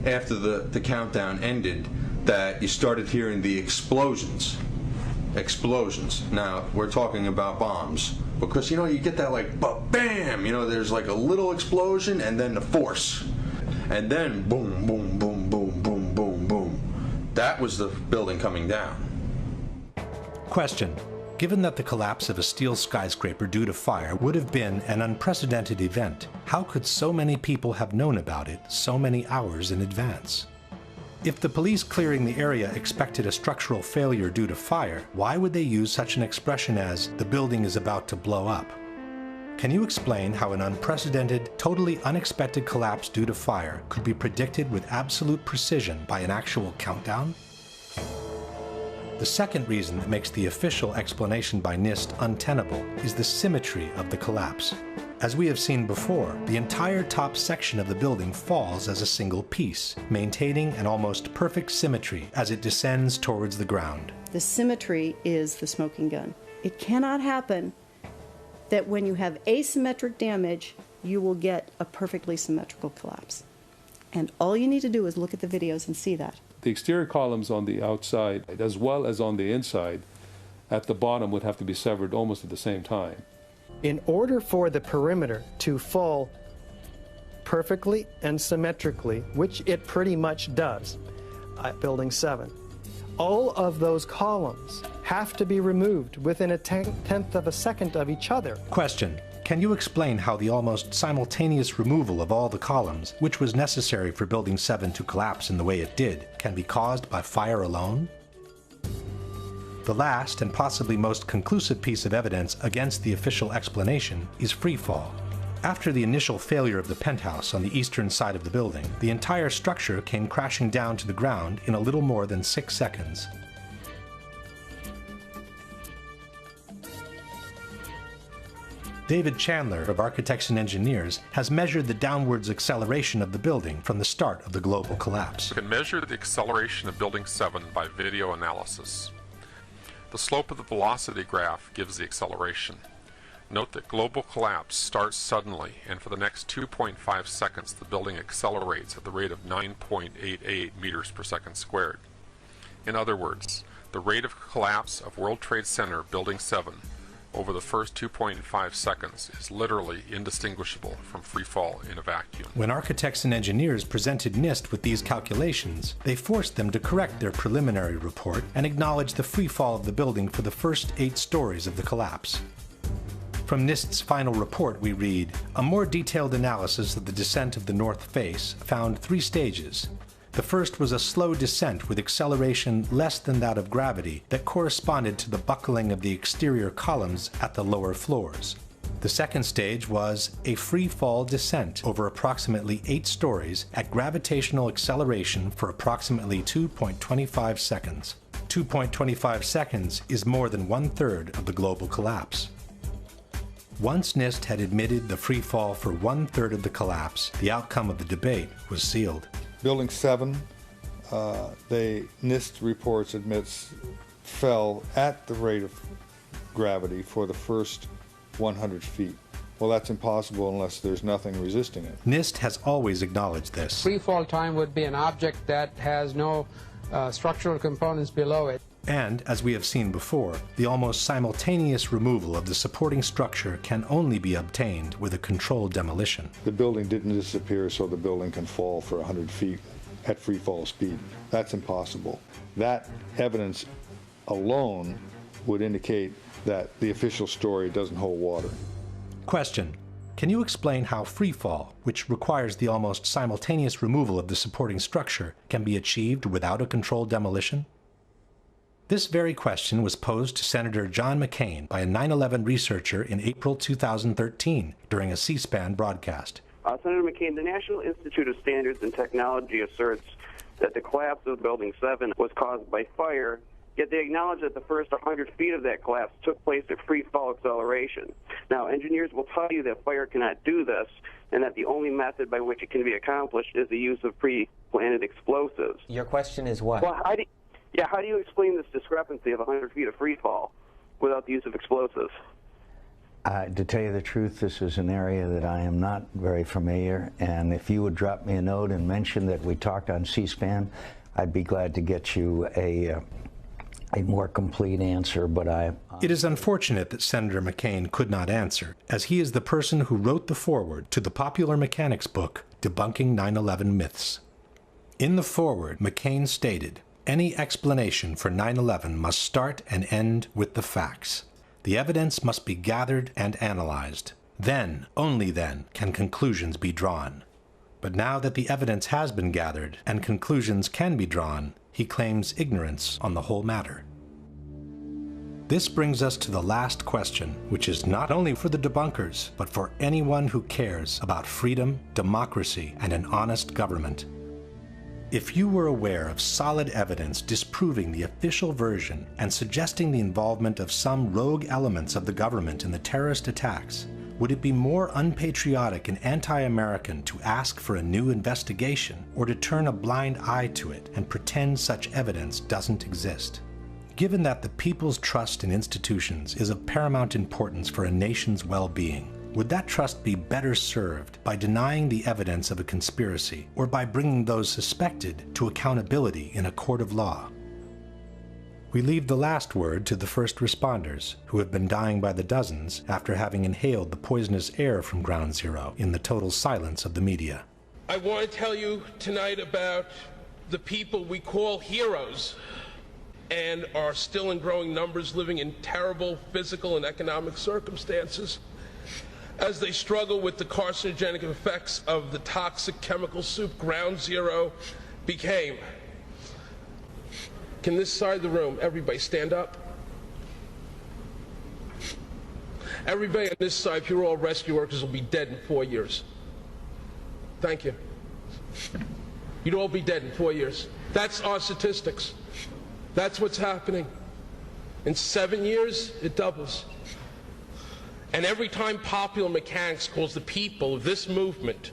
after the countdown ended that you started hearing the explosions. Explosions. Now, we're talking about bombs. Because, you know, you get that like, bam! You know, there's like a little explosion and then the force. And then boom, boom, boom, boom, boom, boom, boom. That was the building coming down. Question. Given that the collapse of a steel skyscraper due to fire would have been an unprecedented event, how could so many people have known about it so many hours in advance? If the police clearing the area expected a structural failure due to fire, why would they use such an expression as, the building is about to blow up? Can you explain how an unprecedented, totally unexpected collapse due to fire could be predicted with absolute precision by an actual countdown? The second reason that makes the official explanation by NIST untenable is the symmetry of the collapse. As we have seen before, the entire top section of the building falls as a single piece, maintaining an almost perfect symmetry as it descends towards the ground. The symmetry is the smoking gun. It cannot happen that when you have asymmetric damage, you will get a perfectly symmetrical collapse. And all you need to do is look at the videos and see that. The exterior columns on the outside, as well as on the inside, at the bottom would have to be severed almost at the same time. In order for the perimeter to fall perfectly and symmetrically, which it pretty much does at Building 7, all of those columns have to be removed within a tenth of a second of each other. Question: can you explain how the almost simultaneous removal of all the columns, which was necessary for Building 7 to collapse in the way it did, can be caused by fire alone? The last and possibly most conclusive piece of evidence against the official explanation is freefall. After the initial failure of the penthouse on the eastern side of the building, the entire structure came crashing down to the ground in a little more than 6 seconds. David Chandler of Architects and Engineers has measured the downwards acceleration of the building from the start of the global collapse. We can measure the acceleration of Building 7 by video analysis. The slope of the velocity graph gives the acceleration. Note that global collapse starts suddenly, and for the next 2.5 seconds the building accelerates at the rate of 9.88 meters per second squared. In other words, the rate of collapse of World Trade Center Building 7 over the first 2.5 seconds is literally indistinguishable from free fall in a vacuum. When Architects and Engineers presented NIST with these calculations, they forced them to correct their preliminary report and acknowledge the free fall of the building for the first 8 stories of the collapse. From NIST's final report we read, a more detailed analysis of the descent of the north face found 3 stages. The first was a slow descent with acceleration less than that of gravity that corresponded to the buckling of the exterior columns at the lower floors. The second stage was a free fall descent over approximately 8 stories at gravitational acceleration for approximately 2.25 seconds. 2.25 seconds is more than 1/3 of the global collapse. Once NIST had admitted the free fall for 1/3 of the collapse, the outcome of the debate was sealed. Building 7, NIST reports admits fell at the rate of gravity for the first 100 feet. Well, that's impossible unless there's nothing resisting it. NIST has always acknowledged this. Free fall time would be an object that has no structural components below it. And, as we have seen before, the almost simultaneous removal of the supporting structure can only be obtained with a controlled demolition. The building didn't disappear so the building can fall for 100 feet at free fall speed. That's impossible. That evidence alone would indicate that the official story doesn't hold water. Question: can you explain how free fall, which requires the almost simultaneous removal of the supporting structure, can be achieved without a controlled demolition? This very question was posed to Senator John McCain by a 9/11 researcher in April 2013 during a C-SPAN broadcast. Senator McCain, the National Institute of Standards and Technology asserts that the collapse of Building 7 was caused by fire, yet they acknowledge that the first 100 feet of that collapse took place at free fall acceleration. Now, engineers will tell you that fire cannot do this, and that the only method by which it can be accomplished is the use of pre-planted explosives. Your question is what? Well, how do you explain this discrepancy of 100 feet of free fall without the use of explosives? To tell you the truth, this is an area that I am not very familiar, and if you would drop me a note and mention that we talked on C-SPAN, I'd be glad to get you a more complete answer, but It is unfortunate that Senator McCain could not answer, as he is the person who wrote the foreword to the popular mechanics book, Debunking 9/11 Myths. In the foreword, McCain stated, "Any explanation for 9/11 must start and end with the facts. The evidence must be gathered and analyzed. Then, only then, can conclusions be drawn." But now that the evidence has been gathered and conclusions can be drawn, he claims ignorance on the whole matter. This brings us to the last question, which is not only for the debunkers, but for anyone who cares about freedom, democracy, and an honest government. If you were aware of solid evidence disproving the official version and suggesting the involvement of some rogue elements of the government in the terrorist attacks, would it be more unpatriotic and anti-American to ask for a new investigation, or to turn a blind eye to it and pretend such evidence doesn't exist? Given that the people's trust in institutions is of paramount importance for a nation's well-being, would that trust be better served by denying the evidence of a conspiracy, or by bringing those suspected to accountability in a court of law? We leave the last word to the first responders, who have been dying by the dozens after having inhaled the poisonous air from Ground Zero in the total silence of the media. I want to tell you tonight about the people we call heroes and are still in growing numbers living in terrible physical and economic circumstances as they struggle with the carcinogenic effects of the toxic chemical soup Ground Zero became. Can this side of the room, everybody stand up? Everybody on this side, if you're all rescue workers, will be dead in 4 years. Thank you. You'd all be dead in 4 years. That's our statistics. That's what's happening. In 7 years, it doubles. And every time popular mechanics calls the people of this movement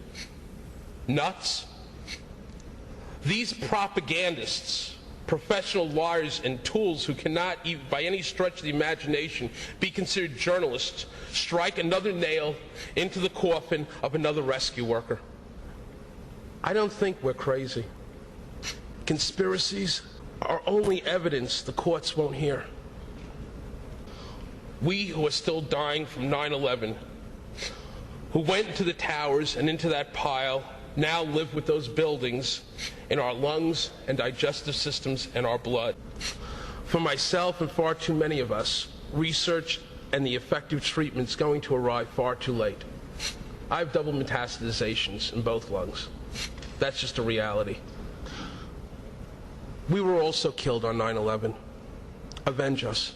nuts, these propagandists, professional liars and tools who cannot, even by any stretch of the imagination, be considered journalists, strike another nail into the coffin of another rescue worker. I don't think we're crazy. Conspiracies are only evidence the courts won't hear. We who are still dying from 9/11, who went into the towers and into that pile, now live with those buildings in our lungs and digestive systems and our blood. For myself and far too many of us, research and the effective treatment is going to arrive far too late. I have double metastasizations in both lungs. That's just a reality. We were also killed on 9/11. Avenge us.